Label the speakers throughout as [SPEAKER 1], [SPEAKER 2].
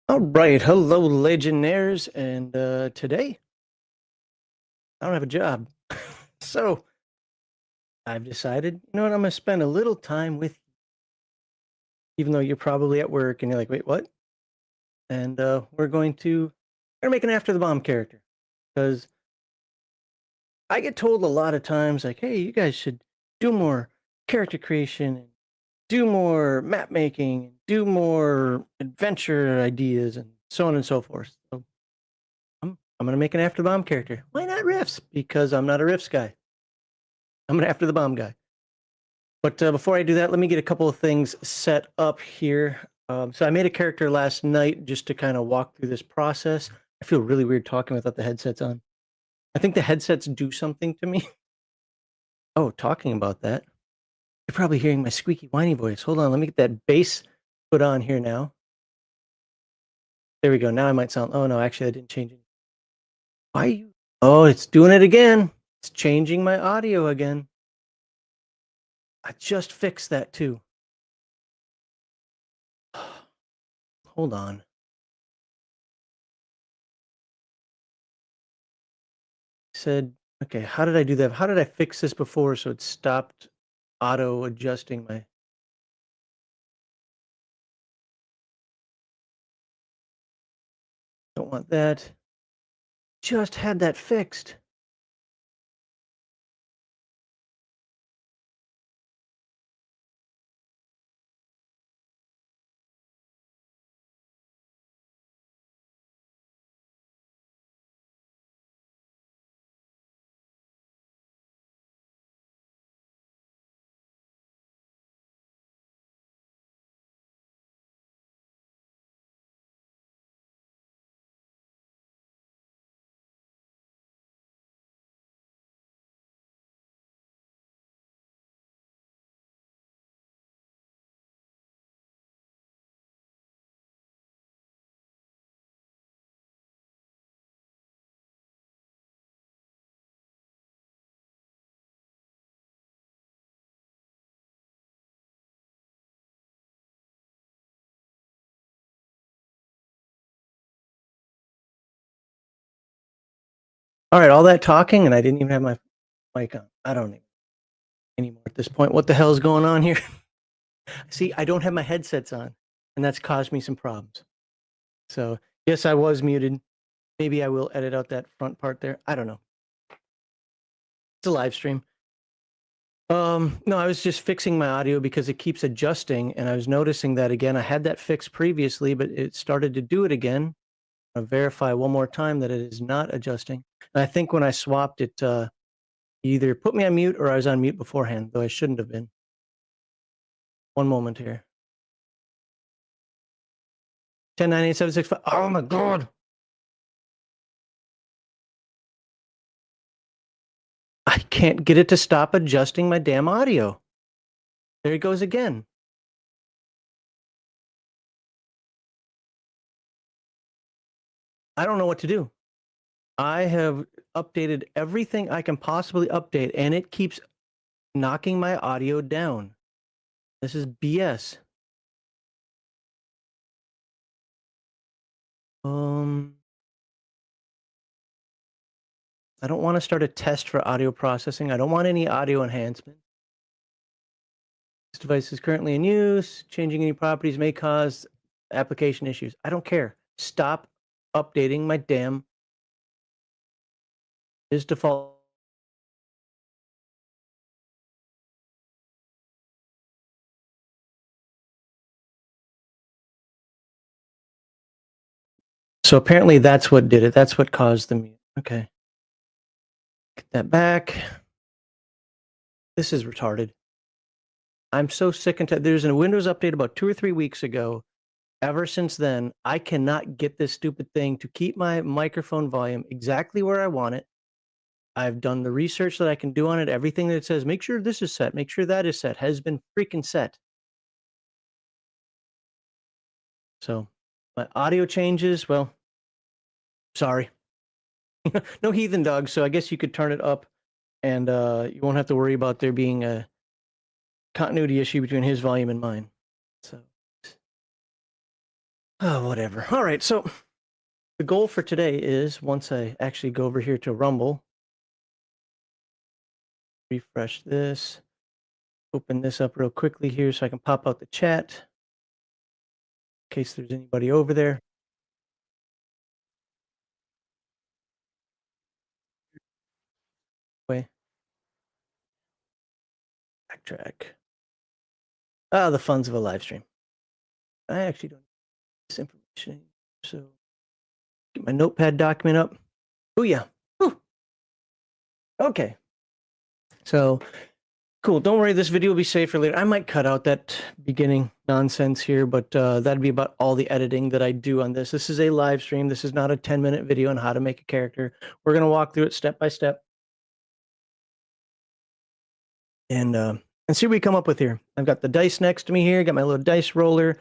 [SPEAKER 1] All right, hello, Legionnaires, and today I don't have a job, so I've decided, I'm going to spend a little time with you, even though you're probably at work and you're like, wait, what? And we're gonna make an After the Bomb character because I get told a lot of times, like, hey, you guys should do more character creation and do more map making, do more adventure ideas, and so on and so forth. So I'm gonna make an After the Bomb character. Why not Riffs? Because I'm not a Riffs guy. I'm an After the Bomb guy. But before I do that, let me get a couple of things set up here. So I made a character last night just to kind of walk through this process. I feel really weird talking without the headsets on. I think the headsets do something to me. Oh, talking about that, you're probably hearing my squeaky whiny voice. Hold on, let me get that bass put on here now. There we go. Now I might sound. Oh no, actually I didn't change it. Why are you? Oh, it's doing it again. It's changing my audio again. I just fixed that too. Hold on. Said, okay, how did I do that? How did I fix this before so it stopped auto adjusting my. Don't want that. Just had that fixed. All right, all that talking and I didn't even have my mic on. I don't even anymore at this point. What the hell is going on here? See, I don't have my headsets on, and that's caused me some problems. So yes, I was muted. Maybe I will edit out that front part there. I don't know. It's a live stream. No, I was just fixing my audio because it keeps adjusting, and I was noticing that again. I had that fixed previously, but it started to do it again. I'll verify one more time that it is not adjusting. And I think when I swapped it, either put me on mute or I was on mute beforehand, though I shouldn't have been. One moment here. 1098-765. Oh my god! I can't get it to stop adjusting my damn audio. There it goes again. I don't know what to do. I have updated everything I can possibly update, and it keeps knocking my audio down. This is BS. I don't want to start a test for audio processing. I don't want any audio enhancement. This device is currently in use. Changing any properties may cause application issues. I don't care. Stop updating my damn is default. So apparently that's what did it. That's what caused the mute. Okay. Get that back. This is retarded. I'm so sick and tired. There's a Windows update about 2 or 3 weeks ago. Ever since then, I cannot get this stupid thing to keep my microphone volume exactly where I want it. I've done the research that I can do on it. Everything that it says, make sure this is set, make sure that is set, has been freaking set. So my audio changes. Well, sorry. No heathen dogs. So I guess you could turn it up and you won't have to worry about there being a continuity issue between his volume and mine. So Oh, whatever. All right, so the goal for today is once I actually go over here to Rumble, refresh this, open this up real quickly here so I can pop out the chat in case there's anybody over there. Wait, backtrack. Ah, the funds of a live stream. I actually don't need this information, so get my notepad document up. Oh yeah. Whew. Okay. So cool. Don't worry, this video will be saved for later. I might cut out that beginning nonsense here, but that'd be about all the editing that I do on this. This is a live stream. This is not a 10-minute video on how to make a character. We're gonna walk through it step by step, and see what we come up with here. I've got the dice next to me here. Got my little dice roller.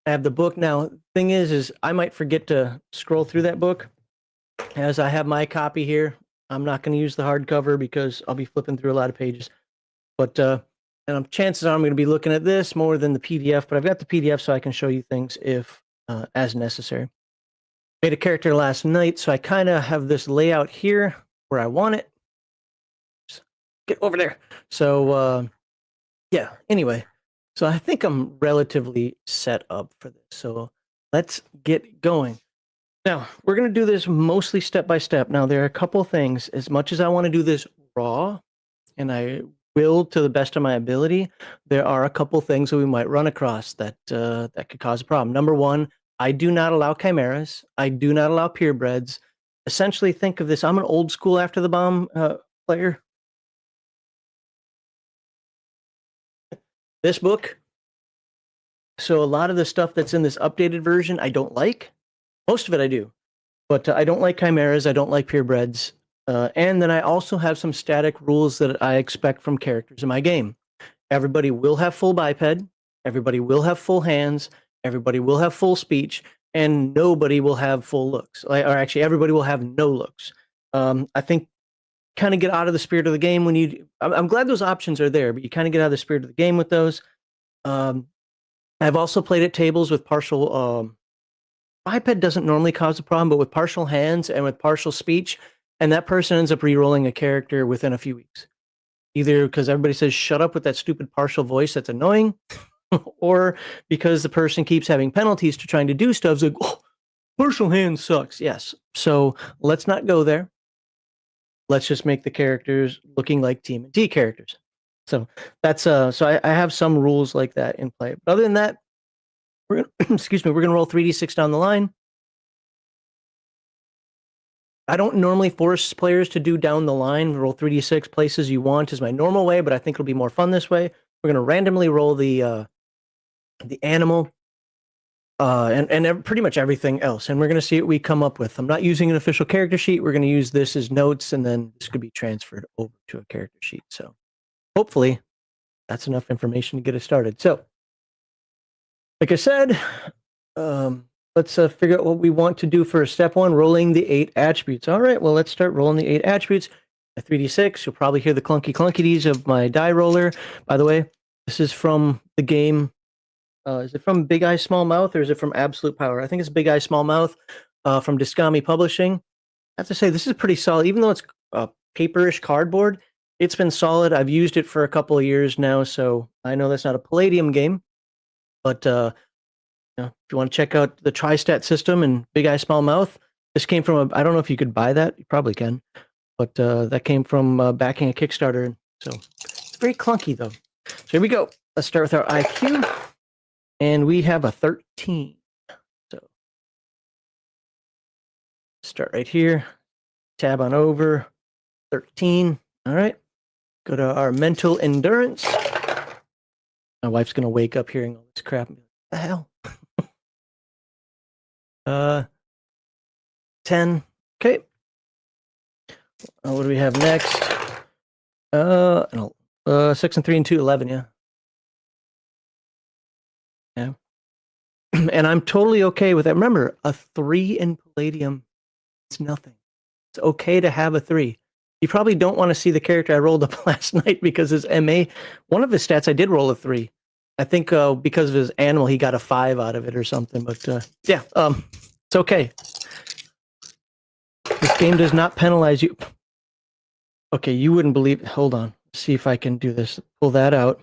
[SPEAKER 1] I have the book now. Thing is I might forget to scroll through that book, as I have my copy here. I'm not going to use the hardcover because I'll be flipping through a lot of pages. But and chances are I'm going to be looking at this more than the PDF. But I've got the PDF so I can show you things if as necessary. Made a character last night, so I kind of have this layout here where I want it. Just get over there. So yeah. Anyway, so I think I'm relatively set up for this. So let's get going. Now, we're going to do this mostly step by step. Now, there are a couple things. As much as I want to do this raw, and I will to the best of my ability, there are a couple things that we might run across that that could cause a problem. Number one, I do not allow chimeras. I do not allow purebreds. Essentially, think of this. I'm an old school After the Bomb player. This book. So a lot of the stuff that's in this updated version, I don't like. Most of it I do. But I don't like chimeras. I don't like purebreds. And then I also have some static rules that I expect from characters in my game. Everybody will have full biped. Everybody will have full hands. Everybody will have full speech. And nobody will have full looks. Or actually, everybody will have no looks. I think kind of get out of the spirit of the game when you... I'm glad those options are there, but you kind of get out of the spirit of the game with those. I've also played at tables with partial... biped doesn't normally cause a problem, but with partial hands and with partial speech, and that person ends up re-rolling a character within a few weeks. Either because everybody says, shut up with that stupid partial voice that's annoying, or because the person keeps having penalties to trying to do stuff. It's like, oh, partial hand sucks. Yes. So let's not go there. Let's just make the characters looking like TMNT characters. So that's so I have some rules like that in play. But other than that, we're gonna, excuse me, we're gonna roll 3d6 down the line. I don't normally force players to do down the line, roll 3d6 places you want is my normal way, but I think it'll be more fun this way. We're gonna randomly roll the animal, and pretty much everything else, and we're gonna see what we come up with. I'm not using an official character sheet. We're gonna use this as notes, and then this could be transferred over to a character sheet. So hopefully that's enough information to get us started. So, like I said, let's figure out what we want to do for step one, rolling the 8 attributes. All right, well, let's start rolling the 8 attributes. A 3d6, you'll probably hear the clunky-clunkities of my die roller. By the way, this is from the game. Is it from Big Eye Small Mouth, or is it from Absolute Power? I think it's Big Eye Small Mouth from Discami Publishing. I have to say, this is pretty solid. Even though it's paperish cardboard, it's been solid. I've used it for a couple of years now, so I know that's not a Palladium game. But if you want to check out the TriStat system and Big Eye Small Mouth, this came from I don't know if you could buy that. You probably can. But that came from backing a Kickstarter. So it's very clunky, though. So here we go. Let's start with our IQ. And we have a 13. So start right here. Tab on over. 13. All right. Go to our mental endurance. My wife's going to wake up hearing all this crap. What the hell? 10. Okay. What do we have next? 6 and 3 and 2, 11, yeah. Yeah. And I'm totally okay with that. Remember, a 3 in Palladium, it's nothing. It's okay to have a 3. You probably don't want to see the character I rolled up last night because his MA, one of his stats, I did roll a 3. I think because of his animal, he got a 5 out of it or something. But yeah, it's okay. This game does not penalize you. Okay, you wouldn't believe. Hold on. See if I can do this. Pull that out.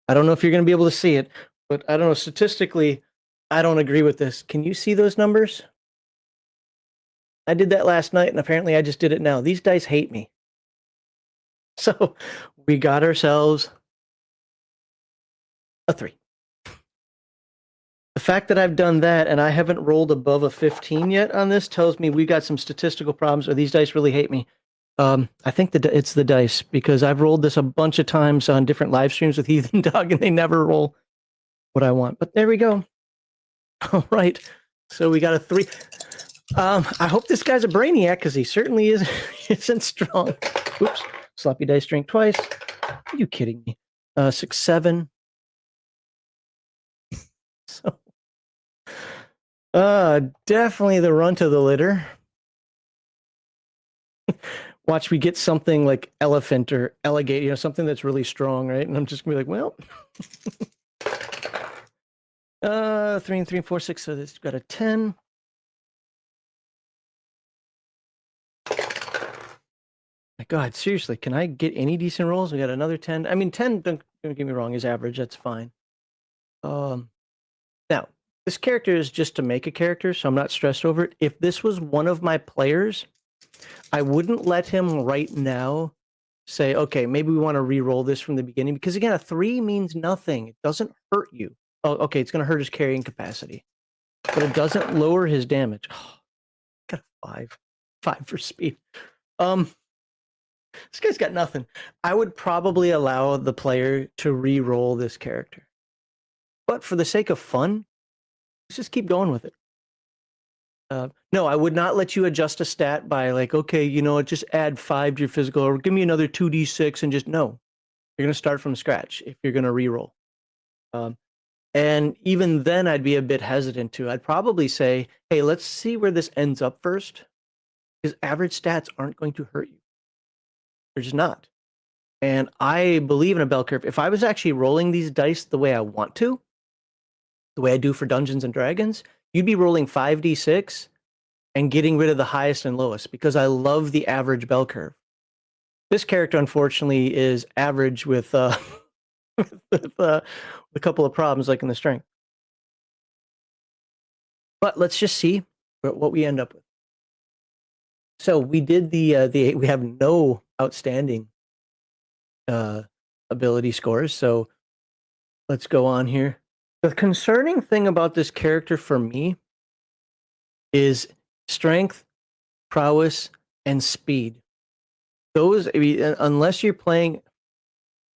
[SPEAKER 1] I don't know if you're going to be able to see it, but I don't know. Statistically, I don't agree with this. Can you see those numbers? I did that last night, and apparently I just did it now. These dice hate me. So we got ourselves a 3. The fact that I've done that and I haven't rolled above a 15 yet on this tells me we got some statistical problems, or these dice really hate me. I think it's the dice, because I've rolled this a bunch of times on different live streams with Heathen Dog, and they never roll what I want. But there we go. All right. So we got a 3. I hope this guy's a brainiac, because he certainly isn't strong. Oops. Sloppy dice drink twice. Are you kidding me? 6, 7. So, definitely the runt of the litter. Watch me get something like elephant or alligator, something that's really strong, right? And I'm just gonna be like, well, 3 and 3 and 4, 6. So this got a 10. My God, seriously, can I get any decent rolls? We got another 10. I mean, 10, don't get me wrong, is average. That's fine. Now, this character is just to make a character, so I'm not stressed over it. If this was one of my players, I wouldn't let him right now say, okay, maybe we want to re-roll this from the beginning, because again, a 3 means nothing. It doesn't hurt you. Oh, okay, it's going to hurt his carrying capacity, but it doesn't lower his damage. Oh, got a 5. 5 for speed. This guy's got nothing. I would probably allow the player to re-roll this character. But for the sake of fun, let's just keep going with it. No, I would not let you adjust a stat by like, okay, just add 5 to your physical, or give me another 2d6, and just no. You're going to start from scratch if you're going to re-roll. And even then, I'd be a bit hesitant to. I'd probably say, hey, let's see where this ends up first, because average stats aren't going to hurt you. They're just not. And I believe in a bell curve. If I was actually rolling these dice the way I want to, the way I do for Dungeons and Dragons, you'd be rolling 5d6 and getting rid of the highest and lowest, because I love the average bell curve. This character, unfortunately, is average with, with a couple of problems, like in the strength. But let's just see what we end up with. So we did the we have no outstanding ability scores. So let's go on here. The concerning thing about this character for me is strength, prowess, and speed. Those, I mean, unless you're playing,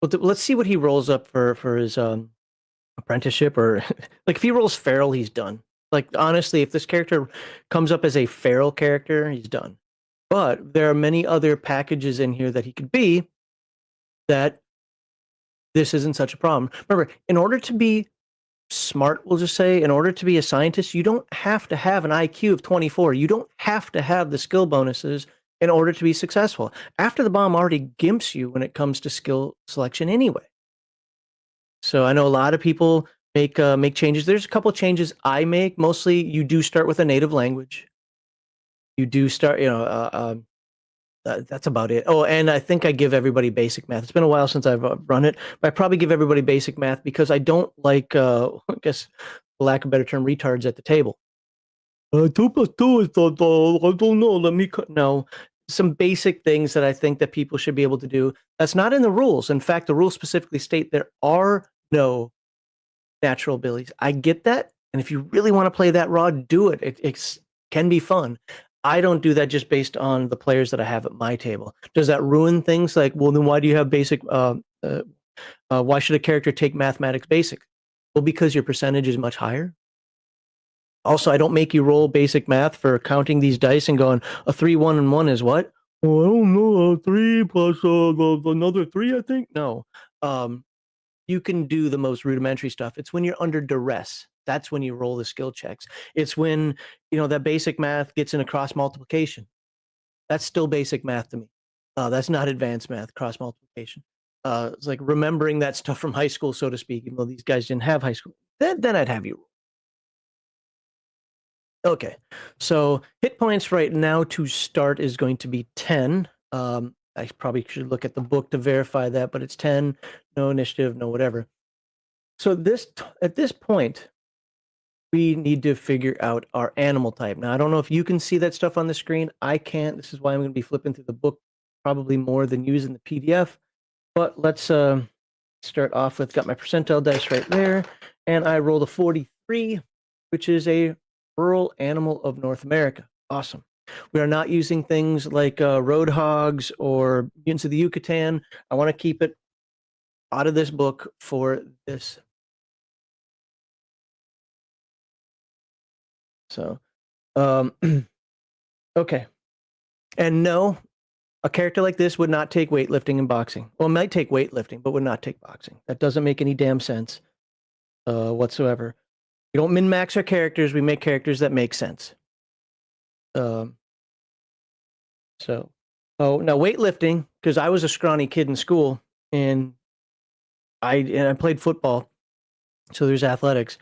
[SPEAKER 1] well, let's see what he rolls up for his apprenticeship, or like if he rolls feral, he's done. Like honestly, if this character comes up as a feral character, he's done. But there are many other packages in here that he could be, that this isn't such a problem. Remember, in order to be smart, we'll just say, in order to be a scientist, you don't have to have an IQ of 24. You don't have to have the skill bonuses in order to be successful. After the Bomb already gimps you when it comes to skill selection anyway. So I know a lot of people make changes. There's a couple of changes I make. Mostly, you do start with a native language. You do start, that's about it. Oh, and I think I give everybody basic math. It's been a while since I've run it, but I probably give everybody basic math because I don't like, I guess, for lack of a better term, retards at the table. 2 plus 2 is, I don't know, let me, no. Some basic things that I think that people should be able to do. That's not in the rules. In fact, the rules specifically state there are no natural abilities. I get that. And if you really want to play that raw, do it. It can be fun. I don't do that just based on the players that I have at my table. Does that ruin things? Like, well, then why do you have basic? Why should a character take mathematics basic? Well, because your percentage is much higher. Also, I don't make you roll basic math for counting these dice and going, a 3, 1, and 1 is what? Oh, I don't know, 3 plus another 3, I think. No. You can do the most rudimentary stuff. It's when you're under duress. That's when you roll the skill checks. It's when, that basic math gets into cross multiplication. That's still basic math to me. That's not advanced math, cross multiplication. It's like remembering that stuff from high school, so to speak, even though these guys didn't have high school. Then I'd have you. Okay. So hit points right now to start is going to be 10. I probably should look at the book to verify that, but it's 10, no initiative, no whatever. So at this point, we need to figure out our animal type. Now, I don't know if you can see that stuff on the screen. I can't. This is why I'm going to be flipping through the book probably more than using the PDF. But let's start off with, got my percentile dice right there, and I rolled a 43, which is a rural animal of North America. Awesome. We are not using things like road hogs or mutants of the Yucatan. I want to keep it out of this book for this. So, okay. And no, a character like this would not take weightlifting and boxing. Well, it might take weightlifting, but would not take boxing. That doesn't make any damn sense whatsoever. We don't min-max our characters. We make characters that make sense. So, oh, now weightlifting, because I was a scrawny kid in school, and I played football, so there's athletics.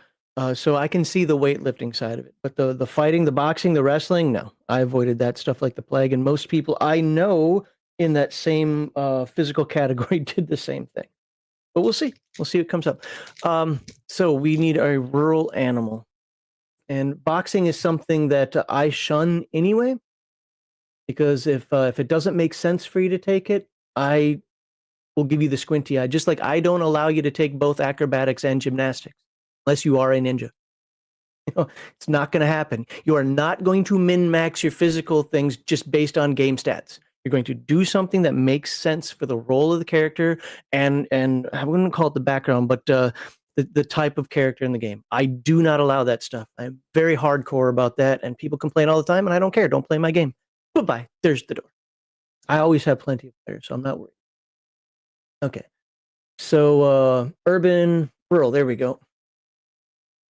[SPEAKER 1] So I can see the weightlifting side of it, but the fighting, the boxing, the wrestling, no, I avoided that stuff like the plague. And most people I know in that same physical category did the same thing. But we'll see. We'll see what comes up. So we need a rural animal, and boxing is something that I shun anyway, because if it doesn't make sense for you to take it, I will give you the squinty eye. Just like I don't allow you to take both acrobatics and gymnastics unless you are a ninja. You know, it's not going to happen. You are not going to min-max your physical things just based on game stats. You're going to do something that makes sense for the role of the character and I wouldn't call it the background, but the type of character in the game. I do not allow that stuff. I'm very hardcore about that, and people complain all the time, and I don't care. Don't play my game. Goodbye. There's the door. I always have plenty of players, so I'm not worried. Okay. So urban, rural. There we go.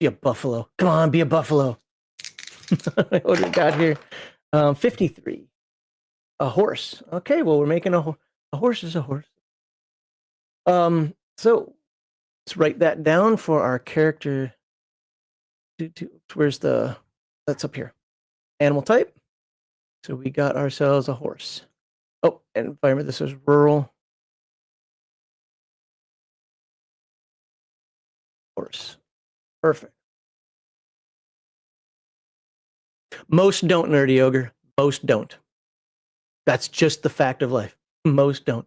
[SPEAKER 1] Be a buffalo. Come on, be a buffalo. What do we got here? 53. A horse. Okay, well, we're making a horse is a horse. So let's write that down for our character. Where's the, that's up here. Animal type. So we got ourselves a horse. Oh, and environment, this is rural. Horse. Perfect. Most don't, Nerdy Ogre. Most don't. That's just the fact of life. Most don't.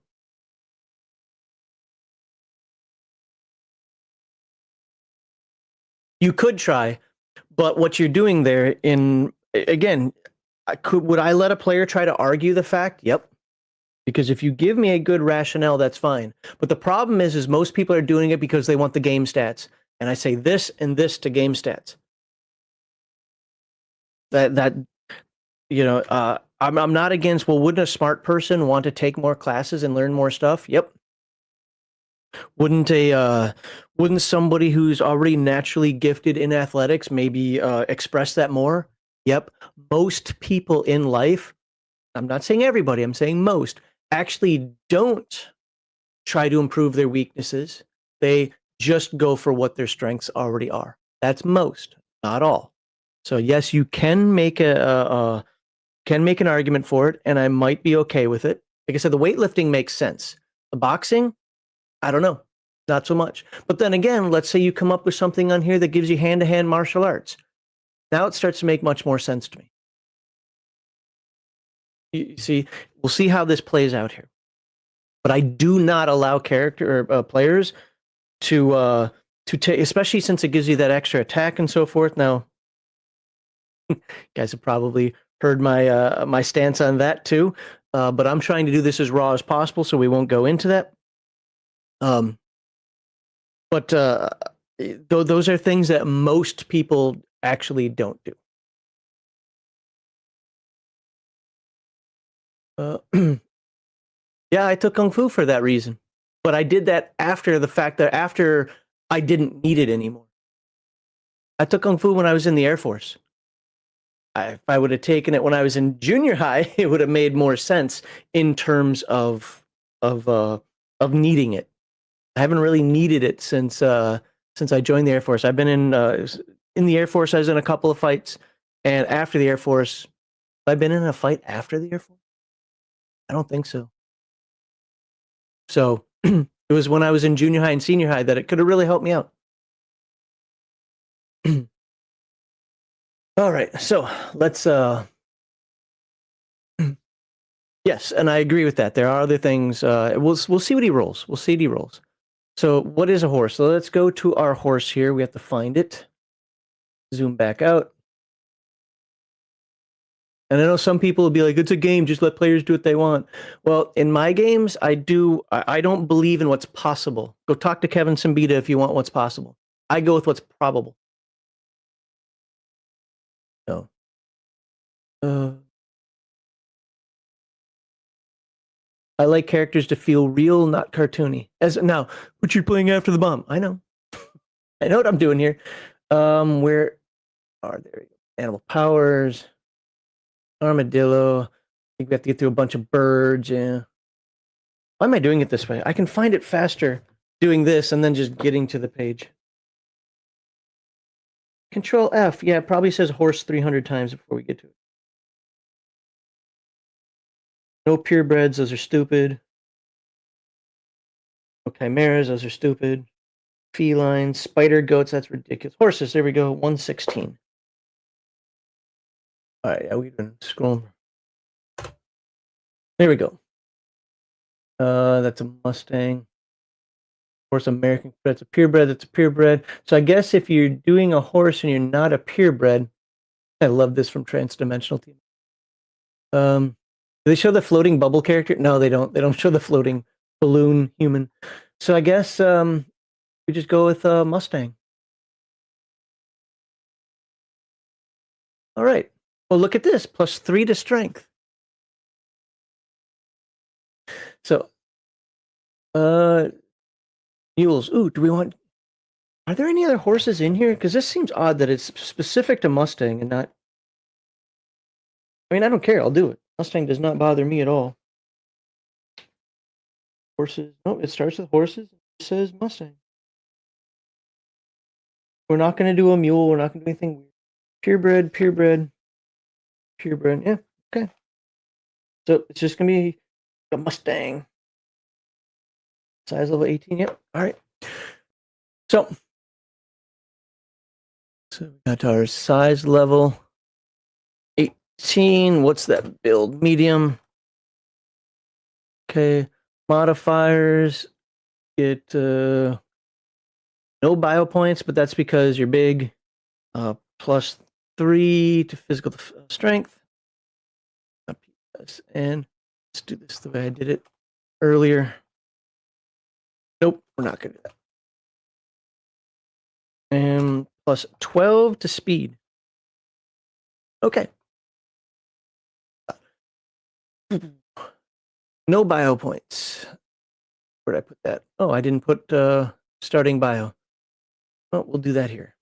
[SPEAKER 1] You could try, but what you're doing there again, would I let a player try to argue the fact? Yep. Because if you give me a good rationale, that's fine. But the problem is most people are doing it because they want the game stats. And I say this and this to game stats. That you know, I'm not against, well, wouldn't a smart person want to take more classes and learn more stuff? Yep. Wouldn't somebody who's already naturally gifted in athletics maybe express that more? Yep. Most people in life, I'm not saying everybody, I'm saying most, actually don't try to improve their weaknesses. They just go for what their strengths already are. That's most, not all. So yes, you can make an argument for it, and I might be okay with it. Like I said, the weightlifting makes sense. The boxing, I don't know, not so much. But then again, let's say you come up with something on here that gives you hand-to-hand martial arts. Now it starts to make much more sense to me. You see, we'll see how this plays out here. But I do not allow players to take, especially since it gives you that extra attack and so forth. Now, you guys have probably heard my stance on that too, but I'm trying to do this as raw as possible, so we won't go into that. But those are things that most people actually don't do. Yeah, I took Kung Fu for that reason. But I did that after the fact that after I didn't need it anymore. I took Kung Fu when I was in the Air Force. If I would have taken it when I was in junior high, it would have made more sense in terms of of needing it. I haven't really needed it since I joined the Air Force. I've been in the Air Force. I was in a couple of fights, and after the Air Force, have I been in a fight after the Air Force? I don't think so. So it was when I was in junior high and senior high that it could have really helped me out. All right, so let's yes, and I agree with that. There are other things. We'll see what he rolls. We'll see what he rolls. So what is a horse? So let's go to our horse here. We have to find it. Zoom back out. And I know some people will be like, it's a game, just let players do what they want. Well, in my games, I don't believe in what's possible. Go talk to Kevin Simbita if you want what's possible. I go with what's probable. No. I like characters to feel real, not cartoony. But you're playing after the bomb. I know. I know what I'm doing here. Where are there? Animal powers, armadillo. I think we have to get through a bunch of birds. Yeah. Why am I doing it this way? I can find it faster doing this and then just getting to the page. Control F. Yeah, it probably says horse 300 times before we get to it. No purebreds. Those are stupid. No chimeras. Those are stupid. Felines. Spider goats. That's ridiculous. Horses. There we go. 116. All right. Yeah, we've been scrolling. There we go. That's a Mustang. Of course, American. That's a purebred. That's a purebred. So I guess if you're doing a horse and you're not a purebred, I love this from Transdimensional Team. Do they show the floating bubble character? No, they don't. They don't show the floating balloon human. So I guess we just go with Mustang. All right. Well, look at this. +3 to strength. So, mules. Ooh, do we want... Are there any other horses in here? Because this seems odd that it's specific to Mustang and not... I mean, I don't care. I'll do it. Mustang does not bother me at all. Horses. No, it starts with horses. It says Mustang. We're not going to do a mule. We're not going to do anything weird. Purebred, purebred, purebred. Yeah, okay. So it's just going to be a Mustang. Size level 18. Yep. All right. So we got our size level 18. What's that build? Medium. Okay. Modifiers. Get no bio points, but that's because you're big. +3 to physical strength. And let's do this the way I did it earlier. Nope, we're not going to do that. And +12 to speed. Okay. No bio points. Where'd I put that? Oh, I didn't put starting bio. Well, we'll do that here.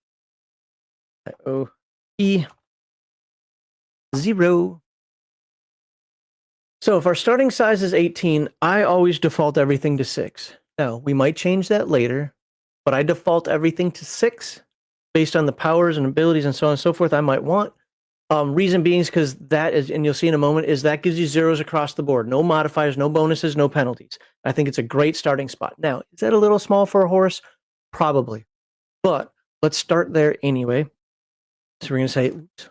[SPEAKER 1] IOE 0. So if our starting size is 18, I always default everything to 6. Now, we might change that later, but I default everything to 6 based on the powers and abilities and so on and so forth I might want. Reason being is because that is, and you'll see in a moment, is that gives you zeros across the board. No modifiers, no bonuses, no penalties. I think it's a great starting spot. Now, is that a little small for a horse? Probably. But let's start there anyway. So we're going to say, oops.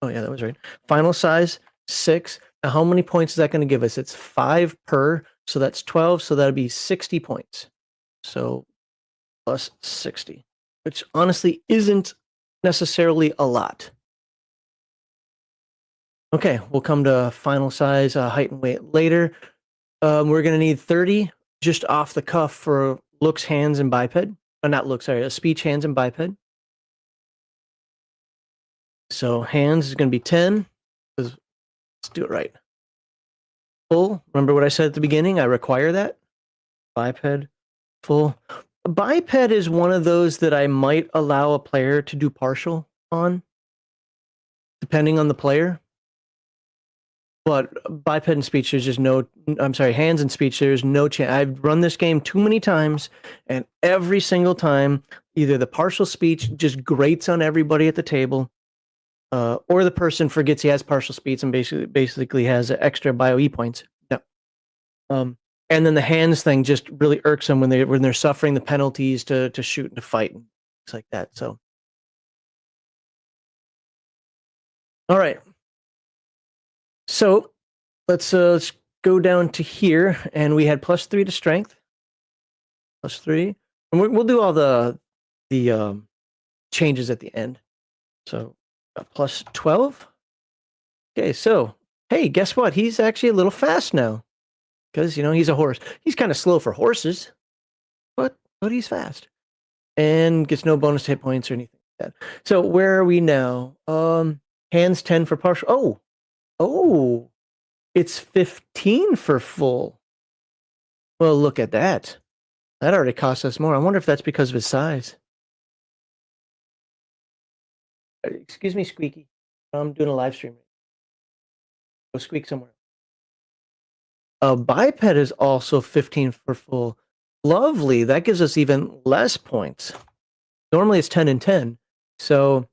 [SPEAKER 1] Oh yeah, that was right. Final size, 6. Now, how many points is that going to give us? It's 5 per, so that's 12, so that'll be 60 points. So plus 60, which honestly isn't necessarily a lot. Okay, we'll come to final size, height, and weight later. We're going to need 30 just off the cuff for looks, hands, and biped. Not looks, sorry, speech, hands, and biped. So hands is going to be 10. Let's do it right. Full. Remember what I said at the beginning? I require that. Biped, full. Biped is one of those that I might allow a player to do partial on, depending on the player. But biped and speech, there's just no. I'm sorry, hands and speech. There's no chance. I've run this game too many times, and every single time, either the partial speech just grates on everybody at the table, or the person forgets he has partial speech and basically has extra bio E points. No. And then the hands thing just really irks them when they're suffering the penalties to shoot and to fight and things like that. So, all right. So let's go down to here, and we had +3 to strength, +3, and we'll do all the changes at the end. So +12. Okay, so hey, guess what? He's actually a little fast now because he's a horse. He's kind of slow for horses, but he's fast and gets no bonus hit points or anything like that. So where are we now? Hands 10 for partial. Oh. It's 15 for full. Well, look at that. That already cost us more. I wonder if that's because of his size. Excuse me, Squeaky. I'm doing a live stream. Go squeak somewhere. Biped is also 15 for full. Lovely. That gives us even less points. Normally it's 10 and 10. So,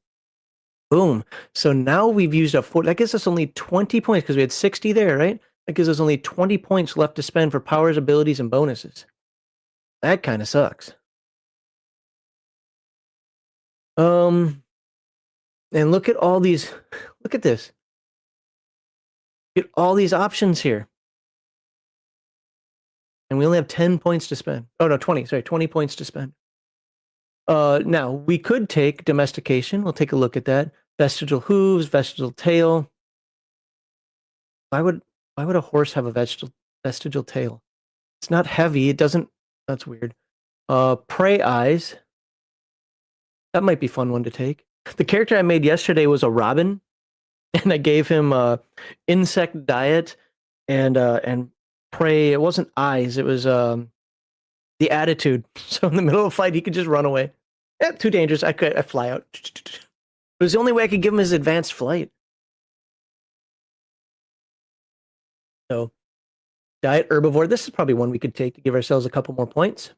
[SPEAKER 1] boom. So now we've used up 4. That gives us only 20 points because we had 60 there, right? That gives us only 20 points left to spend for powers, abilities, and bonuses. That kind of sucks. And look at all these. Look at this. Get all these options here. And we only have 10 points to spend. Oh, no, 20. Sorry, 20 points to spend. Now, we could take domestication. We'll take a look at that. Vestigial hooves, vestigial tail. Why would a horse have a vestigial tail? It's not heavy. It doesn't. That's weird. Prey eyes. That might be a fun one to take. The character I made yesterday was a robin, and I gave him insect diet and prey. It wasn't eyes. It was the attitude. So in the middle of a fight, he could just run away. Too dangerous. I fly out. It was the only way I could give him his advanced flight. So diet herbivore. This is probably one we could take to give ourselves a couple more points.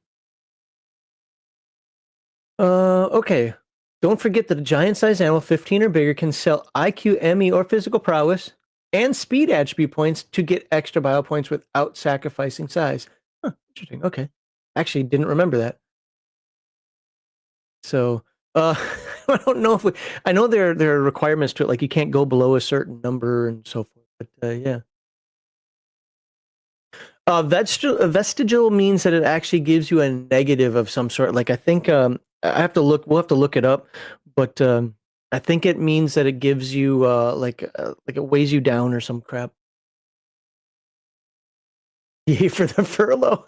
[SPEAKER 1] Okay. Don't forget that a giant-sized animal, 15 or bigger, can sell IQ, ME, or physical prowess and speed attribute points to get extra bio points without sacrificing size. Huh, interesting. Okay. Actually, didn't remember that. So, I don't know if I know there are requirements to it, like you can't go below a certain number and so forth. But yeah. Vestigial means that it actually gives you a negative of some sort. Like I think I have to look. We'll have to look it up, but I think it means that it gives you like it weighs you down or some crap. Yay for the furlough.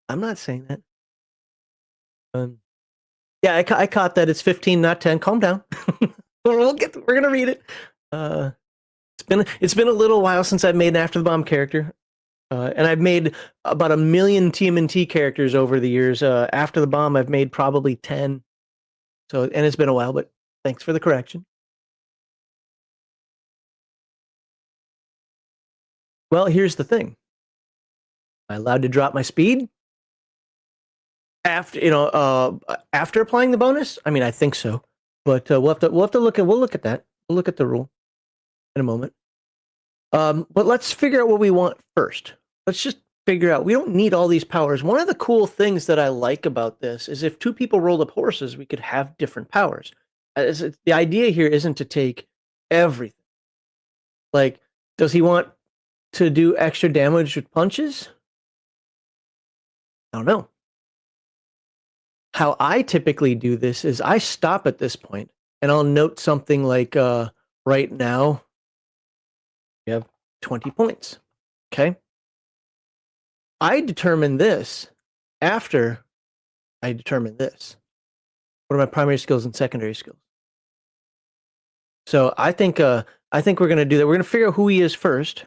[SPEAKER 1] I'm not saying that. Yeah, I caught that. It's 15, not 10. Calm down. We're gonna read it. It's been a little while since I've made an After the Bomb character. And I've made about 1 million TMNT characters over the years. After the Bomb, I've made probably 10. So, and it's been a while, but thanks for the correction. Well, here's the thing. Am I allowed to drop my speed after applying the bonus? I mean, I think so, but we'll have to look at that. We'll look at the rule in a moment. But let's figure out what we want first. Let's just figure out. We don't need all these powers. One of the cool things that I like about this is if 2 people rolled up horses, we could have different powers. The idea here isn't to take everything. Like, does he want to do extra damage with punches? I don't know. How I typically do this is I stop at this point and I'll note something like right now we have 20 points. Okay. I determine this after I determine this. What are my primary skills and secondary skills? So I think we're gonna do that. We're gonna figure out who he is first,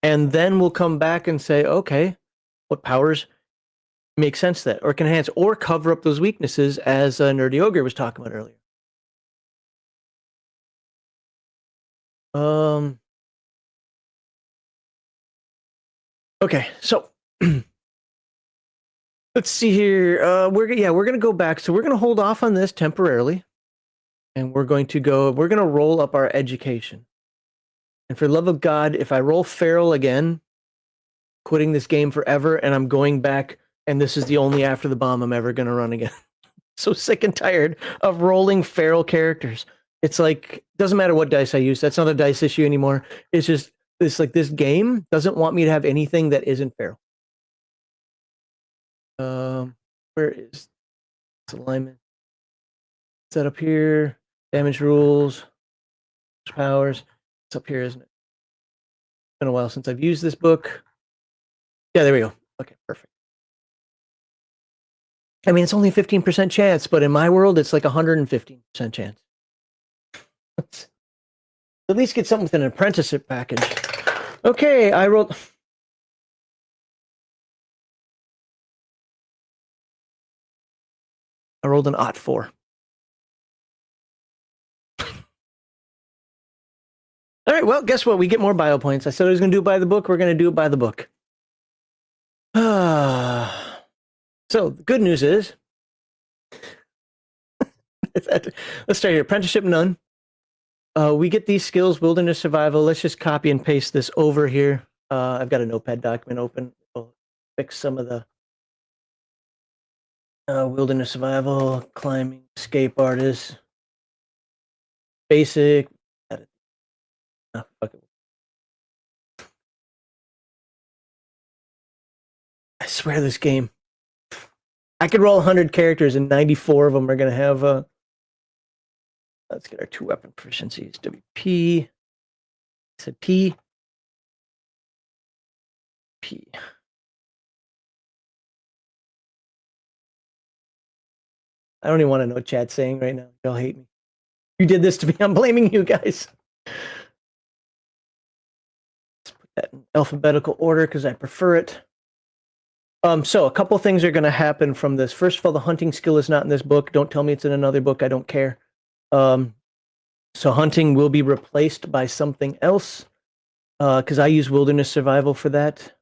[SPEAKER 1] and then we'll come back and say, okay, what powers make sense that or can enhance or cover up those weaknesses as Nerdy Ogre was talking about earlier. Okay, so let's see here. We're gonna go back. So we're gonna hold off on this temporarily, and we're gonna roll up our education. And for the love of God, if I roll feral again, quitting this game forever, and I'm going back, and this is the only after the bomb I'm ever gonna run again. So sick and tired of rolling feral characters. It's like doesn't matter what dice I use. That's not a dice issue anymore. It's just it's like this game doesn't want me to have anything that isn't feral. Where is this alignment? Set up here. Damage rules. Powers. It's up here, isn't it? It's been a while since I've used this book. Yeah, there we go. Okay, perfect. I mean, it's only a 15% chance, but in my world, it's like 115% chance. Let's at least get something with an apprenticeship package. Okay, I rolled. I rolled an Ot 4. All right, well, guess what? We get more bio points. I said I was going to do it by the book. We're going to do it by the book. So the good news is, let's start here. Apprenticeship none. We get these skills, wilderness survival. Let's just copy and paste this over here. I've got a notepad document open. I'll fix some of the wilderness survival, climbing, escape artist, basic. Fuck it. I swear this game. I could roll 100 characters and 94 of them are going to have let's get our 2 weapon proficiencies. WP. I said P. P. I don't even want to know what Chad's saying right now. Y'all hate me. You did this to me. I'm blaming you guys. Let's put that in alphabetical order because I prefer it. So a couple things are going to happen from this. First of all, the hunting skill is not in this book. Don't tell me it's in another book. I don't care. So hunting will be replaced by something else because I use wilderness survival for that.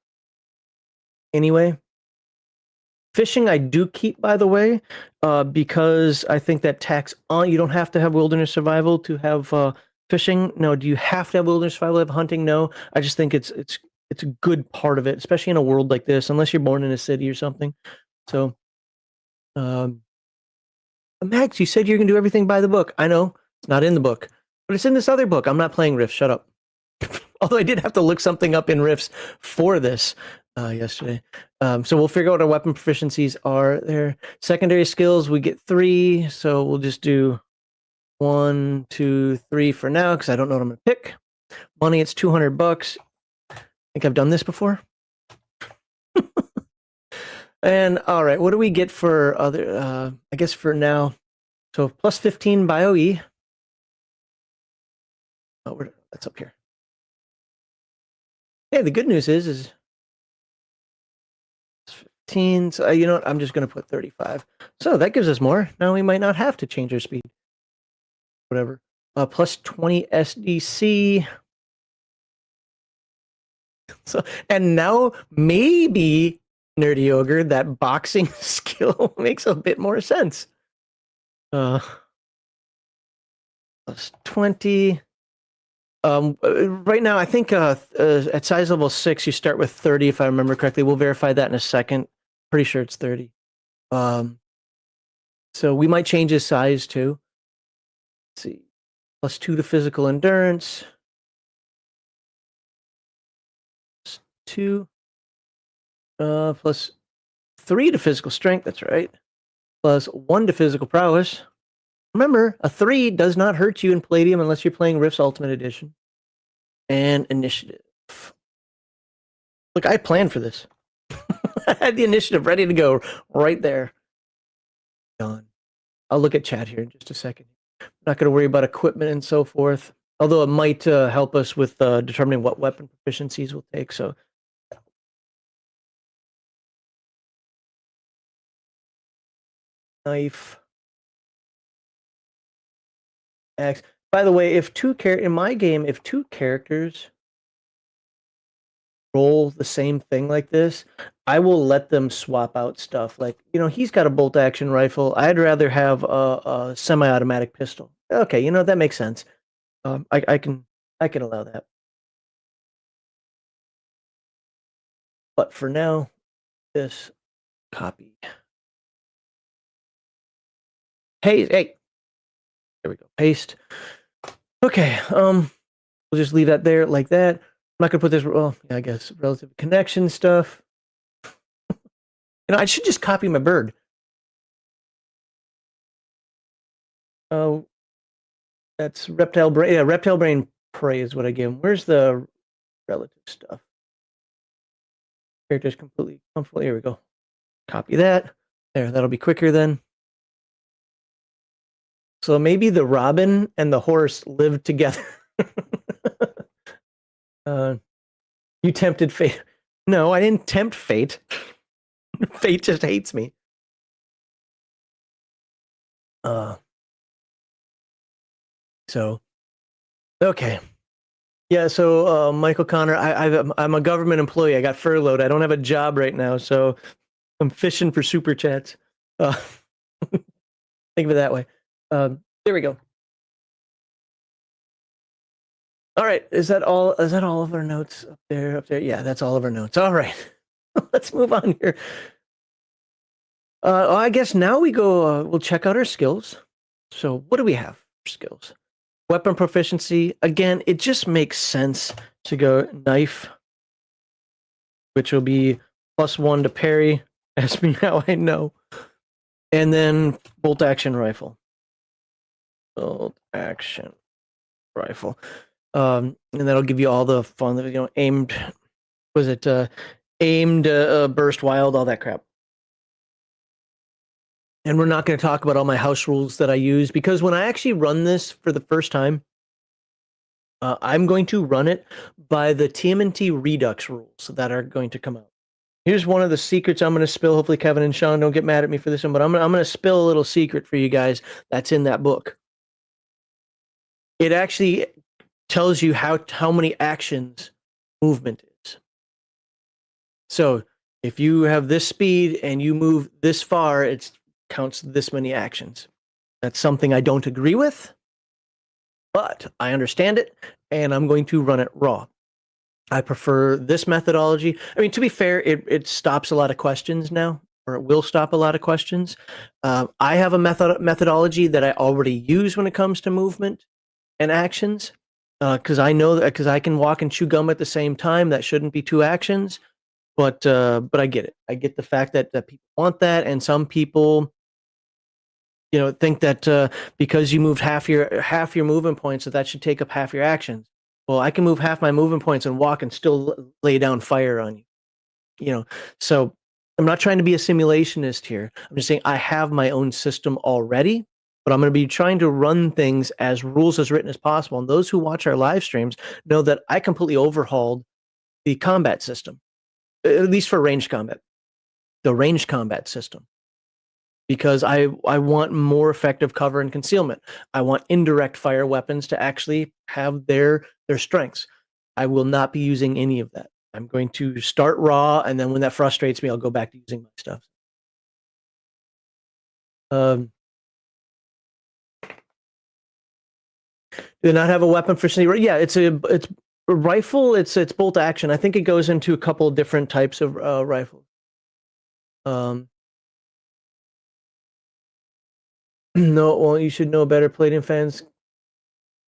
[SPEAKER 1] Anyway, fishing I do keep, by the way, because I think that tax on you don't have to have wilderness survival to have fishing. No, do you have to have wilderness survival to have hunting? No, I just think it's a good part of it, especially in a world like this, unless you're born in a city or something. So, Max, you said you're gonna do everything by the book. I know it's not in the book, but it's in this other book. I'm not playing Rift. Shut up. Although I did have to look something up in Rifts for this yesterday. So we'll figure out what our weapon proficiencies are there. Secondary skills, we get 3. So we'll just do 1, 2, 3 for now because I don't know what I'm going to pick. Money, it's $200. I think I've done this before. And all right, what do we get for other? I guess for now, so plus 15 bio E. Oh, that's up here. Hey, the good news is 15. So you know what? I'm just going to put 35. So that gives us more. Now we might not have to change our speed. Whatever. Plus 20 SDC. So and now maybe Nerdy Ogre, that boxing skill makes a bit more sense. Plus 20. Right now, I think at size level 6, you start with 30, if I remember correctly. We'll verify that in a second. Pretty sure it's 30. So we might change his size too. Let's see. Plus 2 to physical endurance. Plus 2. Plus 3 to physical strength. That's right. Plus 1 to physical prowess. Remember, a 3 does not hurt you in Palladium unless you're playing Rift's Ultimate Edition. And initiative. Look, I planned for this. I had the initiative ready to go right there. Done. I'll look at chat here in just a second. I'm not going to worry about equipment and so forth. Although it might help us with determining what weapon proficiencies we'll take. So, knife, axe. By the way, in my game, if 2 characters roll the same thing like this, I will let them swap out stuff. Like, he's got a bolt action rifle. I'd rather have a semi-automatic pistol. Okay, that makes sense. I can allow that. But for now, this copy. Hey. There we go. Paste. Okay. We'll just leave that there like that. I'm not gonna put this. Well, yeah, I guess relative connection stuff. I should just copy my bird. Oh, that's reptile brain. Yeah, reptile brain prey is what I give him. Where's the relative stuff? Character's completely comfortable. Here we go. Copy that. There, that'll be quicker then. So maybe the robin and the horse live together. You tempted fate. No, I didn't tempt fate. Fate just hates me. So, okay. Yeah, so Michael Connor, I'm a government employee. I got furloughed. I don't have a job right now, so I'm fishing for super chats. Think of it that way. There we go. All right, is that all of our notes up there? Up there? Yeah, that's all of our notes. All right. Let's move on here. I guess now we go, we'll check out our skills. So what do we have for skills? Weapon proficiency. Again, it just makes sense to go knife, which will be +1 to parry. Ask me how I know. And then bolt action rifle. Bolt action rifle. And that'll give you all the fun, aimed, aimed, burst wild, all that crap. And we're not going to talk about all my house rules that I use, because when I actually run this for the first time, I'm going to run it by the TMNT Redux rules that are going to come out. Here's one of the secrets I'm going to spill. Hopefully Kevin and Sean don't get mad at me for this one, but I'm going to spill a little secret for you guys that's in that book. It actually tells you how many actions movement is. So if you have this speed and you move this far, it counts this many actions. That's something I don't agree with, but I understand it, and I'm going to run it raw. I prefer this methodology. I mean, to be fair, it stops a lot of questions now, or it will stop a lot of questions. I have a methodology that I already use when it comes to movement and actions, because I know that, because I can walk and chew gum at the same time. That shouldn't be 2 actions, but I get it. I get the fact that people want that, and some people, think that because you moved half your movement points, that should take up half your actions. Well, I can move half my movement points and walk and still lay down fire on you. So I'm not trying to be a simulationist here. I'm just saying I have my own system already, but I'm going to be trying to run things as rules as written as possible. And those who watch our live streams know that I completely overhauled the combat system, at least for ranged combat, the ranged combat system, because I want more effective cover and concealment. I want indirect fire weapons to actually have their strengths. I will not be using any of that. I'm going to start raw, and then when that frustrates me, I'll go back to using my stuff. Do they not have a weapon for sneak? Yeah, it's a rifle. It's bolt action. I think it goes into a couple of different types of rifles. No, well, you should know better. Palladium fans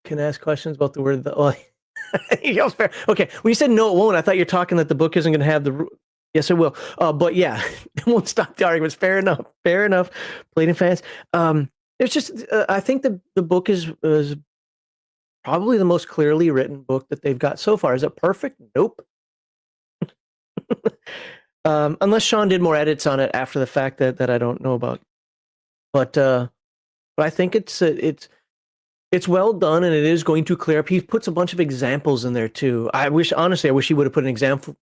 [SPEAKER 1] can ask questions about the word. Fair. Okay, when you said no, it won't, I thought you're talking that the book isn't going to have the. Yes, it will. But yeah, it won't stop the arguments. Fair enough. Fair enough. Palladium fans. It's just I think the book is probably the most clearly written book that they've got so far. Is it perfect? Nope. Unless Sean did more edits on it after the fact that I don't know about. But I think it's well done, and it is going to clear up. He puts a bunch of examples in there too. Honestly, I wish he would have put an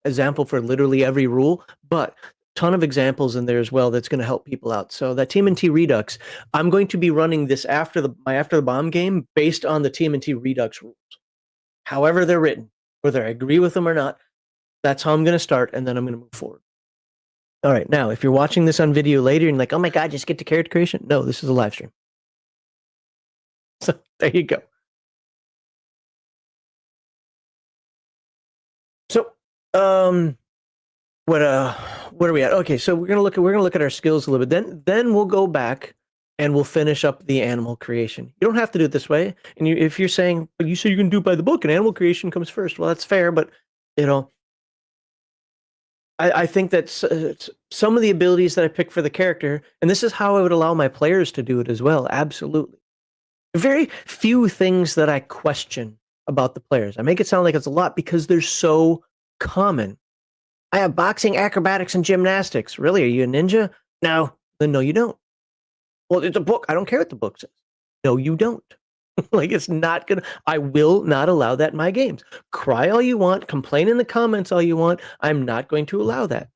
[SPEAKER 1] example for literally every rule, but ton of examples in there as well that's going to help people out. So that TMNT Redux, I'm going to be running this after the bomb game based on the TMNT Redux rules. However they're written, whether I agree with them or not, That's how I'm going to start, and then I'm going to move forward. All right, now, if you're watching this on video later and like, oh my God, just get to character creation. No, this is a live stream. So there you go. So, what are we at? Okay, so we're gonna look at our skills a little bit. Then we'll go back and we'll finish up the animal creation. You don't have to do it this way. And if you're saying, but you say you can do it by the book and animal creation comes first, well, that's fair. But you know, I think that some of the abilities that I pick for the character, and this is how I would allow my players to do it as well. Absolutely. Very few things that I question about the players. I make it sound like it's a lot because they're so common. I have boxing, acrobatics, and gymnastics. Really? Are you a ninja? No. Then no, you don't. Well, it's a book. I don't care what the book says. No, you don't. Like, it's not gonna, I will not allow that in my games. Cry all you want, complain in the comments all you want. I'm not going to allow that.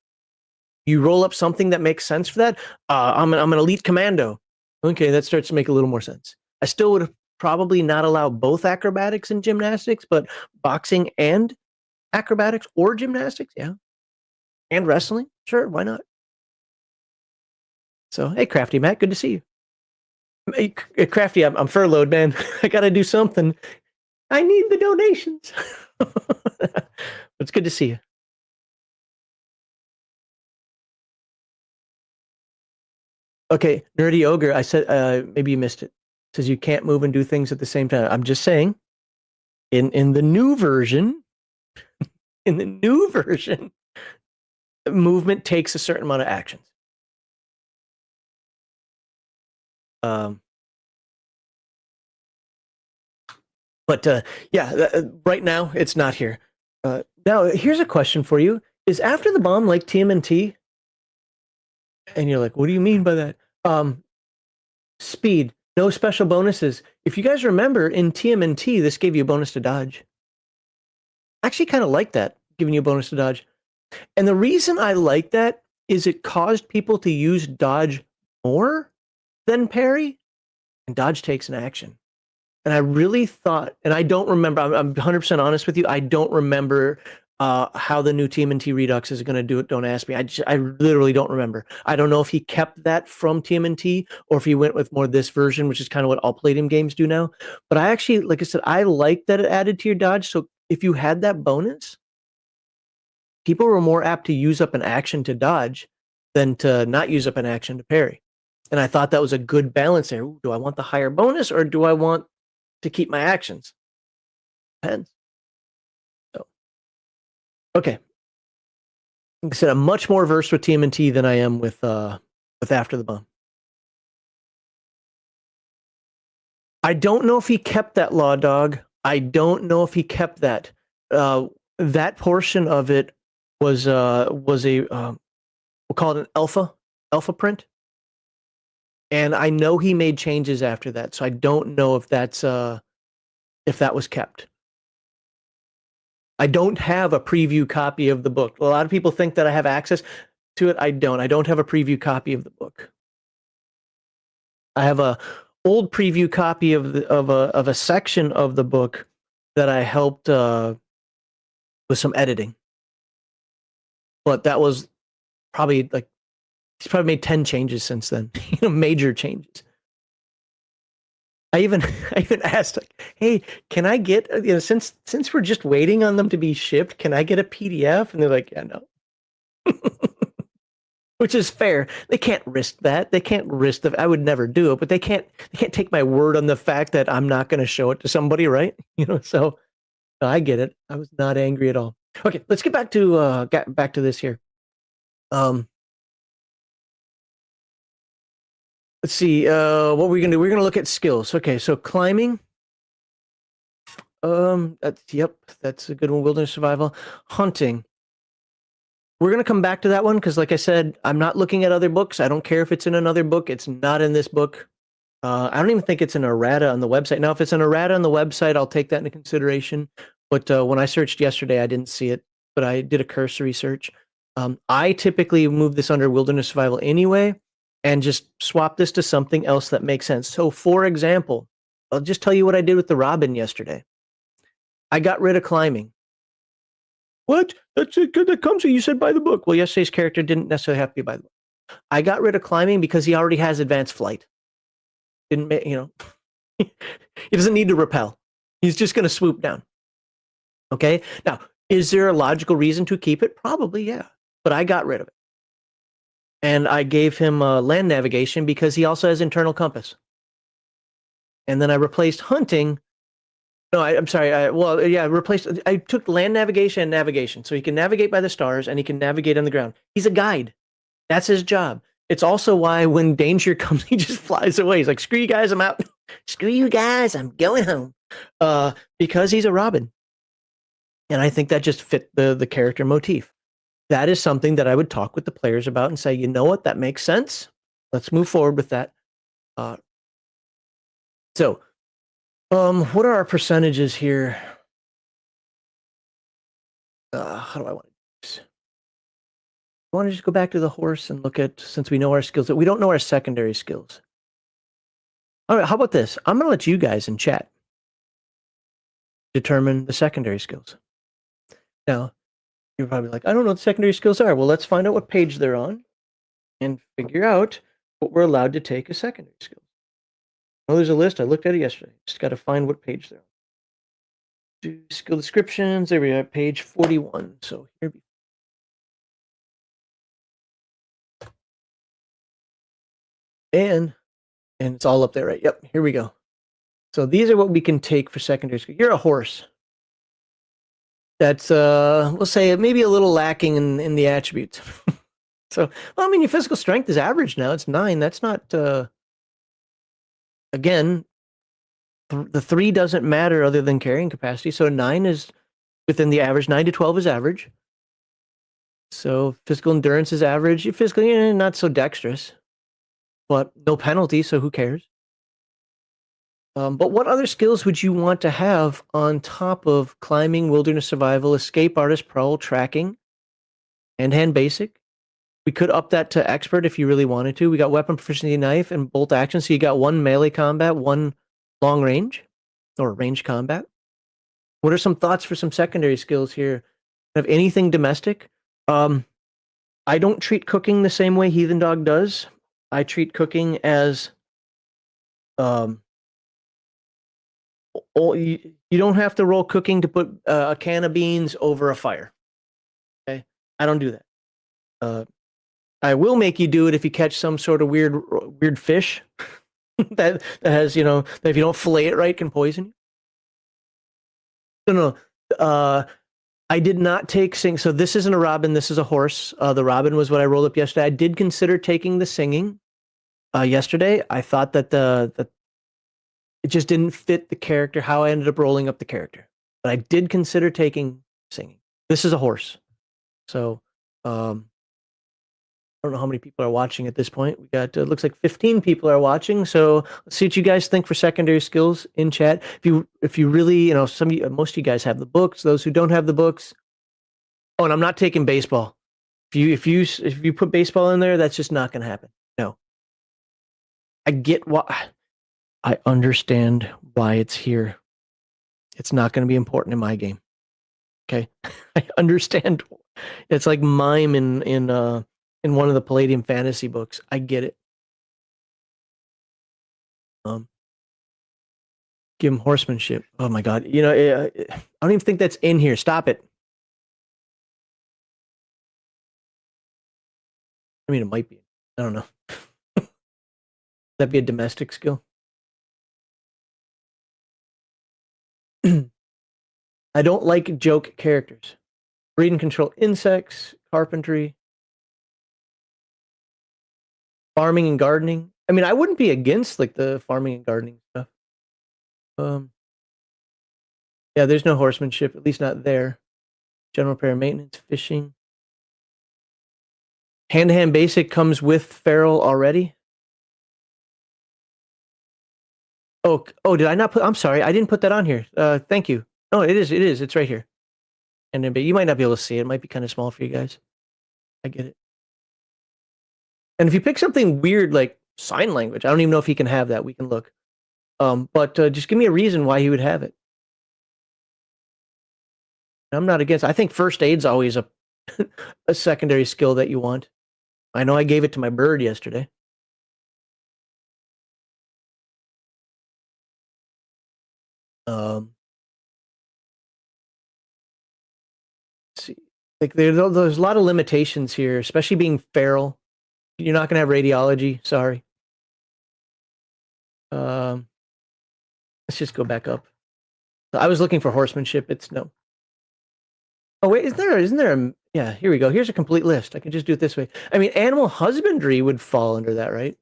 [SPEAKER 1] You roll up something that makes sense for that. I'm an elite commando. Okay, that starts to make a little more sense. I still would probably not allow both acrobatics and gymnastics, but boxing and acrobatics or gymnastics, yeah. And wrestling, sure, why not? So, hey, Crafty Matt, good to see you. Hey, Crafty, I'm furloughed, man. I got to do something. I need the donations. It's good to see you. Okay, Nerdy Ogre, I said, maybe you missed it. It says you can't move and do things at the same time. I'm just saying, in the new version, movement takes a certain amount of actions. But yeah, right now it's not here. Now here's a question for you: is After the Bomb like TMNT? And you're like, what do you mean by that? Speed, no special bonuses. If you guys remember, in TMNT, this gave you a bonus to dodge. I actually kind of like that, giving you a bonus to dodge. And the reason I like that is it caused people to use dodge more than parry, and dodge takes an action. And I really thought, and I don't remember, I'm 100% honest with you, I don't remember how the new TMNT Redux is going to do it. Don't ask me. I literally don't remember. I don't know if he kept that from TMNT or if he went with more this version, which is kind of what all Palladium games do now. But I actually, like I said, I like that it added to your dodge. So if you had that bonus, people were more apt to use up an action to dodge than to not use up an action to parry. And I thought that was a good balance there. Ooh, do I want the higher bonus or do I want to keep my actions? Depends. So, okay. Like I said, I'm much more versed with TMNT than I am with After the Bomb. I don't know if he kept that, Law Dog. I don't know if he kept that. That portion of it was a we'll call it an alpha print. And I know he made changes after that, so I don't know if that's if that was kept. I don't have a preview copy of the book. A lot of people think that I have access to it. I don't. I don't have a preview copy of the book. I have a old preview copy of a section of the book that I helped with some editing. But that was probably like he's probably made 10 changes since then. Major changes. I even asked, like, hey, can I get, since we're just waiting on them to be shipped, can I get a PDF? And they're like, yeah, no. Which is fair. They can't risk that. They can't risk that. I would never do it, but they can't take my word on the fact that I'm not going to show it to somebody, right? So I get it. I was not angry at all. Okay, let's get back to this here. Let's see. What we're gonna do? We're gonna look at skills. Okay, so climbing. That's a good one. Wilderness survival, hunting. We're gonna come back to that one because, like I said, I'm not looking at other books. I don't care if it's in another book. It's not in this book. I don't even think it's an errata on the website. Now, if it's an errata on the website, I'll take that into consideration. But when I searched yesterday, I didn't see it. But I did a cursory search. I typically move this under wilderness survival anyway, and just swap this to something else that makes sense. So, for example, I'll just tell you what I did with the Robin yesterday. I got rid of climbing. What? That's a good. That comes. You said by the book. Well, yesterday's character didn't necessarily have to be by the book. I got rid of climbing because he already has advanced flight. Didn't he doesn't need to repel. He's just going to swoop down. Okay. Now, is there a logical reason to keep it? Probably, yeah. But I got rid of it, and I gave him land navigation because he also has internal compass. And then I replaced hunting. No, I'm sorry. Replaced. I took land navigation and navigation, so he can navigate by the stars and he can navigate on the ground. He's a guide. That's his job. It's also why when danger comes, he just flies away. He's like, "Screw you guys, I'm out. Screw you guys, I'm going home." Because he's a Robin, and I think that just fit the character motif. That is something that I would talk with the players about and say, you know what, that makes sense. Let's move forward with that. What are our percentages here? How do I want to do this? I want to just go back to the horse and look at, since we know our skills, that we don't know our secondary skills. All right, how about this? I'm going to let you guys in chat determine the secondary skills. Now, you're probably like, I don't know what the secondary skills are. Well, let's find out what page they're on and figure out what we're allowed to take as secondary skills. Oh, there's a list. I looked at it yesterday. Just got to find what page they're on. Do skill descriptions. There we are, page 41. So here we go. And it's all up there, right? Yep, here we go. So these are what we can take for secondary skill. You're a horse. That's, we'll say, maybe a little lacking in the attributes. So, well, I mean, your physical strength is average now. It's 9. That's not, again, the 3 doesn't matter other than carrying capacity. So 9 is within the average. 9 to 12 is average. So physical endurance is average. You're physically not so dexterous, but no penalty, so who cares? But what other skills would you want to have on top of climbing, wilderness survival, escape artist, prowl, tracking, hand basic? We could up that to expert if you really wanted to. We got weapon proficiency, knife, and bolt action. So you got 1 melee combat, 1 long range, or range combat. What are some thoughts for some secondary skills here? Have anything domestic? I don't treat cooking the same way Heathen Dog does. I treat cooking as you don't have to roll cooking to put a can of beans over a fire. Okay, I don't do that. I will make you do it if you catch some sort of weird fish that has, that if you don't fillet it right can poison you. No. I did not take sing. So this isn't a Robin. This is a horse. The Robin was what I rolled up yesterday. I did consider taking the singing yesterday. I thought that it just didn't fit the character, how I ended up rolling up the character. But I did consider taking singing. This is a horse. So I don't know how many people are watching at this point. We got, looks like 15 people are watching. So let's see what you guys think for secondary skills in chat. If you really, most of you guys have the books. Those who don't have the books. Oh, and I'm not taking baseball. If you put baseball in there, that's just not going to happen. No. I get why. I understand why it's here. It's not going to be important in my game. Okay, I understand. It's like mime in one of the Palladium fantasy books. I get it. Give him horsemanship. Oh my god! I don't even think that's in here. Stop it. I mean, it might be. I don't know. That'd be a domestic skill. I don't like joke characters. Breed and control insects, carpentry, farming and gardening. I mean, I wouldn't be against like the farming and gardening stuff. Yeah, there's no horsemanship, at least not there. General repair and maintenance, fishing. Hand-to-hand basic comes with feral already. Oh, did I not put? I'm sorry, I didn't put that on here. Thank you. No, it is. It's right here. And then, but you might not be able to see it. It might be kind of small for you guys. I get it. And if you pick something weird like sign language, I don't even know if he can have that. We can look. But just give me a reason why he would have it. I'm not against. I think first aid's always a a secondary skill that you want. I know I gave it to my bird yesterday. Um, see, like there's a lot of limitations here, especially being feral. You're not gonna have radiology. Sorry. Um, let's just go back up. I was looking for horsemanship. It's no. Oh wait, isn't there a yeah, here we go. Here's a complete list. I can just do it this way. I mean, animal husbandry would fall under that, right?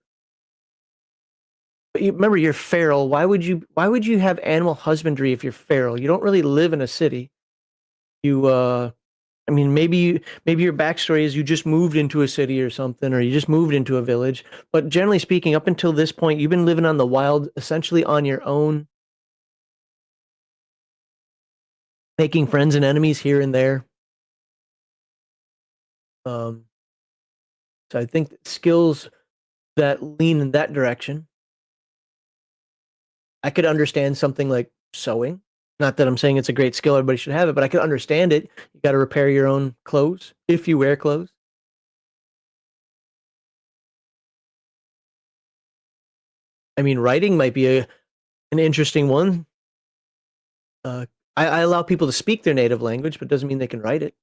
[SPEAKER 1] But remember, you're feral. Why would you have animal husbandry if you're feral? You don't really live in a city. You I mean, maybe your backstory is you just moved into a city or something, or you just moved into a village. But generally speaking, up until this point, you've been living on the wild, essentially on your own, making friends and enemies here and there. Um, so I think that skills that lean in that direction. I could understand something like sewing. Not that I'm saying it's a great skill, everybody should have it, but I could understand it. You got to repair your own clothes if you wear clothes. I mean, writing might be an interesting one. Uh, I allow people to speak their native language, but doesn't mean they can write it.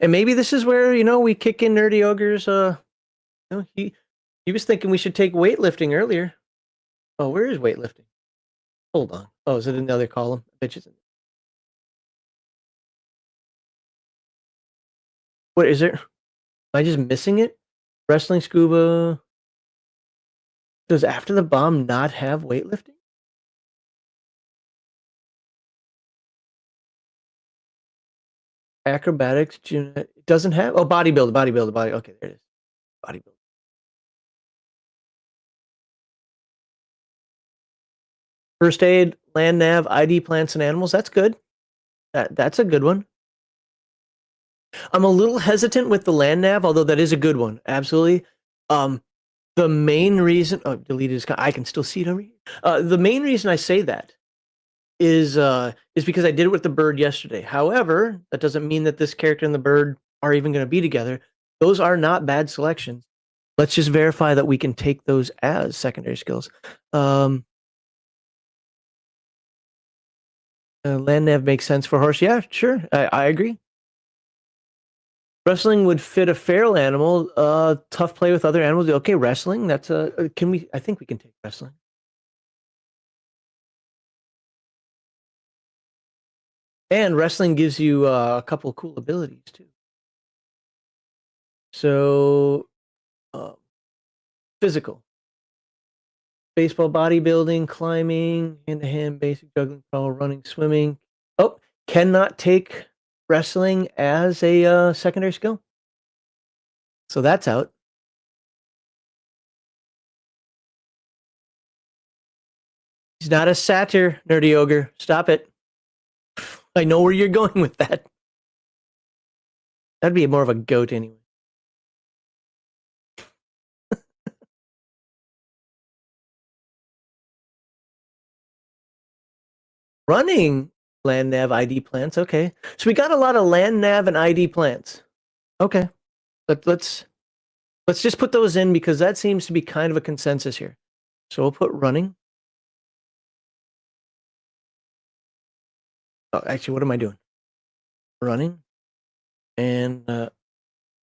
[SPEAKER 1] And maybe this is where, we kick in Nerdy Ogre's, he was thinking we should take weightlifting earlier. Oh, where is weightlifting? Hold on. Oh, is it in the other column? I bet you it's what is it? Am I just missing it? Wrestling, scuba. Does After the Bomb not have weightlifting? Acrobatics, it doesn't have. Oh, bodybuilder, body. Okay, there it is. Bodybuilder. First aid, land nav, ID plants and animals. That's good. That's a good one. I'm a little hesitant with the land nav, although that is a good one. Absolutely. Um, the main reason, oh, deleted is, I can still see it over here. The main reason I say that is because I did it with the bird yesterday. However, that doesn't mean that this character and the bird are even going to be together. Those are not bad selections. Let's just verify that we can take those as secondary skills. Um, land nav makes sense for horse. Yeah, sure. I agree. Wrestling would fit a feral animal. Tough play with other animals. Okay, wrestling. That's a. Can we? I think we can take wrestling. And wrestling gives you a couple of cool abilities too. So, uh, physical, baseball, bodybuilding, climbing, hand to hand, basic juggling, crawl, running, swimming. Oh, cannot take wrestling as a secondary skill. So that's out. He's not a satyr, Nerdy Ogre. Stop it. I know where you're going with that. That'd be more of a goat anyway. Running land nav ID plants. Okay. So we got a lot of land nav and ID plants. Okay. Let's just put those in because that seems to be kind of a consensus here. So we'll put running. Oh, actually, what am I doing? Running and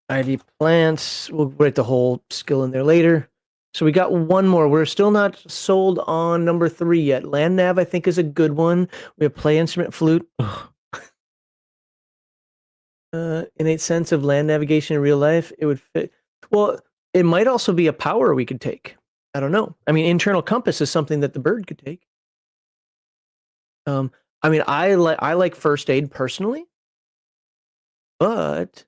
[SPEAKER 1] ID plants. We'll write the whole skill in there later. So we got one more. We're still not sold on number 3 yet. Land nav, I think, is a good one. We have play instrument, flute. Innate sense of land navigation in real life. It would fit. Well, it might also be a power we could take. I don't know. I mean, internal compass is something that the bird could take. I mean, I like first aid personally, but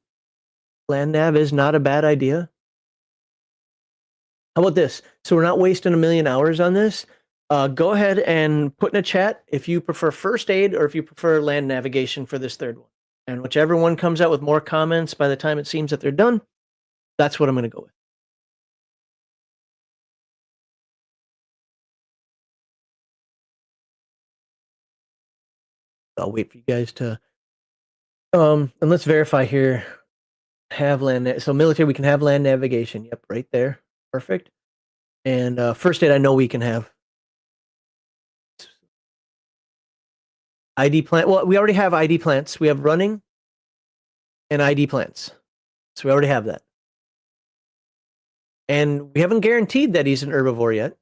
[SPEAKER 1] land nav is not a bad idea. How about this? So we're not wasting a million hours on this. Go ahead and put in a chat if you prefer first aid or if you prefer land navigation for this third one. And whichever one comes out with more comments by the time it seems that they're done, that's what I'm going to go with. I'll wait for you guys to. And let's verify here. Have land. So military, we can have land navigation. Yep, right there. Perfect. And first aid, I know we can have. ID plant. Well, we already have ID plants. We have running and ID plants. So we already have that. And we haven't guaranteed that he's an herbivore yet.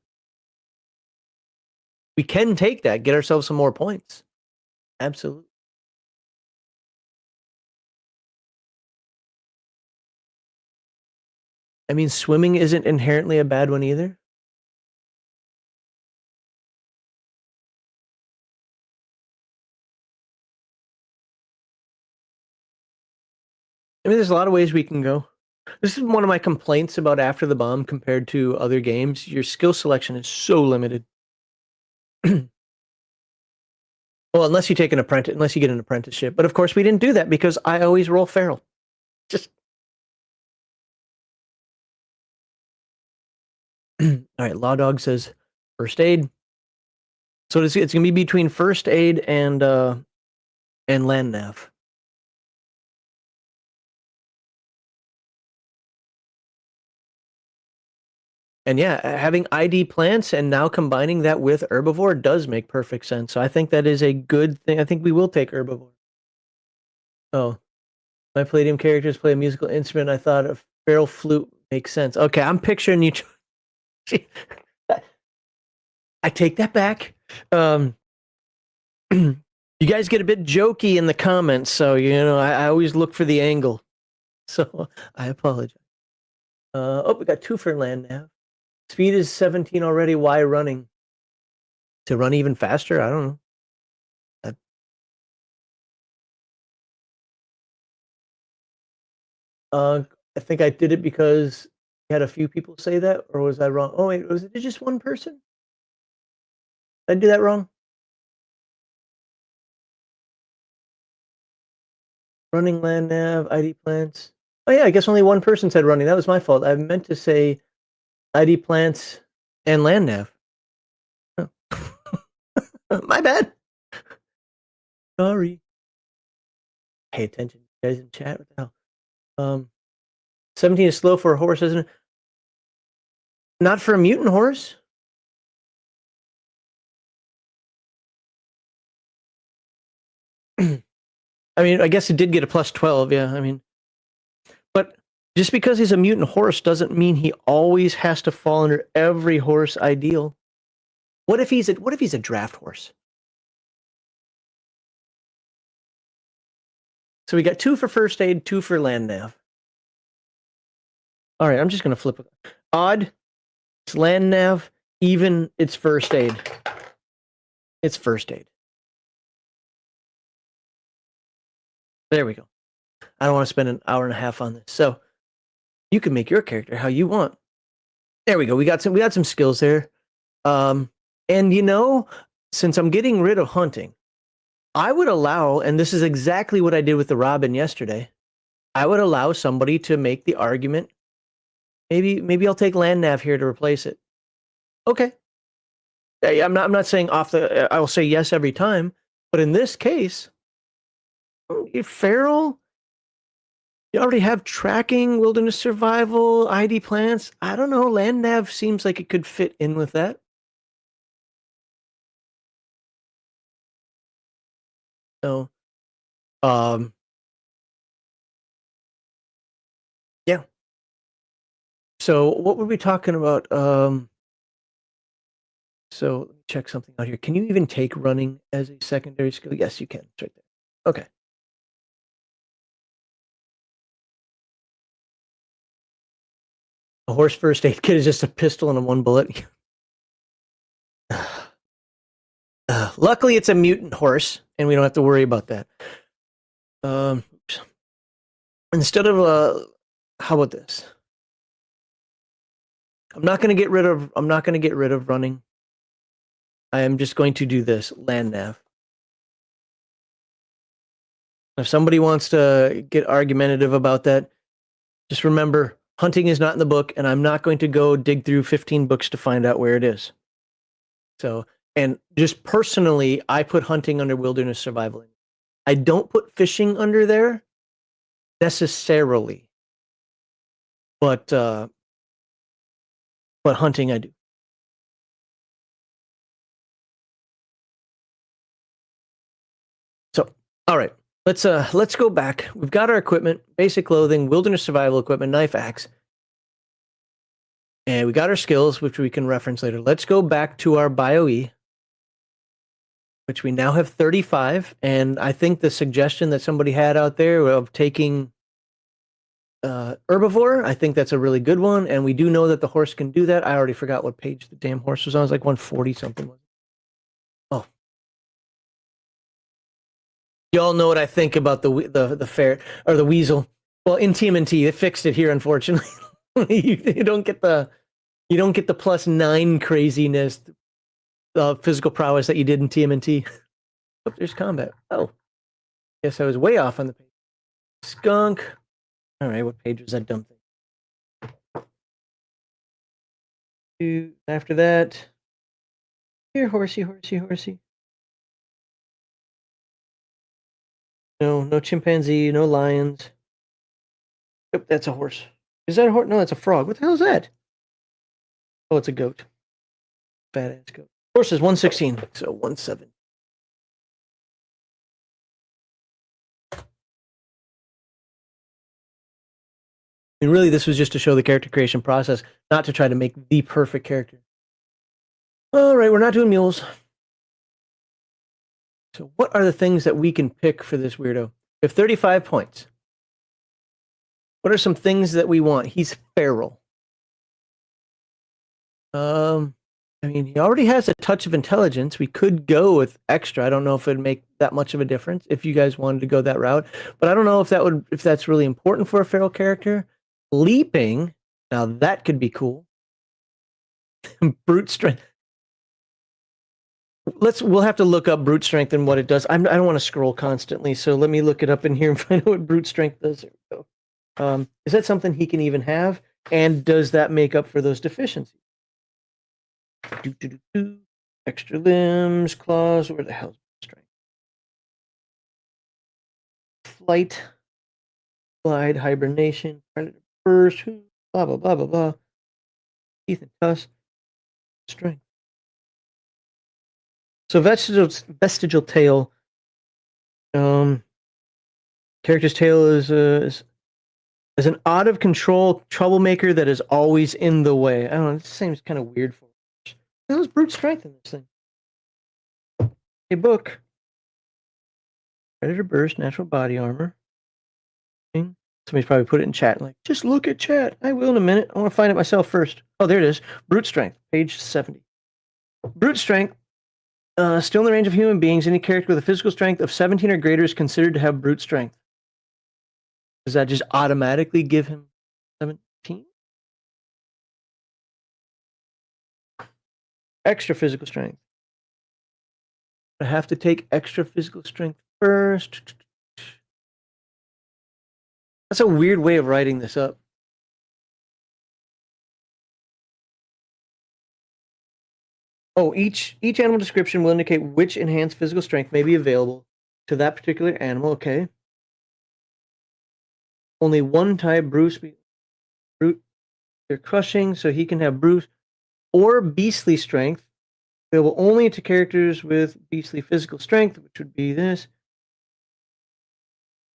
[SPEAKER 1] We can take that, get ourselves some more points. Absolutely. I mean, swimming isn't inherently a bad one either. I mean, there's a lot of ways we can go. This is one of my complaints about After the Bomb compared to other games. Your skill selection is so limited. Well, unless you take an apprentice, unless you get an apprenticeship. But of course, we didn't do that because I always roll feral. Just all right. Law Dog says first aid. So it's going to be between first aid and land nav. And yeah, having ID plants and now combining that with herbivore does make perfect sense. So I think that is a good thing. I think we will take herbivore. Oh, my Palladium characters play a musical instrument. I thought a feral flute makes sense. Okay, I'm picturing you. I take that back. You guys get a bit jokey in the comments, so I always look for the angle. So I apologize. Oh, we got 2 for land nav. Speed is 17 already. Why running? To run even faster? I don't know. I think I did it because I had a few people say that, or was I wrong? Oh wait, was it just one person? Did I do that wrong? Running land nav, ID plants. Oh yeah, I guess only one person said running. That was my fault. I meant to say ID plants and land nav. Oh. My bad. Sorry. Pay attention, guys in chat. What the hell? 17 is slow for a horse, isn't it? Not for a mutant horse. I mean, I guess it did get a plus 12. Yeah, I mean, but just because he's a mutant horse doesn't mean he always has to fall under every horse ideal. What if he's a draft horse? So we got 2 for first aid, 2 for land nav. All right, I'm just gonna flip it. Odd, it's land nav. Even, it's first aid. It's first aid. There we go. I don't want to spend an hour and a half on this. So you can make your character how you want. There we go. We got some skills there. And since I'm getting rid of hunting, I would allow, and this is exactly what I did with the Robin yesterday, I would allow somebody to make the argument, maybe I'll take land nav here to replace it. Okay. I'm not saying I will say yes every time, but in this case, feral, you already have tracking, wilderness survival, ID plants. I don't know. Land nav seems like it could fit in with that. So, yeah. So what were we talking about? So let me check something out here. Can you even take running as a secondary skill? Yes, you can. It's right there. Okay. A horse first aid kit is just a pistol and a 1 bullet. Luckily, it's a mutant horse, and we don't have to worry about that. Instead of how about this? I'm not going to get rid of running. I am just going to do this land nav. If somebody wants to get argumentative about that, just remember hunting is not in the book, and I'm not going to go dig through 15 books to find out where it is. So And just personally, I put hunting under wilderness survival. I don't put fishing under there necessarily, but hunting I do. So, all right, let's go back. We've got our equipment, basic clothing, wilderness survival equipment, knife, axe, and we got our skills, which we can reference later. Let's go back to our BioE, which we now have 35. And I think the suggestion that somebody had out there of taking herbivore, I think that's a really good one. And we do know that the horse can do that. I already forgot what page the damn horse was on. It was like 140 something. Oh, you all know what I think about the fair or the weasel. Well, in TMNT, they fixed it here, unfortunately. you don't get the +9 craziness of physical prowess that you did in TMNT. Oh, there's combat. Oh, guess I was way off on the page. Skunk. All right, what page was that dumb thing? After that, here, horsey, horsey, horsey. No, no chimpanzee, no lions. Yep, that's a horse. Is that a horse? No, that's a frog. What the hell is that? Oh, it's a goat. Fat ass goat. Horse is 116, so 17. And really, this was just to show the character creation process, not to try to make the perfect character. All right, we're not doing mules. So what are the things that we can pick for this weirdo? We have 35 points. What are some things that we want? He's feral. I mean, he already has a touch of intelligence. We could go with extra. I don't know if it'd make that much of a difference if you guys wanted to go that route, but I don't know if that's really important for a feral character. Leaping, now that could be cool. Brute strength. We'll have to look up brute strength and what it does. I don't want to scroll constantly, so let me look it up in here and find out what brute strength does. There we go. Is that something he can even have? And does that make up for those deficiencies? Extra limbs, claws, where the hell's strength? Flight, glide, hibernation, predator burst, blah, blah, blah, blah, blah. Teeth and tusks, strength. So vestigial tail. Character's tail is an out of control troublemaker that is always in the way. I don't know. This seems kind of weird for us. There's brute strength in this thing. A book. Predator burst, natural body armor. Somebody's probably put it in chat. Like, just look at chat. I will in a minute. I want to find it myself first. Oh, there it is. Brute strength, page 70. Brute strength. Still in the range of human beings, any character with a physical strength of 17 or greater is considered to have brute strength. Does that just automatically give him 17? Extra physical strength. I have to take extra physical strength first. That's a weird way of writing this up. Oh, each animal description will indicate which enhanced physical strength may be available to that particular animal. Okay. Only one type, brute, they're crushing, so he can have brute or beastly strength. Available only to characters with beastly physical strength, which would be this.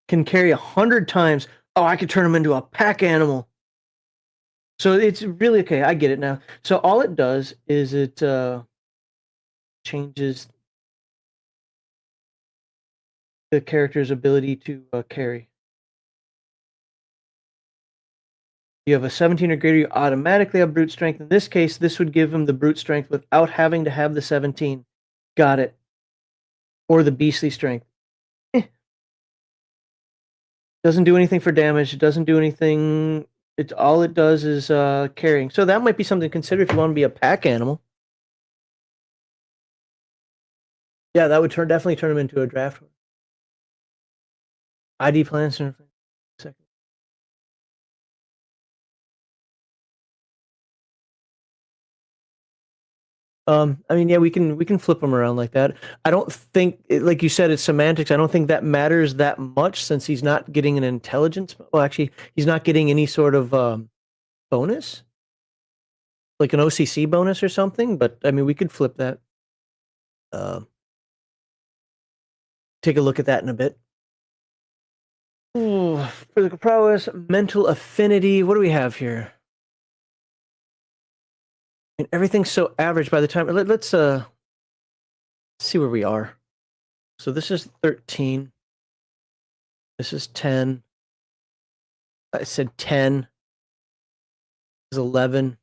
[SPEAKER 1] Can carry 100 times. Oh, I could turn him into a pack animal. So it's really okay. I get it now. So all it does is it changes the character's ability to carry. You have a 17 or greater, you automatically have brute strength. In this case, this would give him the brute strength without having to have the 17. Got it. Or the beastly strength. Doesn't do anything for damage. It doesn't do anything. All it does is carrying. So that might be something to consider if you want to be a pack animal. Yeah, that would definitely turn him into a draft horse. ID plans. Second. I mean, yeah, we can flip them around like that. I don't think, like you said, it's semantics. I don't think that matters that much since he's not getting an intelligence. Well, actually, he's not getting any sort of bonus, like an OCC bonus or something. But I mean, we could flip that. Uh, take a look at that in a bit. Ooh, physical prowess, mental affinity. What do we have here? And everything's so average by the time. Let's see where we are. So this is 13. This is 10. I said 10. This is 11.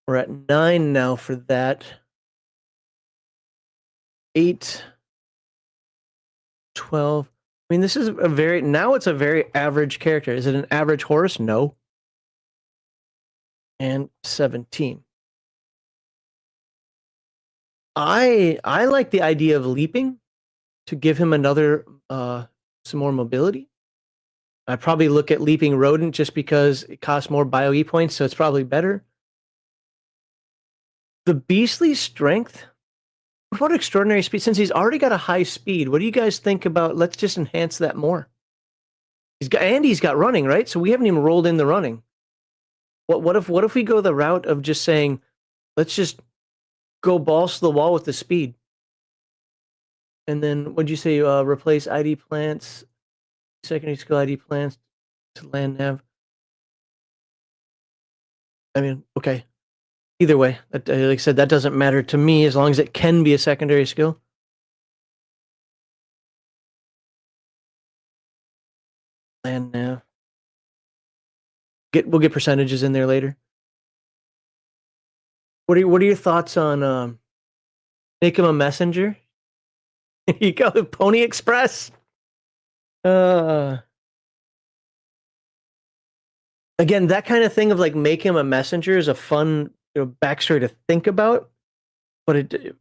[SPEAKER 1] We're at 9 now for that. 8. 12. I mean, this is a very, now it's a very average character. Is it an average horse? No. And 17. I like the idea of leaping to give him another some more mobility. I probably look at leaping rodent just because it costs more bio E points, so it's probably better. The beastly strength. What about extraordinary speed? Since he's already got a high speed, what do you guys think about? Let's just enhance that more. He's got running, right? So we haven't even rolled in the running. What if we go the route of just saying, let's just go balls to the wall with the speed, and then what'd you say? Replace ID plants, secondary skill ID plants to land nav. I mean, okay. Either way, like I said, that doesn't matter to me as long as it can be a secondary skill. Land nav. We'll get percentages in there later. What are your thoughts on make him a messenger? You go Pony Express. Uh Again, that kind of thing of like make him a messenger is a fun, backstory to think about. But it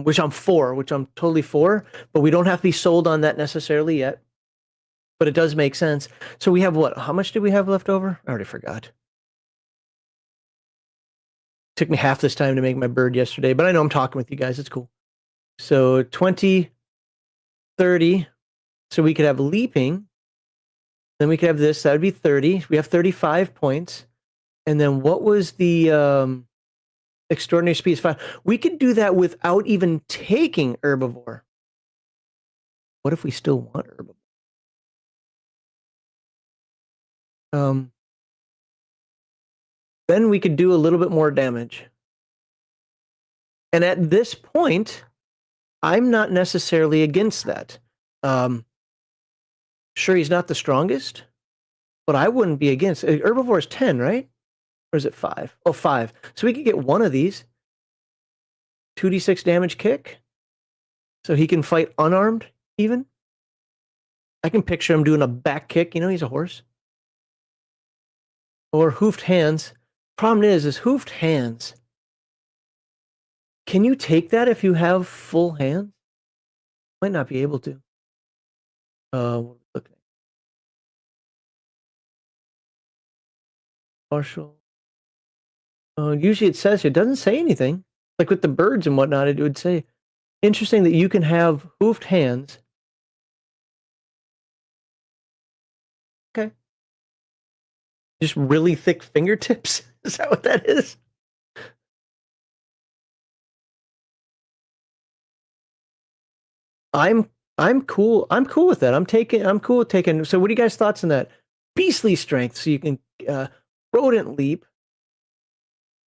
[SPEAKER 1] which I'm for, which I'm totally for, but we don't have to be sold on that necessarily yet. But it does make sense. So we have what? How much did we have left over? I already forgot. Took me half this time to make my bird yesterday, but I know I'm talking with you guys. It's cool. So 20, 30. So we could have leaping. Then we could have this. That would be 30. We have 35 points. And then what was the extraordinary speed is 5? We could do that without even taking herbivore. What if we still want herbivore? Then we could do a little bit more damage. And at this point, I'm not necessarily against that. Sure, he's not the strongest, but I wouldn't be against. Herbivore is 10, right? Or is it 5? Oh, 5. So we could get one of these. 2d6 damage kick. So he can fight unarmed, even. I can picture him doing a back kick. He's a horse. Or hoofed hands. Problem is hoofed hands. Can you take that if you have full hands? Might not be able to. Look. Partial. Usually it says, it doesn't say anything. Like with the birds and whatnot, it would say, interesting that you can have hoofed hands. Okay. Just really thick fingertips? Is that what that is? I'm I'm cool. I'm cool with that. I'm cool with taking. So what are you guys' thoughts on that? Beastly strength, so you can rodent leap,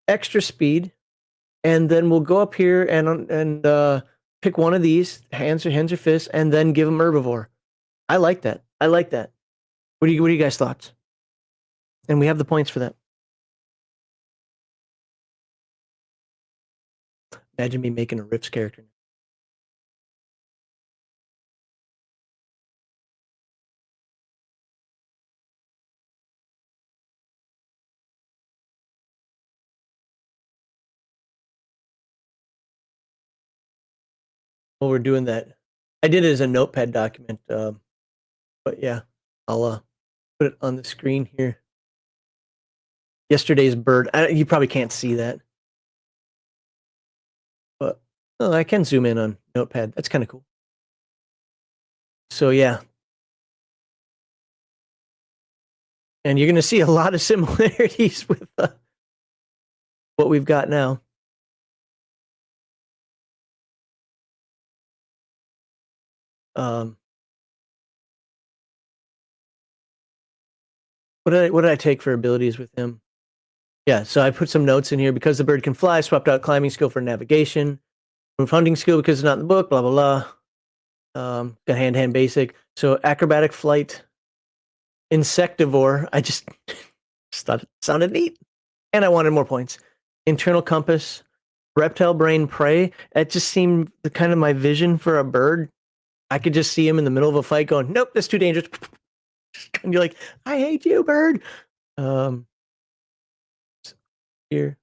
[SPEAKER 1] extra speed, and then we'll go up here and pick one of these hands or fists, and then give them herbivore. I like that. I like that. What are you guys' thoughts? And we have the points for that. Imagine me making a Rips character. While we're doing that, I did it as a notepad document, but yeah, I'll put it on the screen here. Yesterday's bird. You probably can't see that. Oh, I can zoom in on Notepad. That's kind of cool. So yeah, and you're going to see a lot of similarities with what we've got now. Um, what did I take for abilities with him? Yeah, so I put some notes in here because the bird can fly. Swapped out climbing skill for navigation. Move hunting skill because it's not in the book. Blah blah blah. Got hand basic. So acrobatic flight, insectivore. I just thought it sounded neat, and I wanted more points. Internal compass, reptile brain prey. It just seemed the kind of my vision for a bird. I could just see him in the middle of a fight going, "Nope, that's too dangerous." And you're like, "I hate you, bird." Um, here,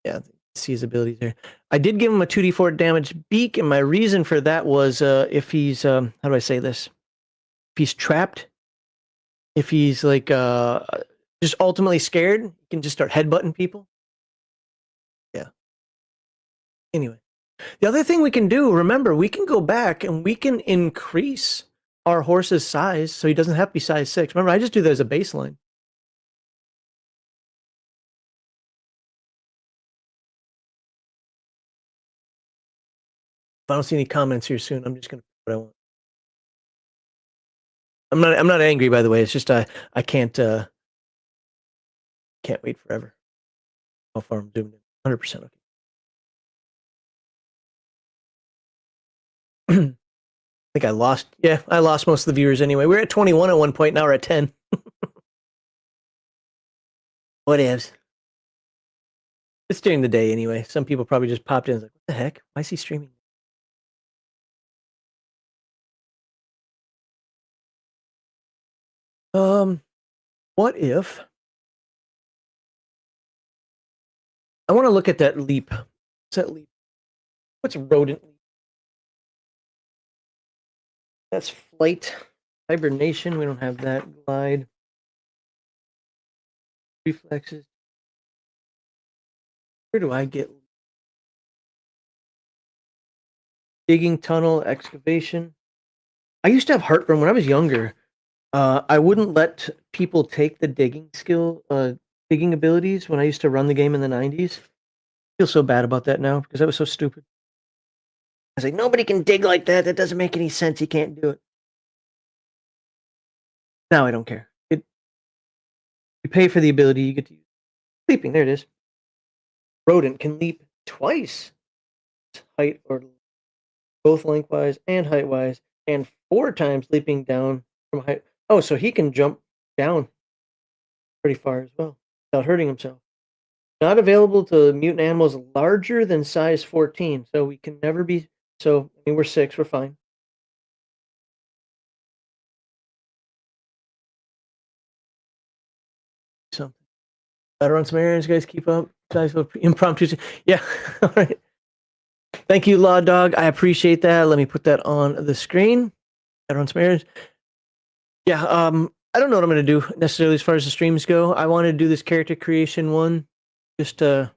[SPEAKER 1] yeah, see his abilities there. I did give him a 2d4 damage beak, and my reason for that was if he's how do I say this? If he's trapped, if he's like just ultimately scared, he can just start headbutting people. Yeah. Anyway, the other thing we can do, remember, we can go back and we can increase our horse's size so he doesn't have to be size 6. Remember, I just do that as a baseline. If I don't see any comments here soon, I'm just gonna put what I want. I'm not angry, by the way. It's just I can't wait forever. How far I'm zoomed in. 100% okay. I think I lost. Yeah, I lost most of the viewers anyway. We were at 21 at one point. Now we're at 10. What ifs? It's during the day anyway. Some people probably just popped in. Like, what the heck? Why is he streaming? What if I want to look at that leap? What's that leap? What's rodent leap? That's flight, hibernation. We don't have that. Glide, reflexes. Where do I get digging, tunnel, excavation? I used to have heartburn when I was younger. I wouldn't let people take the digging abilities when I used to run the game in the 90s. I feel so bad about that now because that was so stupid. I was like, nobody can dig like that. That doesn't make any sense. You can't do it. Now I don't care. You pay for the ability, you get to use leaping. There it is. Rodent can leap twice, height or both lengthwise and heightwise, and 4 times leaping down from height. Oh, so he can jump down pretty far as well without hurting himself. Not available to mutant animals larger than size 14. So we can never be. So, I mean, we're 6, we're fine. Something. Better on some errands, guys. Keep up. Guys, impromptu. Yeah. All right. Thank you, Law Dog. I appreciate that. Let me put that on the screen. Better on some errands. Yeah. I don't know what I'm going to do necessarily as far as the streams go. I want to do this character creation one. Just we've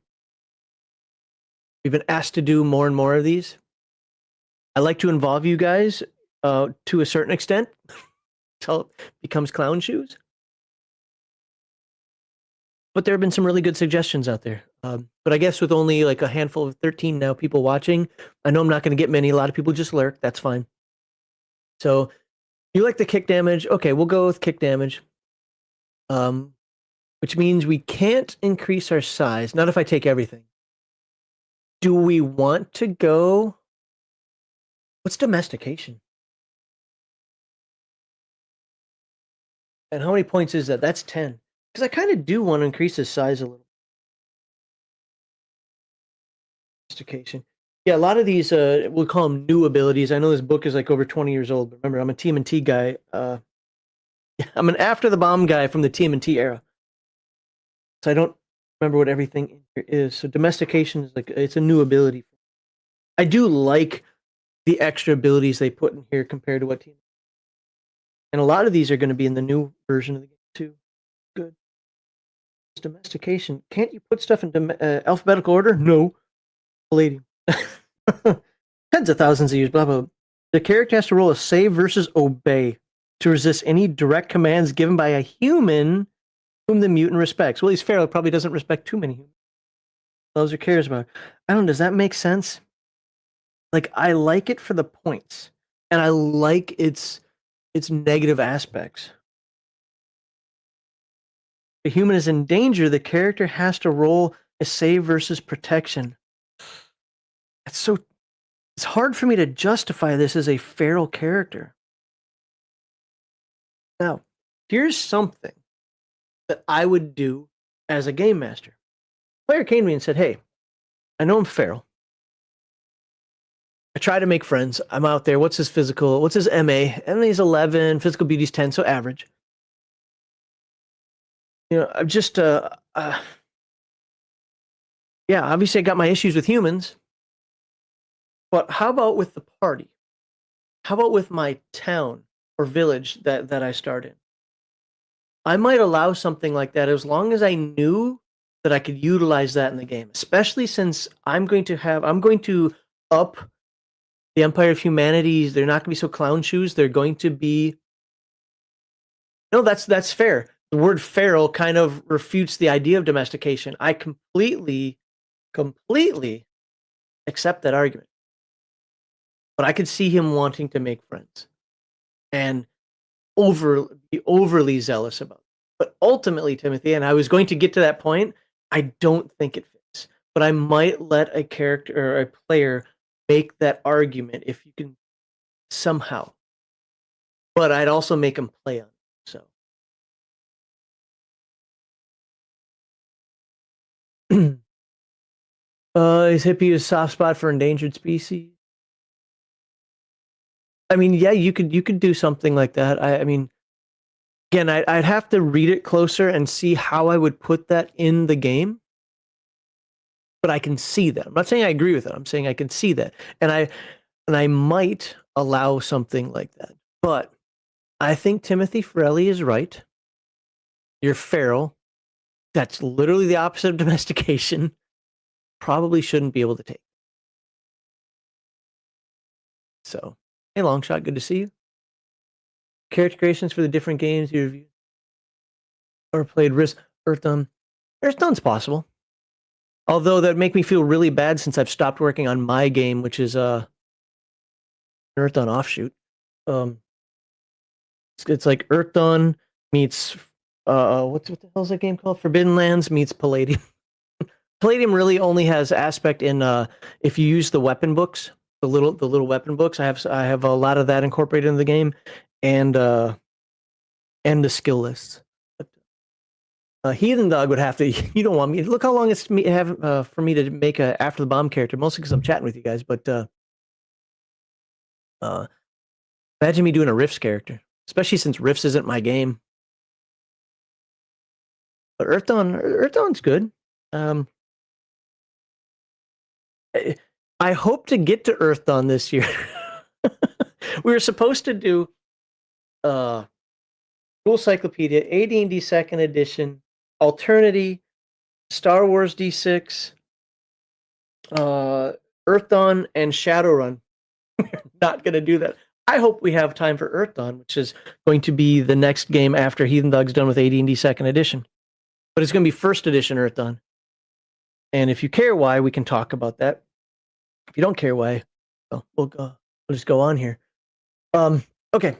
[SPEAKER 1] been asked to do more and more of these. I like to involve you guys to a certain extent until it becomes clown shoes. But there have been some really good suggestions out there. But I guess with only like a handful of 13 now people watching, I know I'm not going to get many. A lot of people just lurk. That's fine. So you like the kick damage? Okay, we'll go with kick damage. Which means we can't increase our size. Not if I take everything. Do we want to go? What's domestication? And how many points is that? That's 10. Because I kind of do want to increase his size a little. Domestication. Yeah, a lot of these we'll call them new abilities. I know this book is like over 20 years old, but remember, I'm a TMNT guy. I'm an after the bomb guy from the TMNT era. So I don't remember what everything in here is. So domestication is like it's a new ability. I do like the extra abilities they put in here compared to what team. And a lot of these are going to be in the new version of the game too. Good. Domestication. Can't you put stuff in alphabetical order? No. Palladium. Tens of thousands of years, blah, blah, blah. The character has to roll a save versus obey to resist any direct commands given by a human whom the mutant respects. Well, he's feral, probably doesn't respect too many humans. Loves or cares about. I don't know, does that make sense? Like, I like it for the points, and I like its negative aspects. If a human is in danger, the character has to roll a save versus protection. It's hard for me to justify this as a feral character. Now, here's something that I would do as a game master. Player came to me and said, "Hey, I know I'm feral. I try to make friends. I'm out there. What's his physical? What's his MA? MA's 11, physical beauty's 10, so average. I'm just yeah, obviously I got my issues with humans. But how about with the party? How about with my town or village that I start in? I might allow something like that as long as I knew that I could utilize that in the game, especially since I'm going to up the Empire of Humanities. They're not going to be so clown shoes. They're going to be no, that's fair. The word feral kind of refutes the idea of domestication. I completely accept that argument. But I could see him wanting to make friends and be overly zealous about it. But ultimately, Timothy, and I was going to get to that point, I don't think it fits. But I might let a character or a player make that argument if you can somehow. But I'd also make him play on it. So is hippie a soft spot for endangered species? I mean, yeah, you could do something like that. I mean, again, I'd have to read it closer and see how I would put that in the game. But I can see that. I'm not saying I agree with it. I'm saying I can see that, and I might allow something like that. But I think Timothy Ferelli is right. You're feral. That's literally the opposite of domestication. Probably shouldn't be able to take. So, hey, Longshot, good to see you. Character creations for the different games you reviewed or played. Earthdawn. Earthdawn's possible. Although that make me feel really bad since I've stopped working on my game, which is an Earthdawn offshoot. It's like Earthdawn meets what the hell's that game called? Forbidden Lands meets Palladium. Palladium really only has aspect in if you use the weapon books, the little weapon books. I have a lot of that incorporated in the game, and the skill lists. Heathen Dog would have to. You don't want me. Look how long it's for me to make a After the Bomb character. Mostly because I'm chatting with you guys. But imagine me doing a Rifts character, especially since Rifts isn't my game. But Earthdawn's good. I hope to get to Earthdawn this year. We were supposed to do Dual Cyclopedia, AD&D Second Edition, Alternity, Star Wars D6, Earthdawn, and Shadowrun. We're not going to do that. I hope we have time for Earthdawn, which is going to be the next game after Heathen Dog's done with AD&D Second Edition. But it's going to be First Edition Earthdawn. And if you care why, we can talk about that. If you don't care why, well, we'll just go on here. Okay.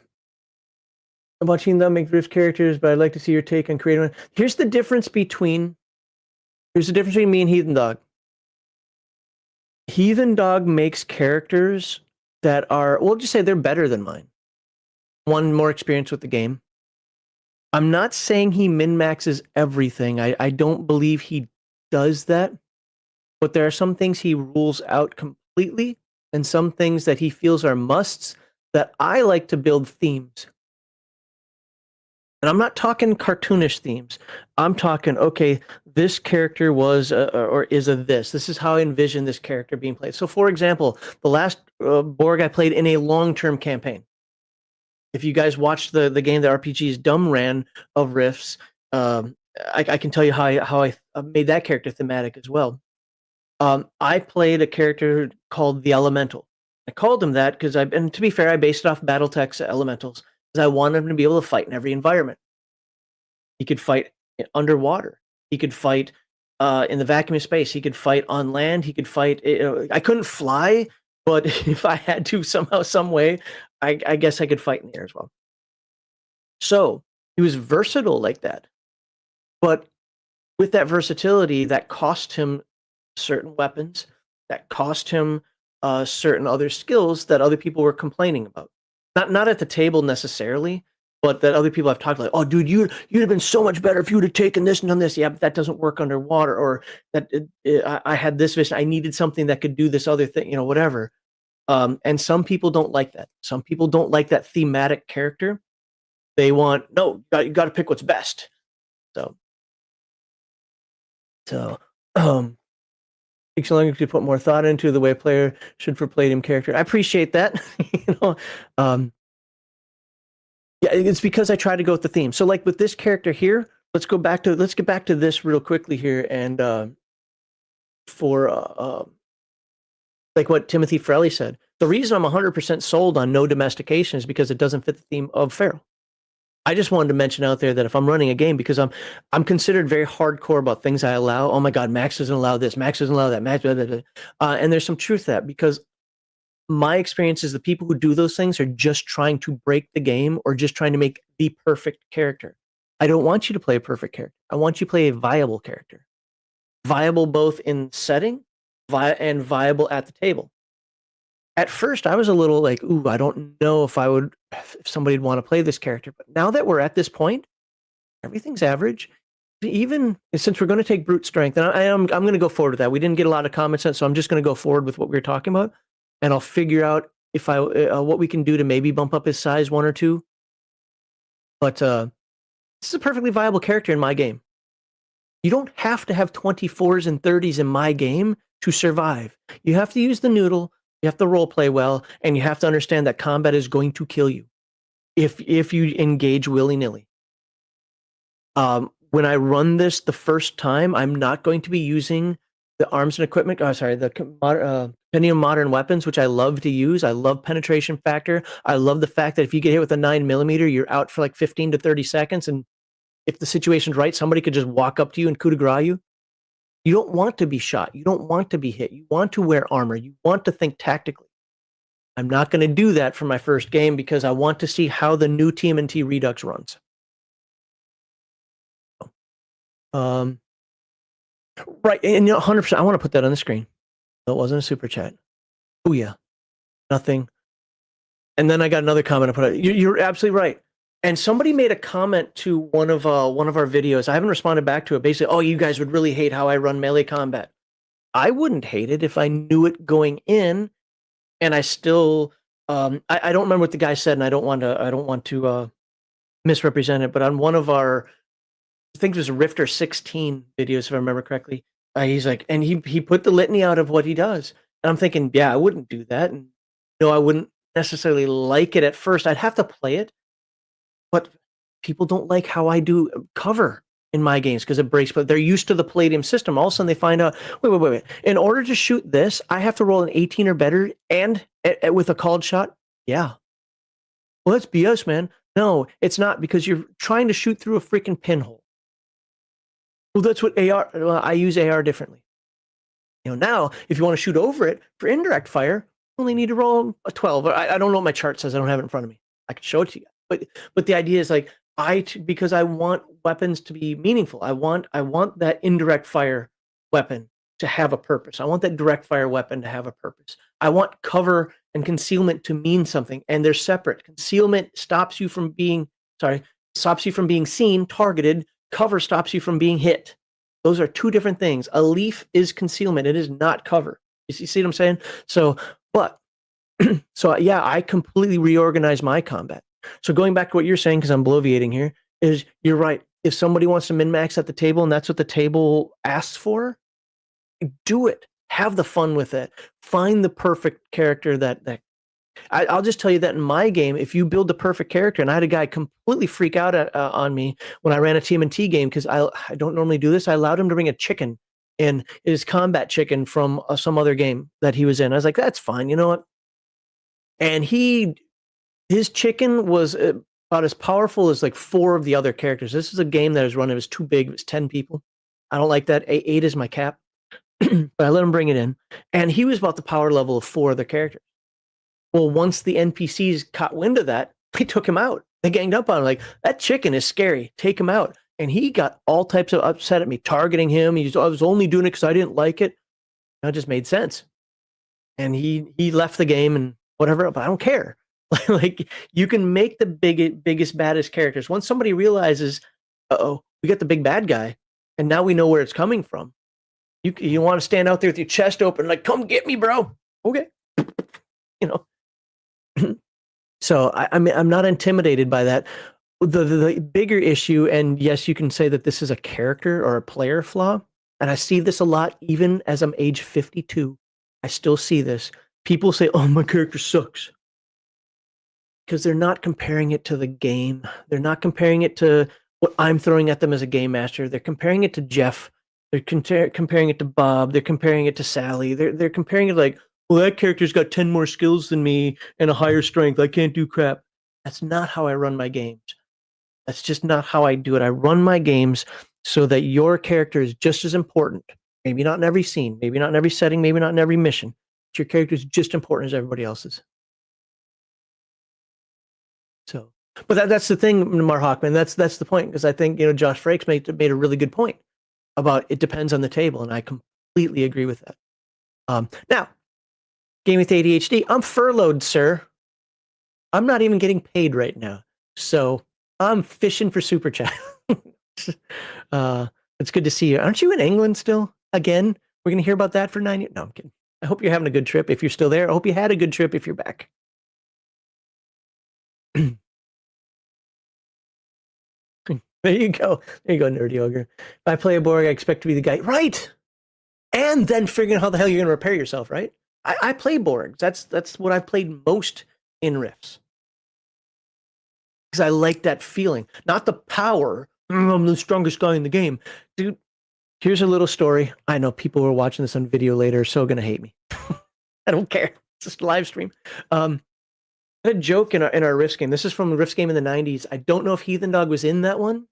[SPEAKER 1] I'm watching them make Rift characters, but I'd like to see your take on creating one. Here's the difference between me and Heathen Dog. Heathen Dog makes characters that are, we'll just say they're better than mine. One, more experience with the game. I'm not saying he min-maxes everything. I don't believe he does that. But there are some things he rules out completely, and some things that he feels are musts that I like to build themes. And I'm not talking cartoonish themes. I'm talking, okay, this character was or is a this. This is how I envision this character being played. So, for example, the last Borg I played in a long-term campaign. If you guys watched the game that RPG's Dumb ran of Rifts, I can tell you how I made that character thematic as well. I played a character called the Elemental. I called him that because and to be fair, I based it off BattleTech's Elementals because I wanted him to be able to fight in every environment. He could fight underwater. He could fight in the vacuum of space. He could fight on land. He could fight. I couldn't fly, but if I had to somehow, some way, I guess I could fight in the air as well. So he was versatile like that. But with that versatility, that cost him certain weapons, that cost him certain other skills that other people were complaining about. Not at the table necessarily, but that other people have talked like, oh, dude, you'd have been so much better if you would have taken this and done this. Yeah, but that doesn't work underwater. Or that I had this vision. I needed something that could do this other thing, whatever. And some people don't like that. Some people don't like that thematic character. They want, no, you got to pick what's best. So, takes longer to put more thought into the way a player should for Palladium character. I appreciate that. Yeah, it's because I try to go with the theme. So, like with this character here, let's get back to this real quickly here, and for like what Timothy Frelly said, the reason I'm 100% sold on no domestication is because it doesn't fit the theme of Feral. I just wanted to mention out there that if I'm running a game, because I'm considered very hardcore about things I allow. Oh my God, Max doesn't allow this, Max doesn't allow that, Max, blah, blah, blah. And there's some truth to that, because my experience is the people who do those things are just trying to break the game or just trying to make the perfect character. I don't want you to play a perfect character. I want you to play a viable character. Viable both in setting and viable at the table. At first, I was a little like, ooh, I don't know if somebody'd want to play this character. But now that we're at this point, everything's average. Even since we're going to take brute strength, and I'm going to go forward with that. We didn't get a lot of comments on, so I'm just going to go forward with what we were talking about, and I'll figure out if what we can do to maybe bump up his size 1 or 2. But this is a perfectly viable character in my game. You don't have to have 24s and 30s in my game to survive. You have to use the noodle. You have to role play well, and you have to understand that combat is going to kill you if you engage willy-nilly. When I run this the first time, I'm not going to be using the arms and equipment. The Compendium Modern Weapons, which I love to use. I love penetration factor. I love the fact that if you get hit with a 9mm, you're out for like 15 to 30 seconds, and if the situation's right, somebody could just walk up to you and coup de grace you. You don't want to be shot. You don't want to be hit. You want to wear armor. You want to think tactically. I'm not going to do that for my first game because I want to see how the new TMNT Redux runs. Right, and 100%. I want to put that on the screen. That wasn't a super chat. Oh yeah, nothing. And then I got another comment to put out. You're absolutely right. And somebody made a comment to one of our videos. I haven't responded back to it. Basically, oh, you guys would really hate how I run melee combat. I wouldn't hate it if I knew it going in, and I still. I don't remember what the guy said, and I don't want to misrepresent it. But on one of our, I think it was Rifter 16 videos, if I remember correctly, he's like, and he put the litany out of what he does, and I'm thinking, yeah, I wouldn't do that, and no, I wouldn't necessarily like it at first. I'd have to play it. But people don't like how I do cover in my games because it breaks, but they're used to the Palladium system. All of a sudden they find out, wait. In order to shoot this, I have to roll an 18 or better and with a called shot? Yeah. Well, that's BS, man. No, it's not, because you're trying to shoot through a freaking pinhole. Well, that's what I use AR differently. Now, if you want to shoot over it for indirect fire, you only need to roll a 12. I don't know what my chart says. I don't have it in front of me. I can show it to you. But the idea is like because I want weapons to be meaningful. I want that indirect fire weapon to have a purpose. I want that direct fire weapon to have a purpose. I want cover and concealment to mean something, and they're separate. Concealment stops you from being seen, targeted. Cover stops you from being hit. Those are two different things. A leaf is concealment. It is not cover. You see what I'm saying? So yeah, I completely reorganized my combat. So going back to what you're saying, because I'm bloviating here, is you're right. If somebody wants to min-max at the table and that's what the table asks for, do it. Have the fun with it. Find the perfect character that I'll just tell you that in my game, if you build the perfect character, and I had a guy completely freak out on me when I ran a TMNT game because I don't normally do this. I allowed him to bring a chicken and his combat chicken from some other game that he was in. I was like, that's fine. You know what? And his chicken was about as powerful as like 4 of the other characters. This is a game that was run. It was too big. It was 10 people. I don't like that. 8 is my cap. But I let him bring it in. And he was about the power level of 4 other characters. Well, once the NPCs caught wind of that, they took him out. They ganged up on him like, that chicken is scary. Take him out. And he got all types of upset at me, targeting him. I was only doing it because I didn't like it. That just made sense. And he left the game and whatever, but I don't care. Like, you can make the biggest, baddest characters. Once somebody realizes, uh-oh, we got the big bad guy, and now we know where it's coming from. You want to stand out there with your chest open, like, come get me, bro. Okay. You know. So I'm not intimidated by that. The bigger issue, and yes, you can say that this is a character or a player flaw, and I see this a lot even as I'm age 52. I still see this. People say, oh, my character sucks. Because they're not comparing it to the game. They're not comparing it to what I'm throwing at them as a game master. They're comparing it to Jeff. They're comparing it to Bob. They're comparing it to Sally. They're comparing it like, well, that character's got 10 more skills than me and a higher strength. I can't do crap. That's not how I run my games. That's just not how I do it. I run my games so that your character is just as important. Maybe not in every scene, maybe not in every setting, maybe not in every mission. But your character is just important as everybody else's. So, but that's the thing, Mar Hawkman. That's the point, because I think Josh Frakes made a really good point about it depends on the table, and I completely agree with that. Now, Game with ADHD, I'm furloughed, sir. I'm not even getting paid right now, so I'm fishing for super chat. It's good to see you. Aren't you in England still? Again, we're gonna hear about that for 9 years. No, I'm kidding. I hope you're having a good trip if you're still there. I hope you had a good trip if you're back. There you go. There you go, Nerdy Ogre. If I play a Borg, I expect to be the guy. Right! And then figuring out how the hell you're going to repair yourself, right? I play Borgs. That's what I've played most in Rifts. Because I like that feeling. Not the power. I'm the strongest guy in the game. Dude, here's a little story. I know people who are watching this on video later are so going to hate me. I don't care. It's just a live stream. I had a joke in our Rifts game. This is from the Rifts game in the 90s. I don't know if Heathen Dog was in that one.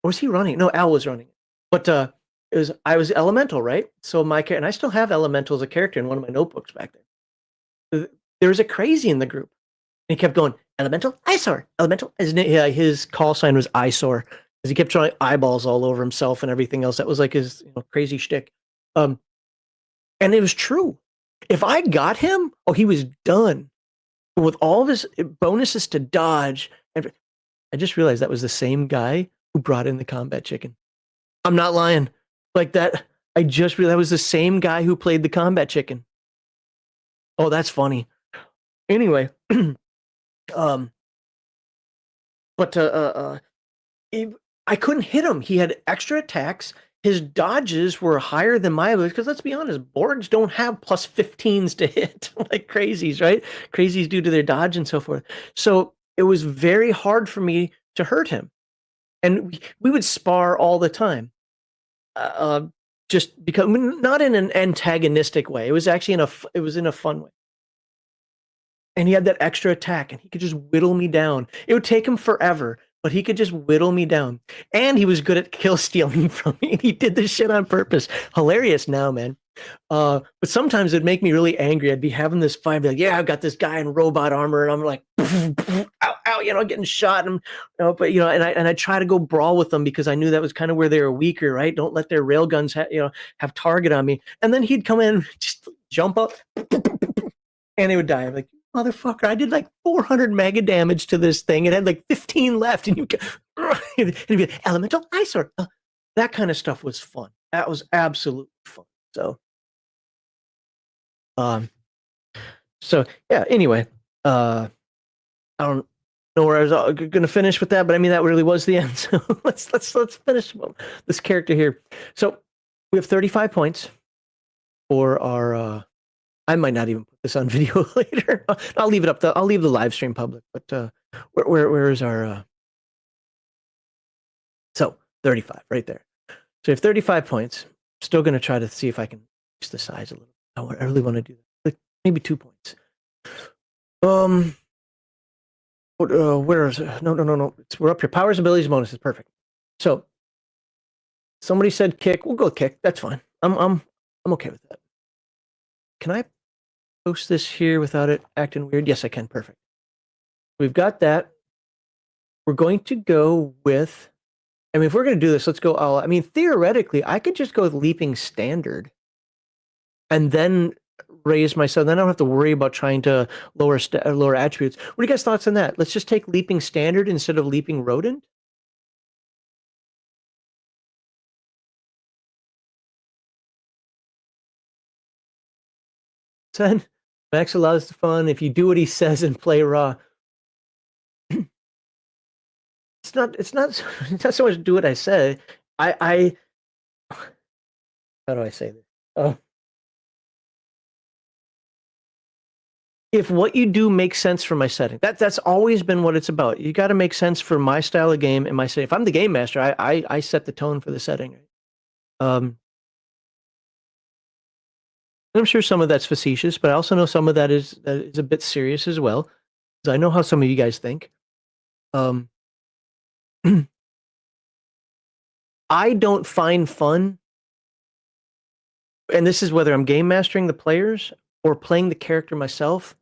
[SPEAKER 1] Or was he running? No, Al was running. But I was Elemental, right? So and I still have Elemental as a character in one of my notebooks back there. There was a crazy in the group. And he kept going, Elemental, Eyesore, Elemental. His call sign was Eyesore, because he kept throwing eyeballs all over himself and everything else. That was like his crazy shtick. And it was true. If I got him, he was done. With all of his bonuses to dodge, and I just realized that was the same guy who brought in the combat chicken. I'm not lying. Like that, I just realized that was the same guy who played the combat chicken. Oh, that's funny. Anyway, I couldn't hit him. He had extra attacks. His dodges were higher than my abilities, because let's be honest, Borgs don't have plus 15s to hit like crazies, right? Crazies due to their dodge and so forth. So it was very hard for me to hurt him. And we would spar all the time. Just because, not in an antagonistic way. It was actually in a fun way. And he had that extra attack, and he could just whittle me down. It would take him forever, but he could just whittle me down. And he was good at kill stealing from me. He did this shit on purpose. Hilarious now, man. But sometimes it'd make me really angry. I'd be having this fight, I'd be like, yeah, I've got this guy in robot armor, and I'm like, ow, ow, getting shot. And, but, and I try to go brawl with them, because I knew that was kind of where they were weaker, right? Don't let their railguns have target on me. And then he'd come in, just jump up, and he would die. I'm like, motherfucker, I did like 400 mega damage to this thing. It had like 15 left, and he'd be like, Elemental, Eyesore. That kind of stuff was fun. That was absolutely fun. So yeah, anyway, I don't know where I was going to finish with that, but I mean, that really was the end. So let's finish this character here. So we have 35 points for our, I might not even put this on video later. I'll leave it up. I'll leave the live stream public, but where is our, so 35 right there. So we have 35 points. still going to try to see if I can reduce the size a little. I really want to do that. Like maybe 2 points. Where is it? No. We're up here. Powers, abilities, bonuses. Perfect. So somebody said kick. We'll go kick. That's fine. I'm okay with that. Can I post this here without it acting weird? Yes, I can. Perfect. We've got that. We're going to go with. I mean, if we're going to do this, let's go all. I mean, theoretically, I could just go with leaping standard, and then raise myself. Then I don't have to worry about trying to lower attributes. What are you guys' thoughts on that? Let's just take leaping standard instead of leaping rodent. Said Max allows the fun if you do what he says and play raw. It's not so much do what I say. I how do I say this? Oh. If what you do makes sense for my setting, that's always been what it's about. You got to make sense for my style of game and my setting. If I'm the game master, I set the tone for the setting. I'm sure some of that's facetious, but I also know some of that is a bit serious as well. Because I know how some of you guys think. I don't find fun, and this is whether I'm game mastering the players or playing the character myself,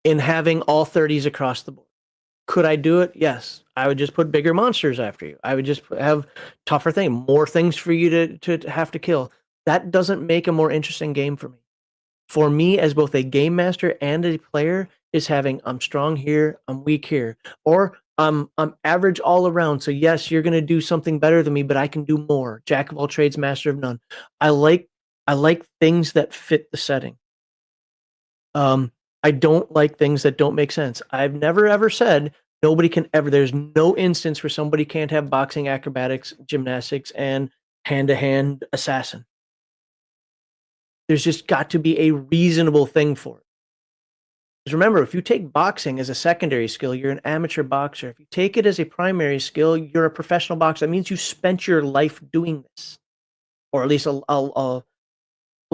[SPEAKER 1] in having all 30s across the board. Could I do it? Yes. I would just put bigger monsters after you. I would just have tougher things, more things for you to have to kill. That doesn't make a more interesting game for me. For me, as both a game master and a player, is having I'm strong here, I'm weak here, or I'm average all around. So yes, you're gonna do something better than me, but I can do more. Jack of all trades, master of none. I like things that fit the setting. I don't like things that don't make sense. I've never ever said nobody can ever. There's no instance where somebody can't have boxing, acrobatics, gymnastics, and hand-to-hand assassin. There's just got to be a reasonable thing for it. Because remember, if you take boxing as a secondary skill, you're an amateur boxer. If you take it as a primary skill, you're a professional boxer. That means you spent your life doing this, or at least we'll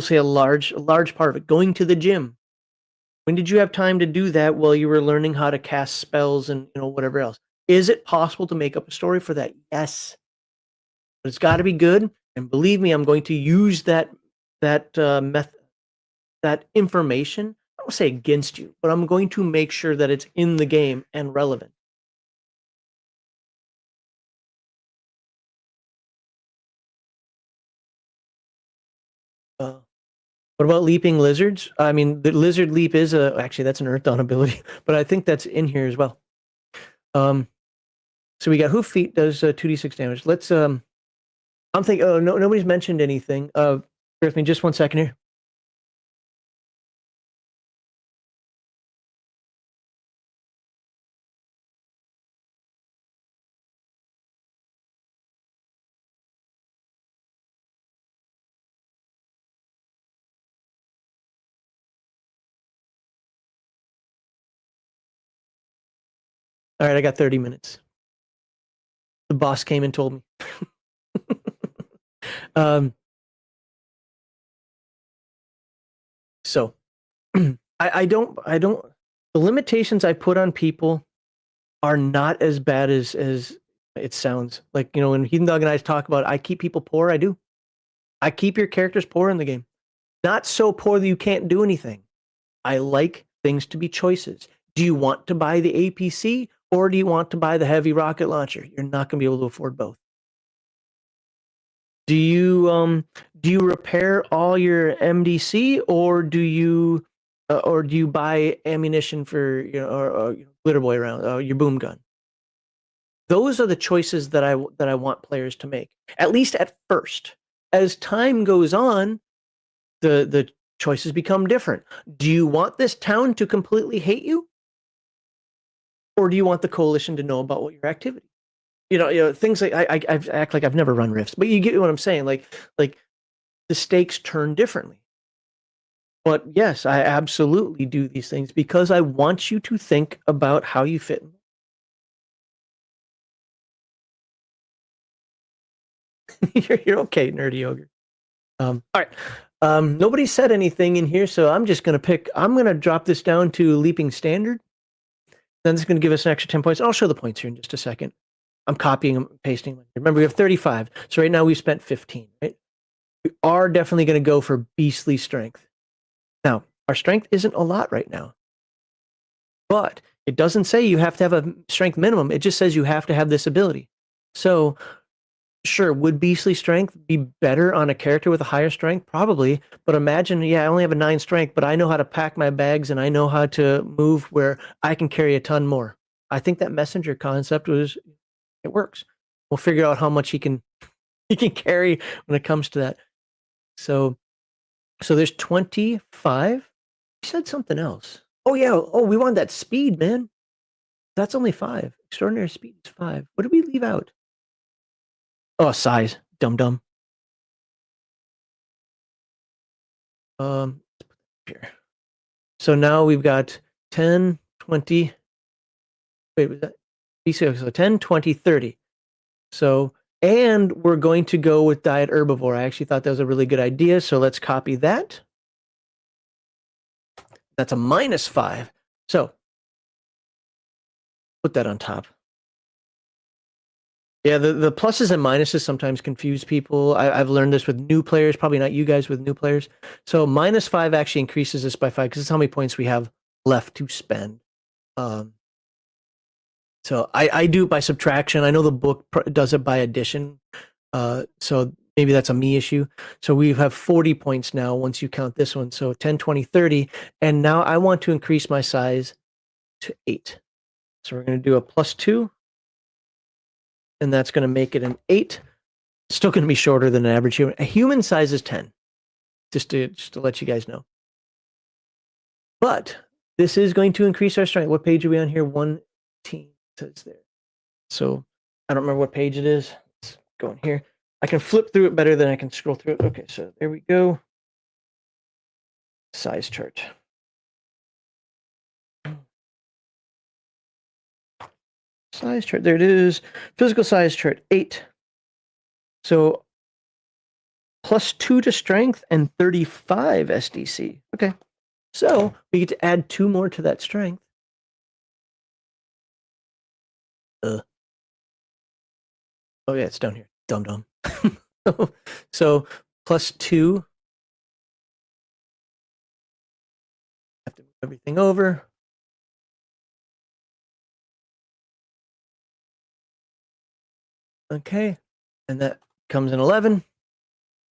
[SPEAKER 1] say a large part of it. Going to the gym. When did you have time to do that while you were learning how to cast spells and whatever else? Is it possible to make up a story for that? Yes, but it's got to be good. And believe me, I'm going to use that method, that information. I don't say against you, but I'm going to make sure that it's in the game and relevant. What about leaping lizards? I mean, the lizard leap is actually that's an Earth Dawn ability, but I think that's in here as well. So we got hoof feet does 2d6 damage. Let's I'm thinking. Oh no, nobody's mentioned anything. Bear with me just 1 second here. All right, I got 30 minutes. The boss came and told me. So I don't the limitations I put on people are not as bad as it sounds. Like, when Heathen Dog and I talk about I keep people poor, I do. I keep your characters poor in the game. Not so poor that you can't do anything. I like things to be choices. Do you want to buy the APC or do you want to buy the heavy rocket launcher? You're not going to be able to afford both. Do you repair all your MDC or do you buy ammunition for or glitter boy round, your boom gun? Those are the choices that I want players to make, at least at first. As time goes on, the choices become different. Do you want this town to completely hate you? Or do you want the coalition to know about what your activity? Things like I act like I've never run rifts, but you get what I'm saying. Like the stakes turn differently. But yes, I absolutely do these things because I want you to think about how you fit. You're okay, Nerdy Ogre. All right. Nobody said anything in here, so I'm just gonna pick. I'm gonna drop this down to Leaping Standard. Then it's gonna give us an extra 10 points. I'll show the points here in just a second. I'm copying and pasting. Remember, we have 35. So right now we've spent 15, right? We are definitely going to go for beastly strength. Now, our strength isn't a lot right now. But it doesn't say you have to have a strength minimum. It just says you have to have this ability. So, sure, would beastly strength be better on a character with a higher strength? Probably. But imagine, yeah, I only have a 9 strength, but I know how to pack my bags and I know how to move where I can carry a ton more. I think that messenger concept it works. We'll figure out how much he can carry when it comes to that. So there's 25. He said something else. Oh yeah. Oh, we want that speed, man. That's only 5. Extraordinary speed is 5. What did we leave out? Oh, size. Dum. Here. So now we've got 10, 20. Wait, was that? So 10, 20, 30. So, and we're going to go with diet herbivore. I actually thought that was a really good idea. So let's copy that. That's a -5. So put that on top. Yeah, the pluses and minuses sometimes confuse people. I've learned this with new players, probably not you guys with new players. So -5 actually increases this by 5 because it's how many points we have left to spend. So I do it by subtraction. I know the book does it by addition. So maybe that's a me issue. So we have 40 points now once you count this one. So 10, 20, 30. And now I want to increase my size to 8. So we're going to do a +2. And that's going to make it an 8. Still going to be shorter than an average human. A human size is 10. Just to let you guys know. But this is going to increase our strength. What page are we on here? 118 says there. So I don't remember what page it is. Let's go in here. I can flip through it better than I can scroll through it. Okay, so there we go. Size chart. Size chart. There it is. Physical size chart 8. So +2 to strength and 35 SDC. Okay. So we get to add 2 more to that strength. Oh yeah, it's down here. Dum. So +2. Have to move everything over. Okay. And that comes in 11.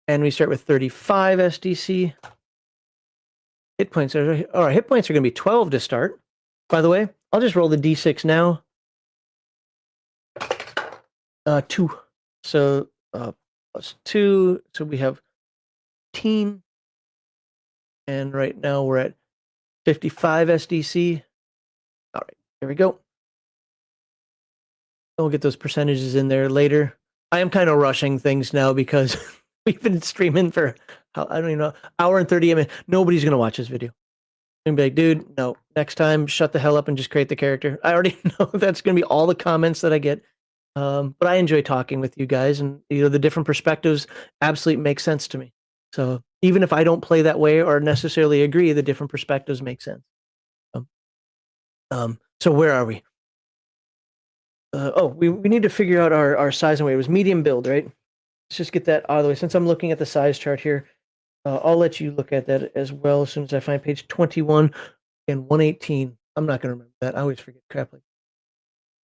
[SPEAKER 1] And we start with 35 SDC. Hit points are, all right, hit points are going to be 12 to start. By the way, I'll just roll the D6 now. 2. So +2. So we have 15. And right now we're at 55 SDC. All right, here we go. We'll get those percentages in there later. I am kind of rushing things now because we've been streaming for, I don't even know, hour and 30 minutes. Nobody's going to watch this video. I'm gonna be like, dude, no, next time, shut the hell up and just create the character. I already know that's going to be all the comments that I get. But I enjoy talking with you guys, and the different perspectives absolutely make sense to me. So even if I don't play that way or necessarily agree, the different perspectives make sense. So where are we? We need to figure out our size and weight. It was medium build, right? Let's just get that out of the way. Since I'm looking at the size chart here, I'll let you look at that as well as soon as I find page 21 and 118. I'm not going to remember that. I always forget crap like that.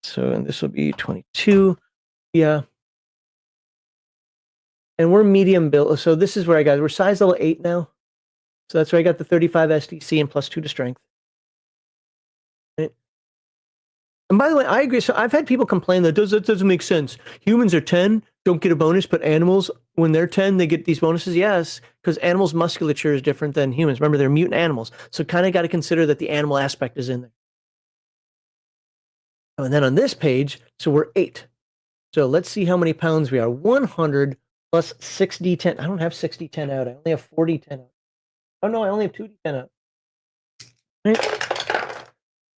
[SPEAKER 1] So, and this will be 22. Yeah. And we're medium build. So this is where I got, we're size level 8 now. So that's where I got the 35 SDC and +2 to strength. Right? And by the way, I agree. So I've had people complain that doesn't make sense. Humans are 10, don't get a bonus, but animals, when they're 10, they get these bonuses. Yes, because animals' musculature is different than humans. Remember, they're mutant animals. So kind of got to consider that the animal aspect is in there. Oh, and then on this page, so we're 8. So let's see how many pounds we are. 100 plus 6d10. I don't have 6d10 out. I only have 4d10 out. Oh, no, I only have 2d10 out. Right?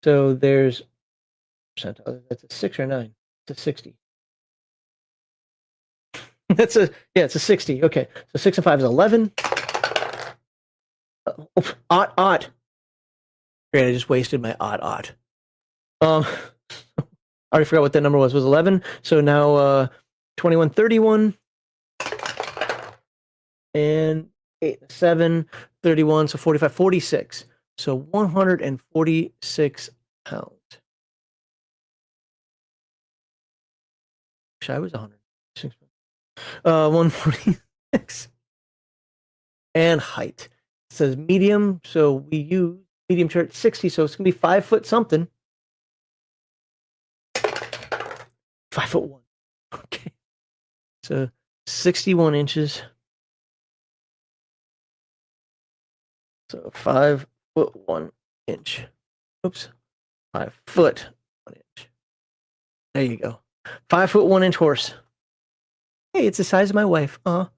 [SPEAKER 1] So there's percentile. That's a 6 or 9. It's a 60. That's it's a 60. Okay, so 6 and 5 is 11. Odd. Great, I just wasted my odd. I already forgot what that number was. It was 11. So now 21, 31, and 8, 7, 31, so 45, 46. So 146 pounds. Wish I was 106. 146. And height. It says medium, so we use medium chart 60, so it's gonna be 5 foot something. 5'1". Okay. So 61 inches. So 5'1". Oops. 5 foot 1 inch. There you go. 5'1" horse. Hey, it's the size of my wife. I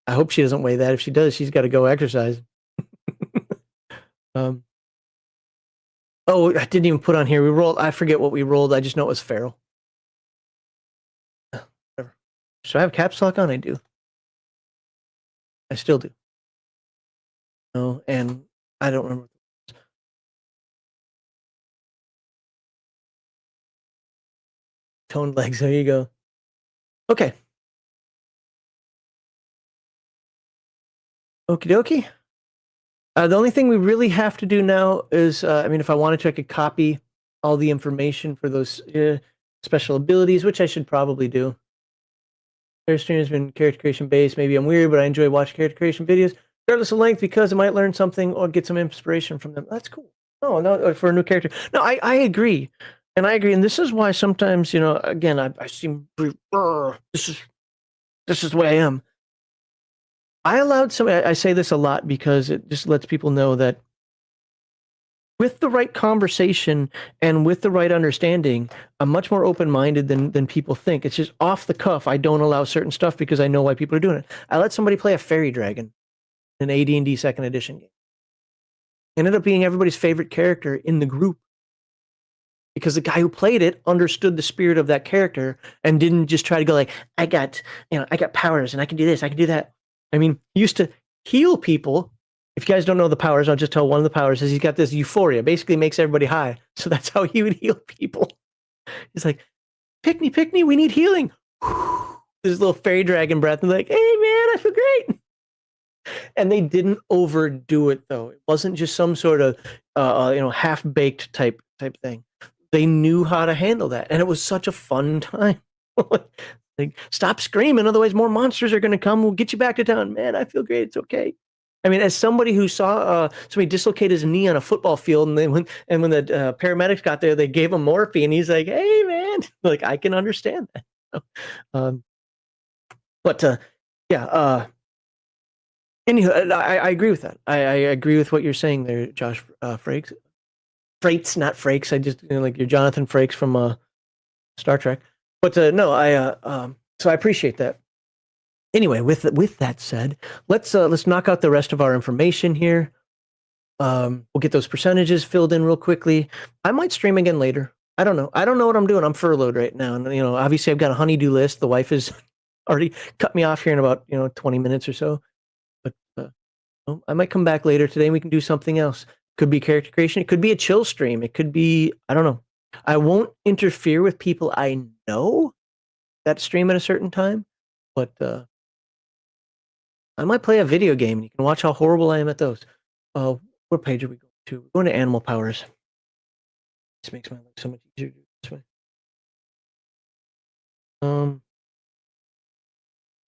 [SPEAKER 1] hope she doesn't weigh that. If she does, she's got to go exercise. Oh, I didn't even put on here. We rolled. I forget what we rolled. I just know it was feral. Whatever. Should I have caps lock on? I do. I still do. No, and I don't remember. Toned legs. There you go. Okay. Okie dokie. The only thing we really have to do now is, I mean, if I wanted to, I could copy all the information for those special abilities, which I should probably do. Their stream has been character creation based. Maybe I'm weird, but I enjoy watching character creation videos, regardless of length, because I might learn something or get some inspiration from them. That's cool. No, for a new character. No, I agree. And I agree. And this is why sometimes, again, I seem, this is the way I am. I allowed somebody, I say this a lot because it just lets people know that with the right conversation and with the right understanding, I'm much more open-minded than people think. It's just off the cuff. I don't allow certain stuff because I know why people are doing it. I let somebody play a fairy dragon in an AD&D second edition game. Ended up being everybody's favorite character in the group because the guy who played it understood the spirit of that character and didn't just try to go like, I got powers and I can do this, I can do that. I mean, he used to heal people. If you guys don't know the powers, I'll just tell one of the powers is he's got this euphoria, basically makes everybody high. So that's how he would heal people. He's like, pick me, we need healing. This little fairy dragon breath, and like, hey man, I feel great. And they didn't overdo it though. It wasn't just some sort of half-baked type thing. They knew how to handle that, and it was such a fun time. Like, stop screaming, otherwise more monsters are going to come. We'll get you back to town. Man, I feel great. It's okay. I mean, as somebody who saw somebody dislocate his knee on a football field, and when the paramedics got there, they gave him morphine. He's like, "Hey, man, like I can understand that." Yeah. Anywho, I agree with that. I agree with what you're saying there, Josh Frakes. Freights, not Frakes. I just like you're Jonathan Frakes from Star Trek. But no, so I appreciate that. Anyway, with that said, let's knock out the rest of our information here. We'll get those percentages filled in real quickly. I might stream again later. I don't know. I don't know what I'm doing. I'm furloughed right now, and obviously I've got a honeydew list. The wife has already cut me off here in about 20 minutes or so. But I might come back later today, and we can do something else. Could be character creation. It could be a chill stream. It could be, I don't know. I won't interfere with people I know that stream at a certain time, but I might play a video game. You can watch how horrible I am at those. What page are we going to? We're going to animal powers. This makes my life so much easier to do this way.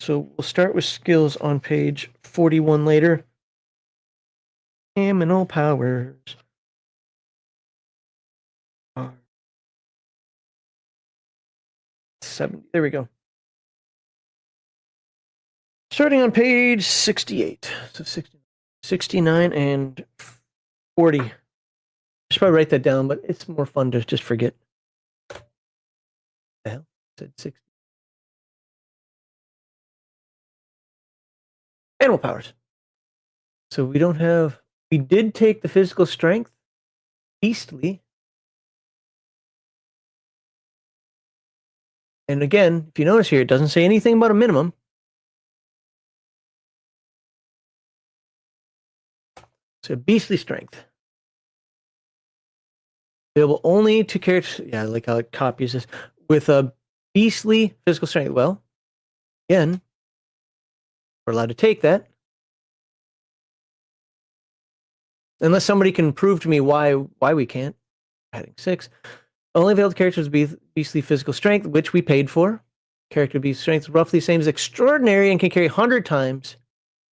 [SPEAKER 1] So we'll start with skills on page 41 later. Animal powers. 70. There we go. Starting on page 68. So 69 and 40. I should probably write that down, but it's more fun to just forget. The hell? I said 60. Animal powers. So we don't have. We did take the physical strength. Beastly. And again, if you notice here, it doesn't say anything about a minimum. So beastly strength. Available only to characters. Yeah, I like how it copies this. With a beastly physical strength. Well, again, we're allowed to take that. Unless somebody can prove to me why we can't. Heading 6. Only available to characters with beastly physical strength, which we paid for. Character beast strength is roughly the same as extraordinary and can carry 100 times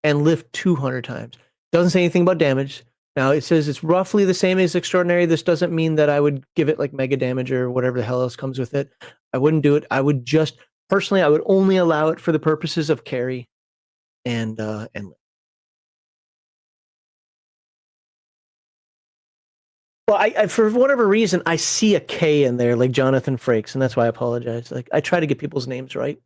[SPEAKER 1] and lift 200 times. Doesn't say anything about damage. Now it says it's roughly the same as extraordinary. This doesn't mean that I would give it like mega damage or whatever the hell else comes with it. I wouldn't do it. I would just personally, I would only allow it for the purposes of carry and lift. Well, I for whatever reason I see a K in there, like Jonathan Frakes, and that's why I apologize. Like I try to get people's names right.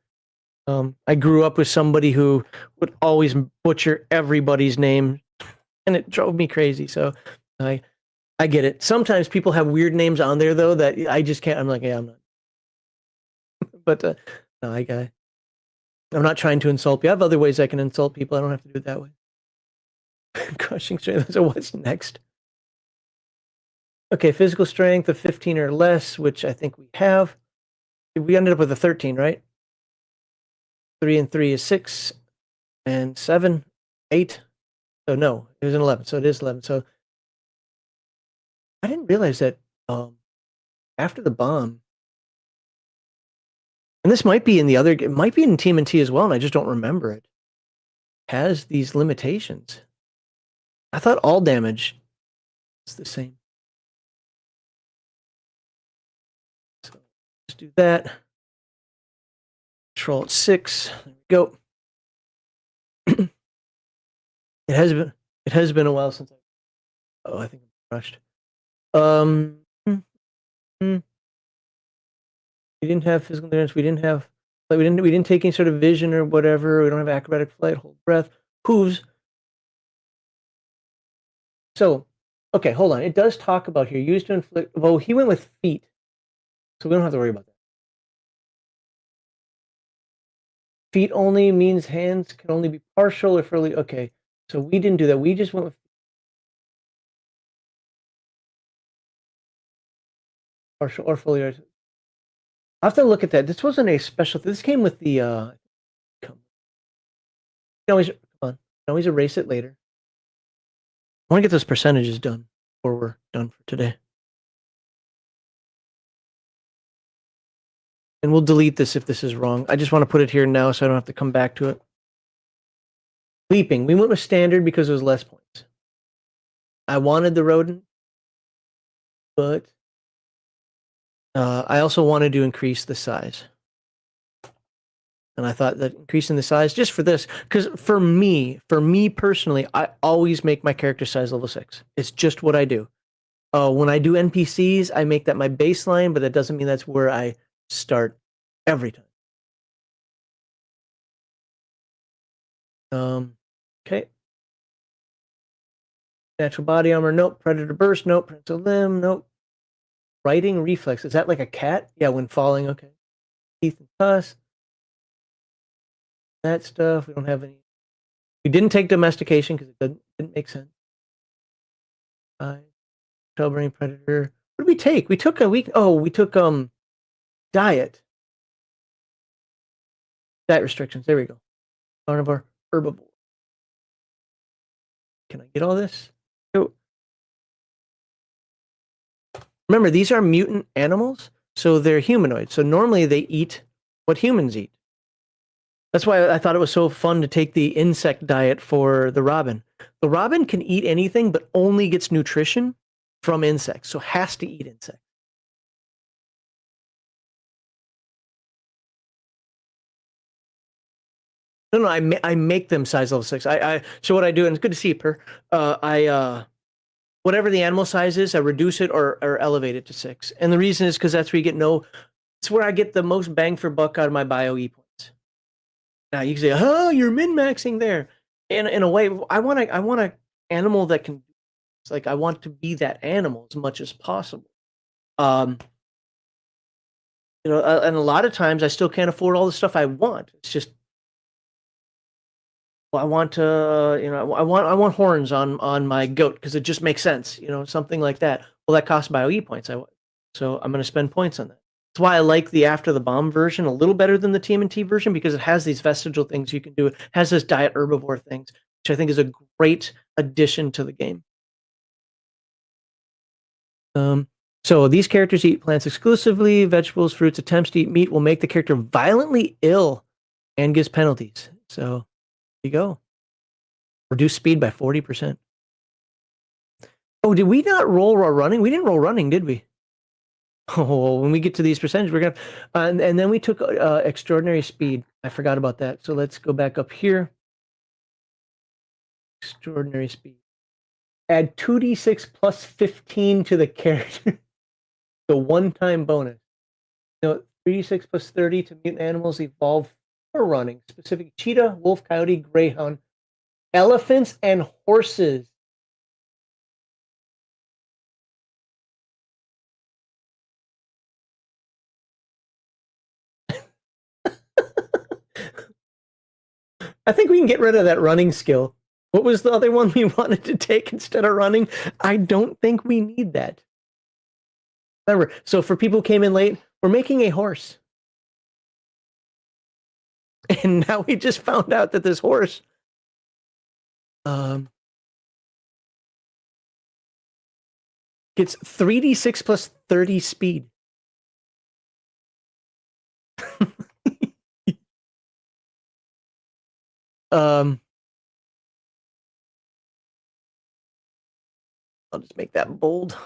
[SPEAKER 1] I grew up with somebody who would always butcher everybody's name, and it drove me crazy. So I get it. Sometimes people have weird names on there though that I just can't. I'm like, yeah, I'm not. But no, I'm not trying to insult you. I have other ways I can insult people. I don't have to do it that way. Crushing strength. So what's next? Okay, physical strength of 15 or less, which I think we have. We ended up with a 13, right? 3 and 3 is 6, and 7, 8. So no, it was an 11. So it is 11. So I didn't realize that after the bomb, and this might be in the other, it might be in TMNT as well, and I just don't remember it, has these limitations. I thought all damage is the same. So let's do that. Control 6. There we go. It has been a while since I think I'm rushed. We didn't have physical endurance. We didn't take any sort of vision or whatever. We don't have acrobatic flight, hold breath, hooves. So, okay, hold on. It does talk about here used to inflict. Well, he went with feet, so we don't have to worry about that. Feet only means hands can only be partial or fully. Okay, so we didn't do that. We just went with partial or fully. I have to look at that. This wasn't a special. This came with the. Come on. Come on. Can always erase it later. I want to get those percentages done before we're done for today. And we'll delete this if this is wrong. I just want to put it here now so I don't have to come back to it. Leaping. We went with standard because it was less points. I wanted the rodent, but I also wanted to increase the size. And I thought that increasing the size just for this, because for me personally, I always make my character size level 6. It's just what I do. When I do NPCs, I make that my baseline, but that doesn't mean that's where I start every time. Okay. Natural body armor, nope. Predator burst, nope. Prehensile limb, nope. Riding reflex, is that like a cat? Yeah, when falling, okay. Teeth and tusk. That stuff, we don't have any. We didn't take domestication because it didn't make sense. Shelburne predator. What did we take? We took we took diet. Diet restrictions. There we go. Carnivore, herbivore. Can I get all this? So, remember, these are mutant animals, so they're humanoid. So normally they eat what humans eat. That's why I thought it was so fun to take the insect diet for the robin. The robin can eat anything, but only gets nutrition from insects, so has to eat insects. No, I make them size level 6. So what I do, and it's good to see you, Per. Whatever the animal size is, I reduce it or elevate it to 6. And the reason is because that's where you get it's where I get the most bang for buck out of my bio E points. Now you can say, "Oh, you're min maxing there." In a way, I want an animal that can. It's like I want to be that animal as much as possible. And a lot of times I still can't afford all the stuff I want. It's just, well, I want to, I want horns on my goat because it just makes sense, something like that. Well, that costs BioE points. So I'm going to spend points on that. That's why I like the After the Bomb version a little better than the TMNT version because it has these vestigial things you can do. It has this diet herbivore things, which I think is a great addition to the game. So these characters eat plants exclusively. Vegetables, fruits, attempts to eat meat will make the character violently ill and gives penalties. So there you go. Reduce speed by 40%. Oh, did we not roll running? We didn't roll running, did we? Oh, when we get to these percentages, we're gonna, and then we took extraordinary speed. I forgot about that. So let's go back up here. Extraordinary speed. Add 2d6 plus 15 to the character. The one-time bonus. 3d6 plus 30 to mutant animals evolve for running. Specific cheetah, wolf, coyote, greyhound, elephants, and horses. I think we can get rid of that running skill. What was the other one we wanted to take instead of running? I don't think we need that. Remember, so for people who came in late, we're making a horse. And now we just found out that this horse gets 3d6 plus 30 speed. I'll just make that bold.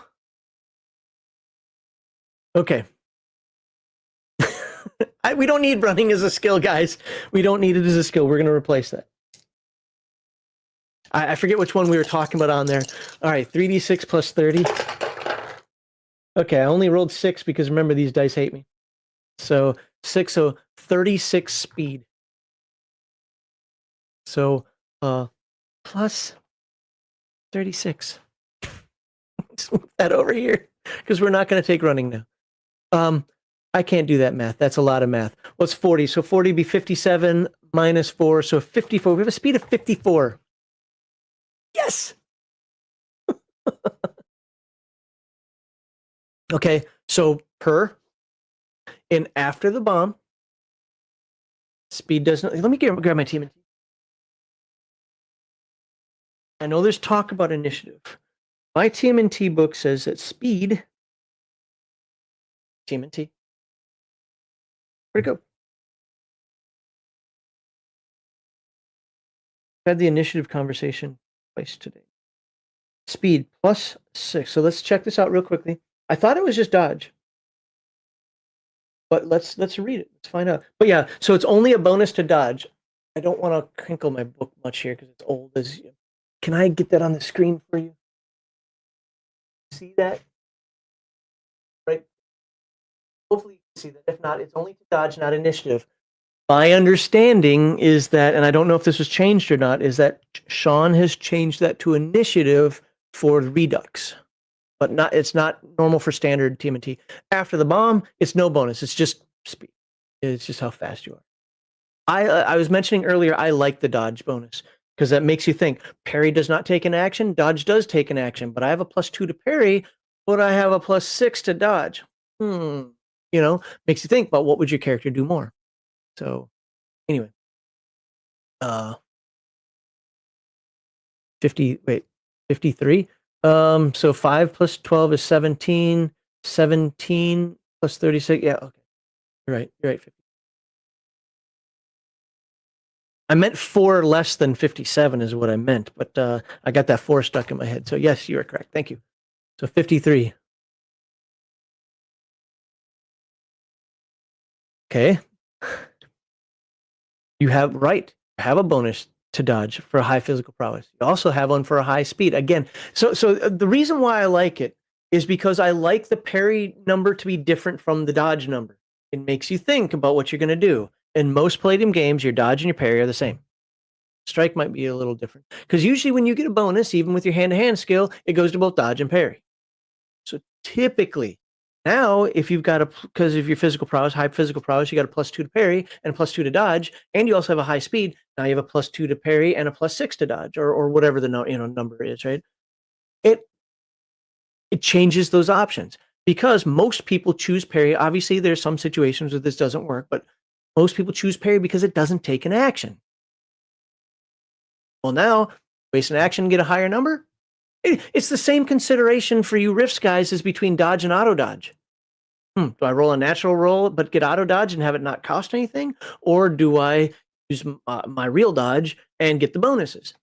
[SPEAKER 1] Okay. We don't need running as a skill, guys. We don't need it as a skill. We're going to replace that. I forget which one we were talking about on there. All right, 3d6 plus 30. Okay, I only rolled 6 because remember, these dice hate me. So 6, so 36 speed. So plus 36. Just move that over here because we're not going to take running now. I can't do that math. That's a lot of math. What's 40? So 40 would be 57 minus 4. So 54. We have a speed of 54. Yes. Okay. So in After the Bomb, speed doesn't. Let me grab my TMNT. I know there's talk about initiative. My TMNT book says that speed. TMNT. Where'd it go? I had the initiative conversation twice today. Speed plus 6. So let's check this out real quickly. I thought it was just dodge. But let's read it. Let's find out. But yeah, so it's only a bonus to dodge. I don't want to crinkle my book much here because it's old. Can I get that on the screen for you? See that? Right? Hopefully you can see that. If not, it's only to dodge, not initiative. My understanding is that, and I don't know if this was changed or not, is that Sean has changed that to initiative for Redux. But it's not normal for standard TMNT. After the Bomb, it's no bonus. It's just speed. It's just how fast you are. I was mentioning earlier, I like the dodge bonus because that makes you think. Parry does not take an action. Dodge does take an action. But I have a +2 to parry, but I have a +6 to dodge. Makes you think about what would your character do more. So anyway, 53. So 5 plus 12 is 17. 17 plus 36. Yeah, okay. You're right. 50. I meant 4 less than 57 is what I meant, but I got that 4 stuck in my head. So yes, you are correct. Thank you. So 53. Okay. You have a bonus to dodge for a high physical prowess. You also have one for a high speed. Again, so the reason why I like it is because I like the parry number to be different from the dodge number. It makes you think about what you're going to do. In most Palladium games, your dodge and your parry are the same. Strike might be a little different because usually when you get a bonus, even with your hand-to-hand skill, it goes to both dodge and parry. So typically, Now, if you've got because of your physical prowess, high physical prowess, you got a +2 to parry and a +2 to dodge, and you also have a high speed. Now you have a +2 to parry and a +6 to dodge, or whatever the number is, right? It it changes those options because most people choose parry. Obviously, there's some situations where this doesn't work, but most people choose parry because it doesn't take an action. Well, now waste an action, get a higher number. It's the same consideration for you Rifts guys as between dodge and auto dodge. Do I roll a natural roll but get auto dodge and have it not cost anything? Or do I use my real dodge and get the bonuses?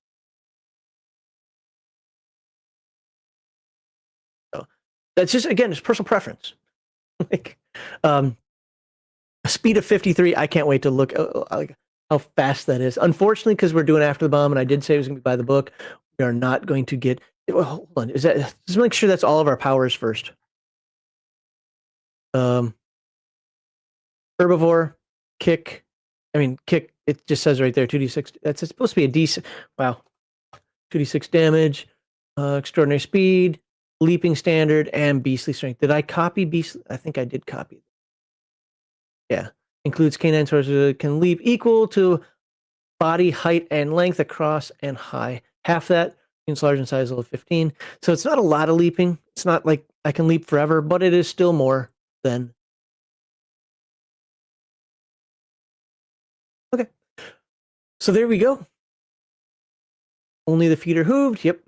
[SPEAKER 1] So that's just, again, it's personal preference. like, um, a speed of 53, I can't wait to look like how fast that is. Unfortunately, because we're doing After the Bomb, and I did say it was going to be by the book, we are not going to get. Well, hold on, is that? Just make sure that's all of our powers first. Um, Herbivore, kick. I mean, kick. It just says right there, 2d6. That's supposed to be a decent. Wow, 2d6 damage, extraordinary speed, leaping standard, and beastly strength. Did I copy beastly? I think I did copy. Yeah, includes canine sources that can leap equal to body height and length across and high. Half that means large in size, level 15. So it's not a lot of leaping. It's not like I can leap forever, but it is still more than. Okay. So there we go. Only the feet are hooved. Yep.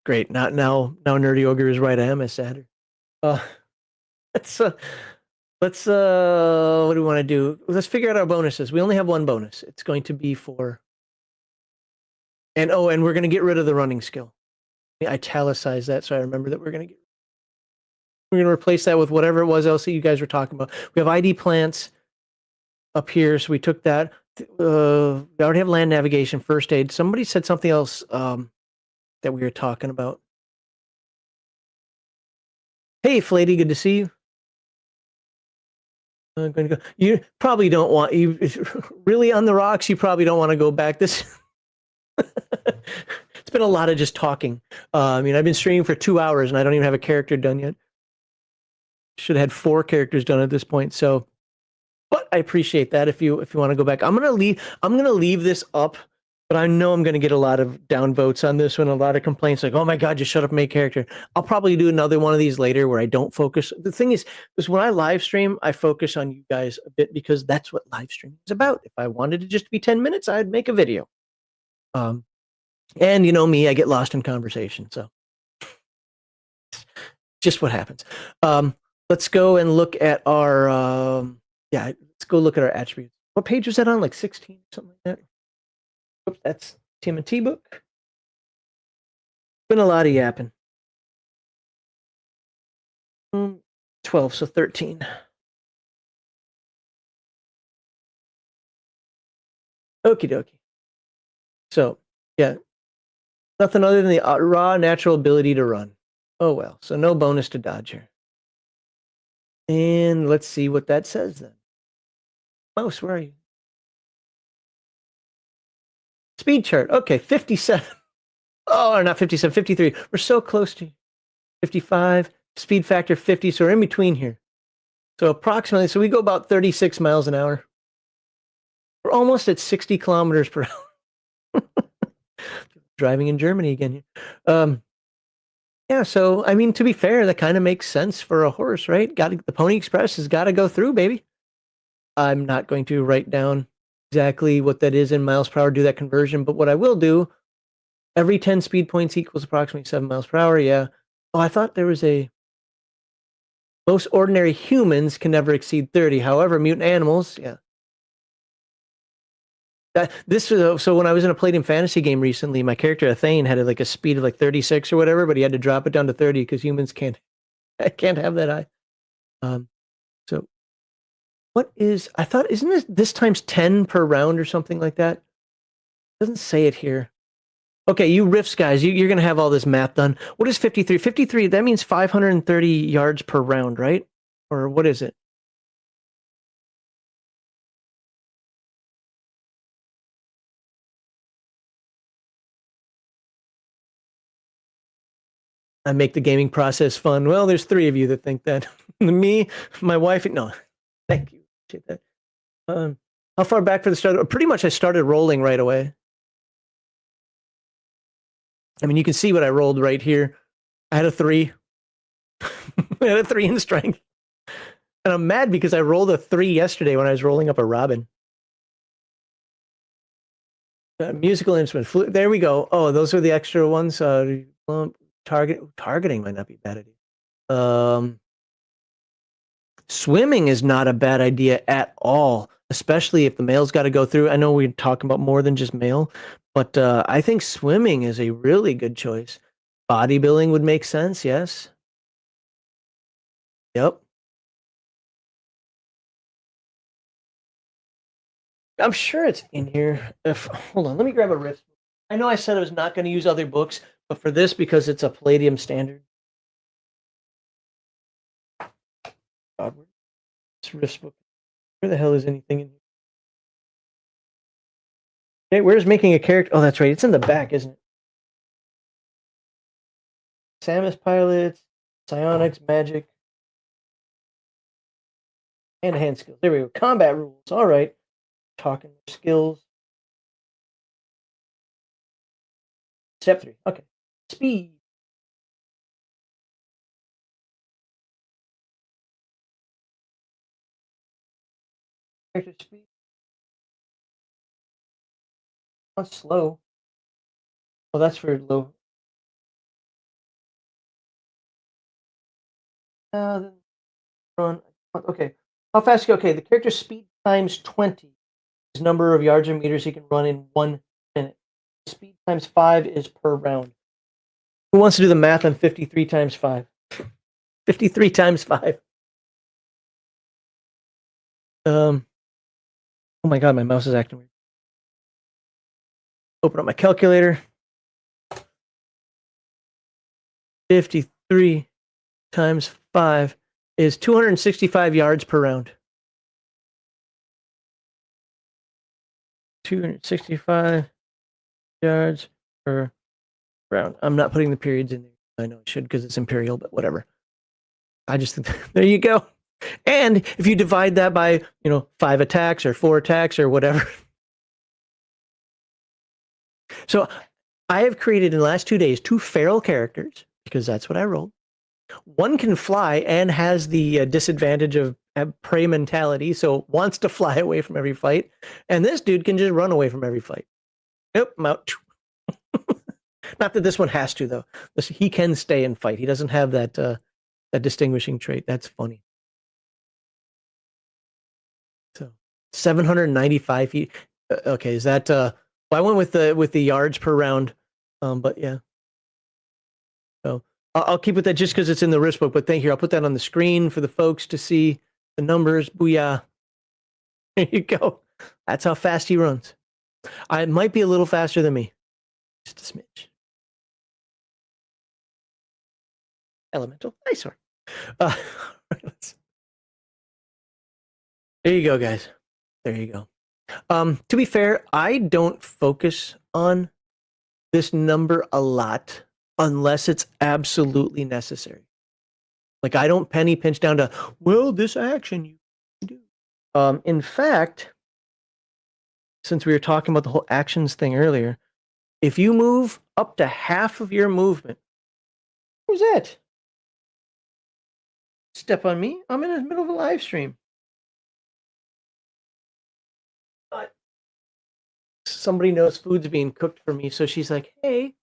[SPEAKER 1] Great. Not now Nerdy Ogre is right. I am a sadder. Uh let's what do we want to do? Let's figure out our bonuses. We only have one bonus. It's going to be for and we're gonna get rid of the running skill. I italicize that so I remember that we're gonna replace that with whatever it was else that you guys were talking about. We have ID plants up here, so we took that. We already have land navigation, first aid. Somebody said something else that we were talking about. Hey, Flatey, good to see you. I'm going to go. You probably don't want you really on the rocks. You probably don't want to go back. This it's been a lot of just talking. I mean, I've been streaming for 2 hours and I don't even have a character done yet. Should have had 4 characters done at this point. So, but I appreciate that. If you want to go back, I'm gonna leave this up. But I know I'm going to get a lot of downvotes on this one, a lot of complaints like, oh my God, just shut up and make character. I'll probably do another one of these later where I don't focus. The thing is when I live stream, I focus on you guys a bit because that's what live streaming is about. If I wanted to just be 10 minutes, I'd make a video. And you know me, I get lost in conversation. So just what happens. Let's go and look at our, let's go look at our attributes. What page was that on? Like 16, something like that? Oops, that's Timothy book. Been a lot of yapping. 12, so 13. Okie dokie. So, yeah, nothing other than the raw natural ability to run. Oh well, so no bonus to dodge here. And let's see what that says then. Mouse, where are you? Speed chart. Okay, 57. Oh, not 57, 53. We're so close to 55. Speed factor 50, so we're in between here. So approximately, so we go about 36 miles an hour. We're almost at 60 kilometers per hour. Driving in Germany again. Yeah, so I mean, to be fair, that kind of makes sense for a horse, right? The Pony Express has got to go through, baby. I'm not going to write down exactly what that is in miles per hour, do that conversion, but what I will do, every 10 speed points equals approximately 7 miles per hour. Yeah. Oh, I thought there was most ordinary humans can never exceed 30. However, mutant animals, yeah. So when I was in a Palladium fantasy game recently, my character Athane had like a speed of like 36 or whatever, but he had to drop it down to 30 because humans can't have that high. So what is I thought isn't this times 10 per round or something like that? It doesn't say it here. Okay, you Rifts guys, you're gonna have all this math done. What is 53? 53, that means 530 yards per round, right? Or what is it? I make the gaming process fun. Well, there's three of you that think that. Me, my wife. No, thank you. Appreciate that. How far back for the start? Pretty much, I started rolling right away. I mean, you can see what I rolled right here. I had a 3. I had a 3 in strength. And I'm mad because I rolled a 3 yesterday when I was rolling up a robin. Musical instrument. Flute. There we go. Oh, those are the extra ones. Targeting might not be a bad idea. Swimming is not a bad idea at all, especially if the male's got to go through. I know we're talking about more than just male, but I think swimming is a really good choice. Bodybuilding would make sense, yes. Yep. I'm sure it's in here. Hold on, let me grab a riff. I know I said I was not going to use other books, but for this, because it's a Palladium standard. God, this Riffs book. Where the hell is anything in here? Okay, where's making a character? Oh, that's right. It's in the back, isn't it? Samus pilots, psionics, magic, hand-to-hand skills. There we go. Combat rules. All right. Talking skills. Step 3. Okay. Speed. Character speed. Not slow. Oh, that's for low. Run. Okay. How fast you go? Okay, the character's speed times 20 is number of yards or meters he can run in 1 minute. Speed times 5 is per round. Who wants to do the math on 53 times 5? 53 times 5. Oh my god, my mouse is acting weird. Open up my calculator. 53 times 5 is 265 yards per round. 265 yards per round. I'm not putting the periods in there. I know I should because it's imperial, but whatever. I just think there you go. And if you divide that by, 5 attacks or 4 attacks or whatever. So I have created in the last 2 days 2 feral characters because that's what I rolled. One can fly and has the disadvantage of prey mentality, so wants to fly away from every fight. And this dude can just run away from every fight. Yep, I'm out. Not that this one has to, though. He can stay and fight. He doesn't have that distinguishing trait. That's funny. So 795 feet. Okay, is that? Well, I went with the yards per round, but yeah. So I'll keep with that just because it's in the risk book. But thank you. I'll put that on the screen for the folks to see the numbers. Booyah! There you go. That's how fast he runs. I might be a little faster than me, just a smidge. Elemental eyesore. There you go, guys. There you go. To be fair, I don't focus on this number a lot unless it's absolutely necessary. Like I don't penny pinch down to, well, this action you do. In fact, since we were talking about the whole actions thing earlier, if you move up to half of your movement, who's that? Step on me. I'm in the middle of a live stream. But somebody knows food's being cooked for me, so she's like, "Hey,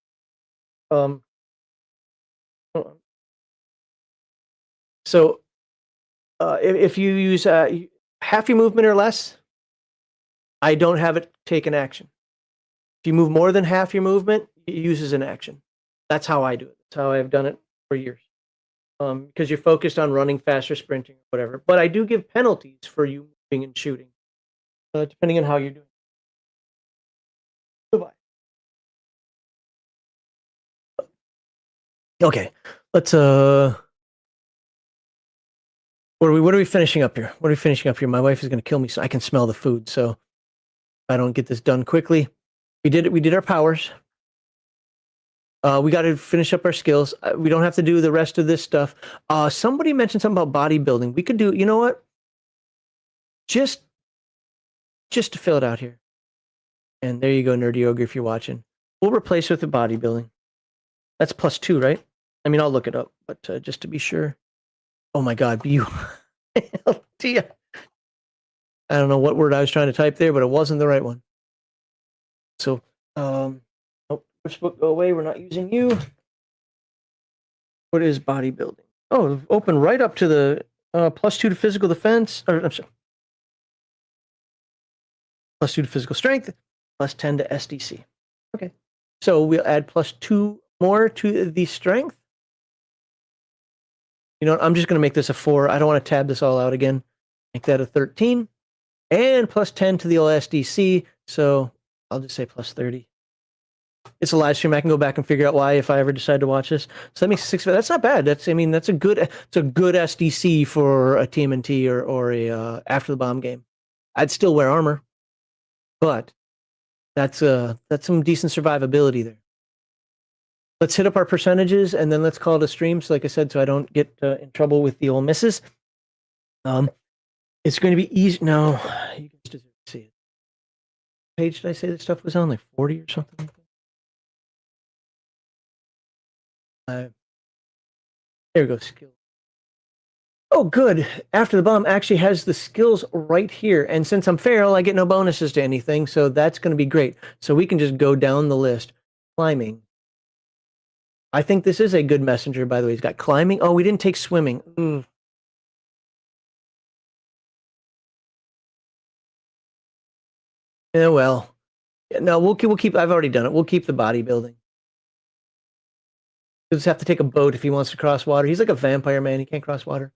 [SPEAKER 1] so if you use half your movement or less, I don't have it take an action. If you move more than half your movement, it uses an action. That's how I do it. That's how I've done it for years. Because you're focused on running faster, sprinting, whatever. But I do give penalties for you moving and shooting, depending on how you're doing. Goodbye. Okay, let's what are we finishing up here? What are we finishing up here? My wife is going to kill me, so I can smell the food. So if I don't get this done quickly, we did our powers. We got to finish up our skills. We don't have to do the rest of this stuff. Somebody mentioned something about bodybuilding. We could do, you know what? Just to fill it out here. And there you go, Nerdy Ogre, if you're watching. We'll replace with the bodybuilding. That's +2, right? I mean, I'll look it up, but just to be sure. Oh my God, I don't know what word I was trying to type there, but it wasn't the right one. So, oh, first book, go away. We're not using you. What is bodybuilding? Oh, open right up to the +2 to physical defense. Or, I'm sorry. +2 to physical strength, +10 to SDC. Okay. So we'll add +2 more to the strength. You know what? I'm just going to make this a 4. I don't want to tab this all out again. Make that a 13. And +10 to the SDC. So I'll just say +30. It's a live stream. I can go back and figure out why if I ever decide to watch this. So that makes 6. That's not bad. That's a good SDC for a TMNT or a After the Bomb game. I'd still wear armor, but that's some decent survivability there. Let's hit up our percentages and then let's call it a stream. So like I said, so I don't get in trouble with the old misses. It's going to be easy. No, you guys deserve to see it. What page did I say this stuff was on? Like 40 or something like that? There we go, skill. Oh, good. After the Bomb actually has the skills right here. And since I'm feral, I get no bonuses to anything. So that's going to be great. So we can just go down the list. Climbing. I think this is a good messenger, by the way. He's got climbing. Oh, we didn't take swimming. Ooh. Yeah, well. No, we'll keep. I've already done it. We'll keep the bodybuilding. He'll just have to take a boat if he wants to cross water. He's like a vampire, man. He can't cross water.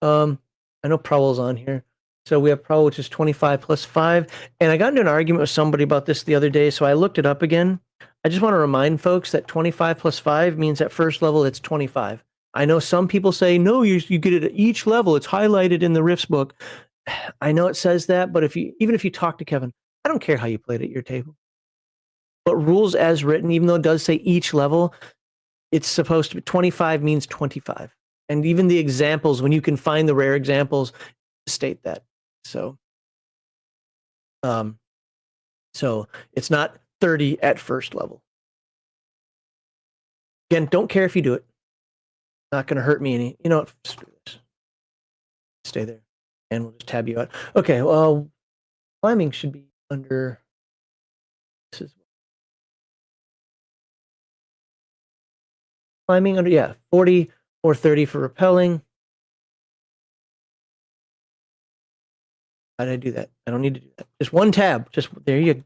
[SPEAKER 1] I know Prowl's on here. So we have Prowl, which is 25 plus 5. And I got into an argument with somebody about this the other day, so I looked it up again. I just want to remind folks that 25 plus 5 means at first level it's 25. I know some people say, no, you get it at each level. It's highlighted in the Rifts book. I know it says that, but even if you talk to Kevin, I don't care how you played at your table. But rules as written, even though it does say each level, it's supposed to be 25 means 25. And even the examples, when you can find the rare examples, state that. So it's not 30 at first level. Again, don't care if you do it. Not going to hurt me any. You know what? Screw this. Stay there. And we'll just tab you out. Okay, well, climbing should be under. This is climbing under, yeah, 40 or 30 for repelling. How did I do that? I don't need to do that. Just one tab. Just there you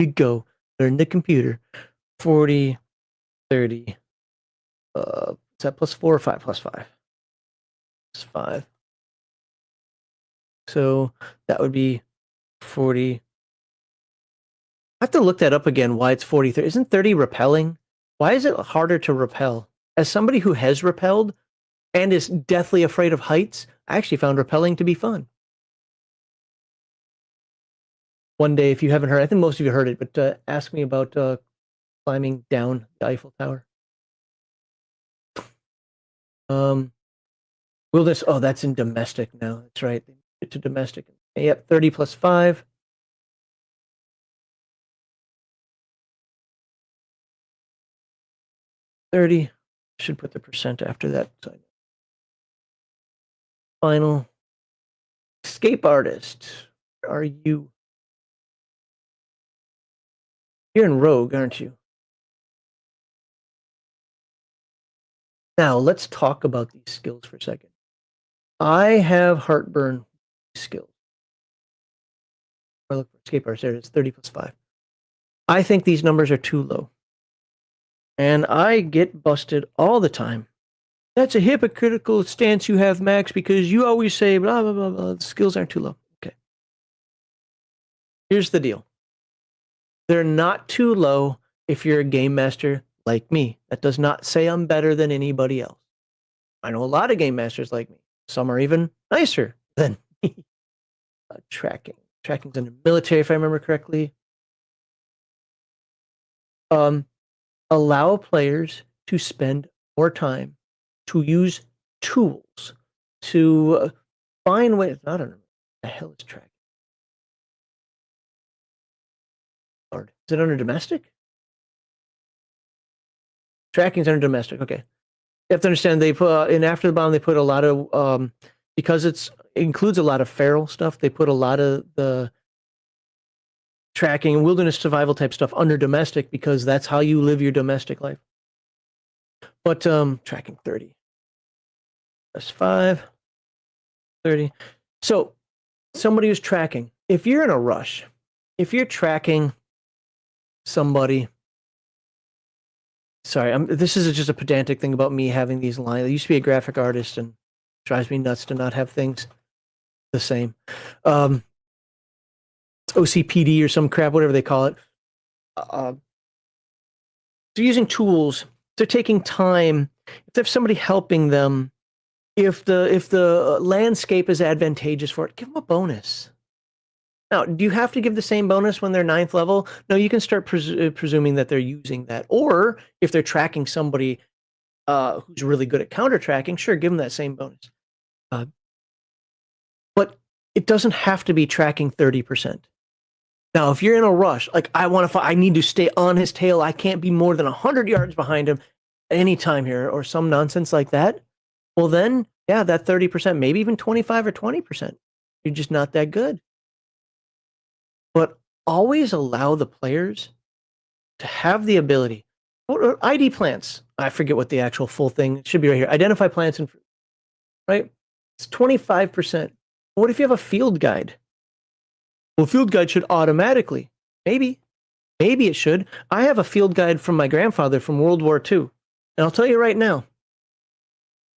[SPEAKER 1] go. Learn the computer. 40, 30. Is that +4 or 5 plus 5? Plus 5. So that would be 40. I have to look that up again, why it's 40. Isn't 30 repelling? Why is it harder to repel? As somebody who has repelled and is deathly afraid of heights, I actually found repelling to be fun. One day, if you haven't heard, I think most of you heard it, but ask me about climbing down the Eiffel Tower. Wilderness, oh, that's in domestic now. That's right. Get to domestic. Yep, 30 plus 5. $30. Should put the percent after that. Final. Escape artist. Where are you? You're in Rogue, aren't you? Now, let's talk about these skills for a second. I have heartburn skills. I look for escape artist. There it is, 30 plus 5. I think these numbers are too low. And I get busted all the time. That's a hypocritical stance you have, Max, because you always say blah, blah, blah, blah. The skills aren't too low. Okay. Here's the deal. They're not too low if you're a game master like me. That does not say I'm better than anybody else. I know a lot of game masters like me. Some are even nicer than me. Tracking. Tracking's in the military, if I remember correctly. allow players to spend more time to use tools to find ways. I don't know. What the hell is tracking? Lord. Is it under domestic? Tracking's under domestic. Okay. You have to understand they put in After the Bomb, they put a lot of because it includes a lot of feral stuff. They put a lot of the tracking and wilderness survival type stuff under domestic because that's how you live your domestic life. But tracking 30. That's 5. 30. So somebody who's tracking, if you're in a rush, if you're tracking somebody, sorry, this is just a pedantic thing about me having these lines. I used to be a graphic artist and it drives me nuts to not have things the same. OCPD or some crap, whatever they call it. They're using tools. They're taking time. If there's somebody helping them, if the landscape is advantageous for it, give them a bonus. Now, do you have to give the same bonus when they're 9th level? No, you can start presuming that they're using that. Or if they're tracking somebody who's really good at counter tracking, sure, give them that same bonus. But it doesn't have to be tracking 30%. Now, if you're in a rush, like I need to stay on his tail. I can't be more than 100 yards behind him at any time here, or some nonsense like that. Well, then, yeah, that 30%, maybe even 25 or 20%. You're just not that good. But always allow the players to have the ability. ID plants. I forget what the actual full thing it should be right here. Identify plants and right. It's 25%. What if you have a field guide? Well, field guide should automatically. Maybe it should. I have a field guide from my grandfather from World War II, and I'll tell you right now,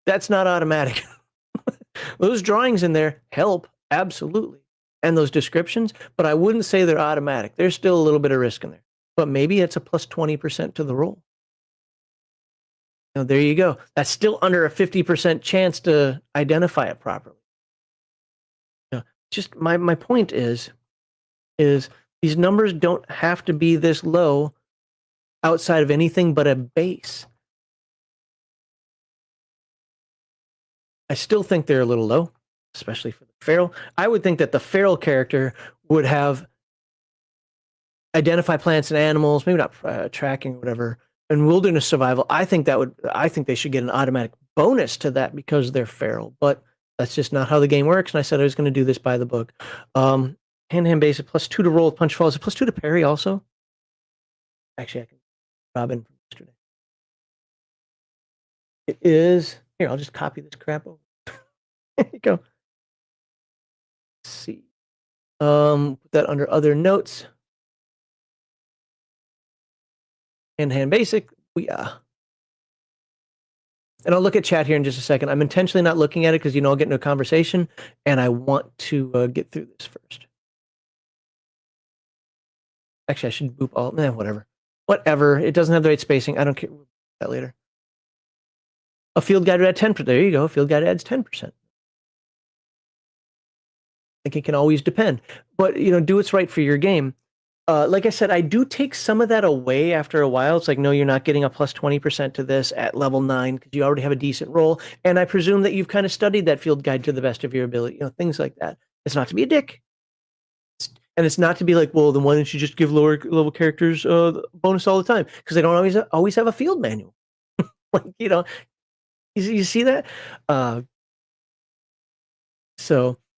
[SPEAKER 1] that's not automatic. Those drawings in there help absolutely, and those descriptions, but I wouldn't say they're automatic. There's still a little bit of risk in there, but maybe it's a plus 20% to the roll. Now, there you go. That's still under a 50% chance to identify it properly. Just my point is these numbers don't have to be this low outside of anything but a base. I still think they're a little low, especially for the feral. I would think that the feral character would have identify plants and animals, maybe not tracking or whatever, and wilderness survival. I think they should get an automatic bonus to that because they're feral, but that's just not how the game works. And I said I was going to do this by the book. Hand-to-hand basic, +2 to roll with punch falls. +2 to parry also. Actually, I can Robin from yesterday. It is here. I'll just copy this crap over. There you go. Let's see. Put that under other notes. Hand-to-hand basic. And I'll look at chat here in just a second. I'm intentionally not looking at it because I'll get into a conversation, and I want to get through this first. Actually, I should boop all. Whatever. Whatever. It doesn't have the right spacing. I don't care. We'll do that later. A field guide would add 10%. There you go. Field guide adds 10%. I think it can always depend. But, do what's right for your game. Like I said, I do take some of that away after a while. It's like, no, you're not getting a plus 20% to this at level 9 because you already have a decent roll. And I presume that you've kind of studied that field guide to the best of your ability. Things like that. It's not to be a dick. And it's not to be like, well, then why don't you just give lower level characters bonus all the time? Because they don't always have a field manual. Like, you see that?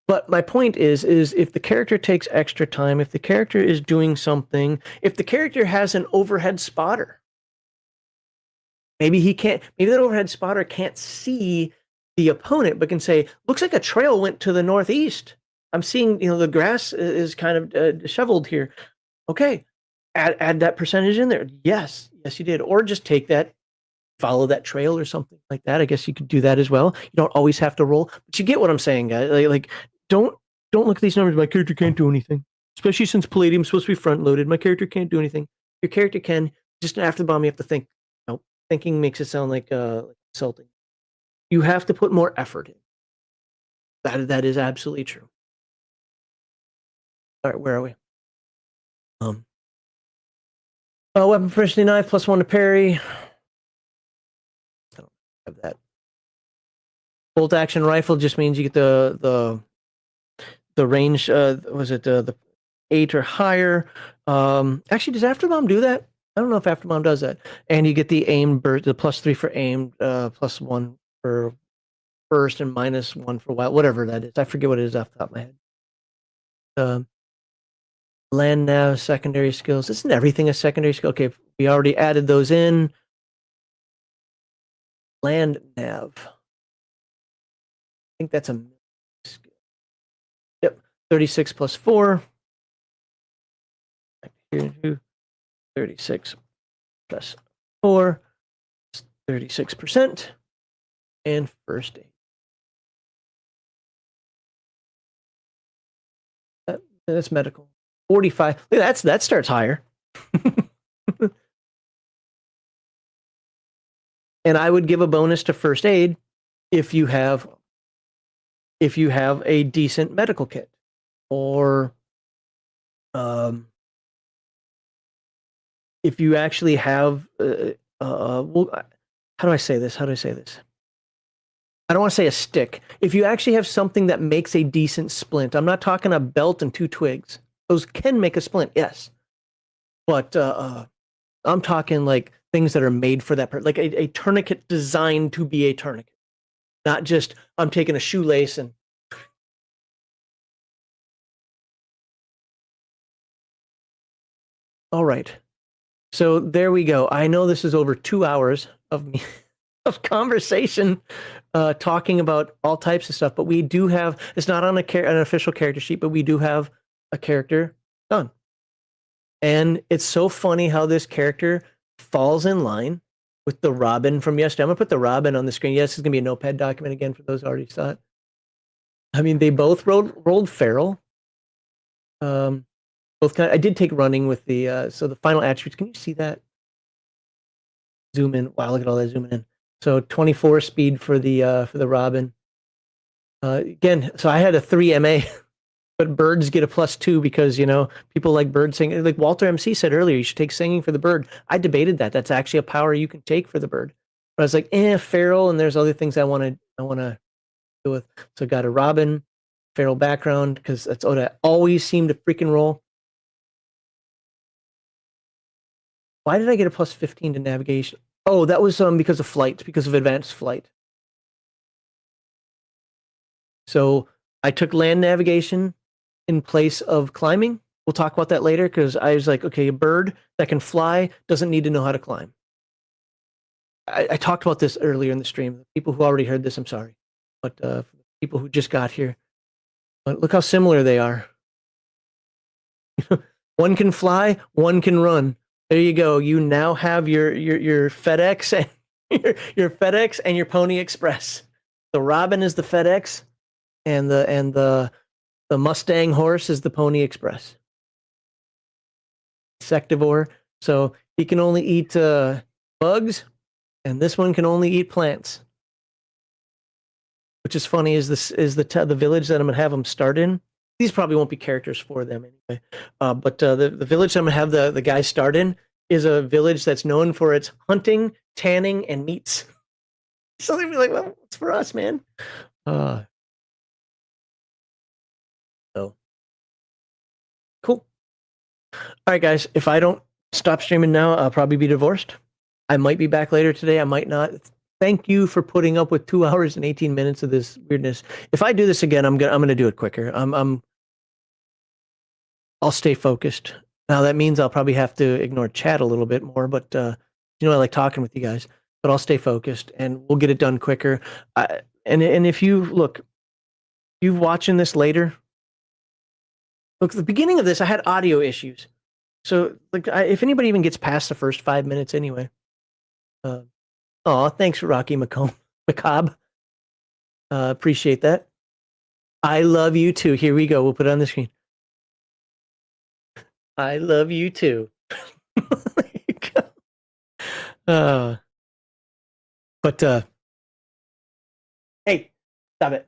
[SPEAKER 1] But my point is if the character takes extra time, if the character is doing something, if the character has an overhead spotter, maybe that overhead spotter can't see the opponent, but can say, looks like a trail went to the northeast. I'm seeing, the grass is kind of disheveled here. Okay, add that percentage in there. Yes, you did. Or just take that, follow that trail or something like that. I guess you could do that as well. You don't always have to roll, but you get what I'm saying, guys. Like don't look at these numbers. My character can't do anything, especially since Palladium's supposed to be front loaded. My character can't do anything. Your character can. Just after the bomb, you have to think. Thinking makes it sound like insulting. You have to put more effort in. That is absolutely true. All right, where are we? Weapon proficiency knife, +1 to parry. I don't have that. Bolt action rifle just means you get the range. Was it the 8 or higher? Actually, does Afterbomb do that? I don't know if Afterbomb does that. And you get the aim burst, the +3 for aim, +1 for burst, and -1 for wild, whatever that is. I forget what it is off the top of my head. Land nav, secondary skills. Isn't everything a secondary skill? Okay, we already added those in. Land nav. I think that's a skill. Yep, 36 +4. Here, 36 +4, 36%, and first aid. That's medical. 45. Look, that starts higher. And I would give a bonus to first aid if you have a decent medical kit, or if you actually have well, how do I say this? I don't want to say a stick. If you actually have something that makes a decent splint, I'm not talking a belt and 2 twigs. Those can make a splint, yes. But I'm talking like things that are made for that, like a tourniquet designed to be a tourniquet, not just I'm taking a shoelace and. All right. So there we go. I know this is over 2 hours of me of conversation, talking about all types of stuff, but we do have, it's not on an official character sheet, but we do have a character done. And it's so funny how this character falls in line with the Robin from yesterday. I'm gonna put the Robin on the screen. Yes, it's gonna be a notepad document again for those who already saw it. I mean, they both rolled feral. Both kind of, I did take running with the so the final attributes. Can you see that? Zoom in. Wow, look at all that zooming in. So 24 speed for the Robin. Again, so I had a 3 MA, but birds get a +2 because people like bird singing. Like Walter MC said earlier, you should take singing for the bird. I debated that. That's actually a power you can take for the bird. But I was like, feral, and there's other things I want to deal with. So I got a Robin, feral background, because that's what I always seem to freaking roll. Why did I get a +15 to navigation? Oh, that was because of flight, because of advanced flight. So I took land navigation in place of climbing. We'll talk about that later, because I was like, okay, a bird that can fly doesn't need to know how to climb. I talked about this earlier in the stream. People who already heard this, I'm sorry. But for people who just got here, but look how similar they are. One can fly, one can run. There you go. You now have your FedEx and your FedEx and your Pony Express. The Robin is the FedEx, and the Mustang horse is the Pony Express. Insectivore, so he can only eat bugs, and this one can only eat plants. Which is funny. Is the village that I'm gonna have them start in? These probably won't be characters for them anyway. But the village I'm gonna have the guys start in is a village that's known for its hunting, tanning, and meats. So they'd be like, "Well, it's for us, man." So cool. All right, guys. If I don't stop streaming now, I'll probably be divorced. I might be back later today. I might not. Thank you for putting up with 2 hours and 18 minutes of this weirdness. If I do this again, I'm gonna do it quicker. I'll stay focused. Now that means I'll probably have to ignore chat a little bit more, but I like talking with you guys. But I'll stay focused, and we'll get it done quicker. And if you watching this later, look, at the beginning of this, I had audio issues. So like, if anybody even gets past the first 5 minutes, anyway. Thanks, Rocky McCobb. Appreciate that. I love you too. Here we go. We'll put it on the screen. I love you too. There you go. But hey, stop it.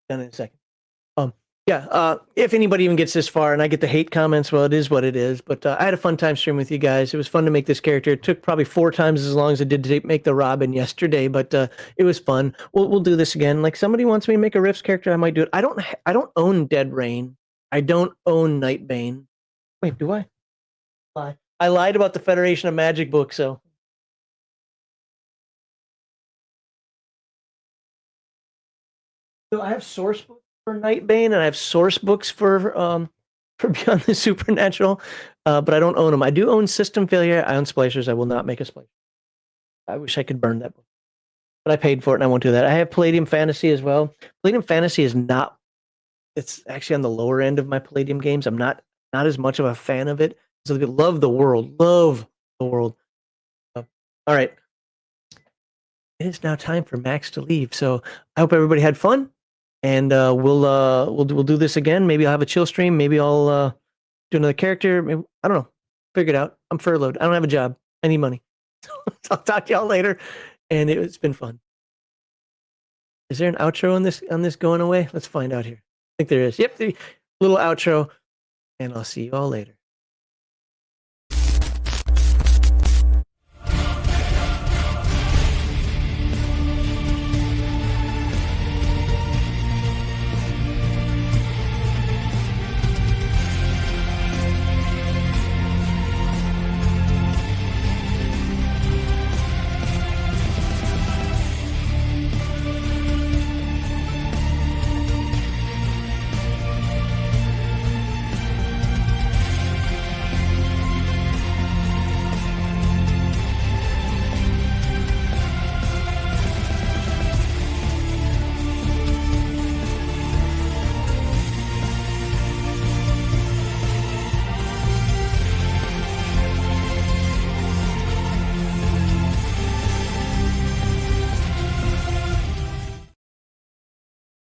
[SPEAKER 1] Done in a second. Yeah, if anybody even gets this far and I get the hate comments, well, it is what it is. But I had a fun time streaming with you guys. It was fun to make this character. It took probably 4 times as long as it did to make the Robin yesterday, but it was fun. We'll do this again. Like somebody wants me to make a Rifts character, I might do it. I don't own Dead Rain. I don't own Nightbane. Wait, do I? Lie. I lied about the Federation of Magic book, so. So I have source books for Nightbane and I have source books for Beyond the Supernatural, but I don't own them. I do own System Failure. I own Splicers. I will not make a Splicer. I wish I could burn that book, but I paid for it and I won't do that. I have Palladium Fantasy as well. Palladium Fantasy is not. It's actually on the lower end of my Palladium games. I'm not as much of a fan of it. So love the world. Love the world. All right. It is now time for Max to leave. So I hope everybody had fun, and we'll do this again. Maybe I'll have a chill stream. Maybe I'll do another character. Maybe, I don't know. Figure it out. I'm furloughed. I don't have a job. I need money. I'll talk to y'all later, and it's been fun. Is there an outro on this going away? Let's find out here. I think there is. Yep, the little outro, and I'll see you all later.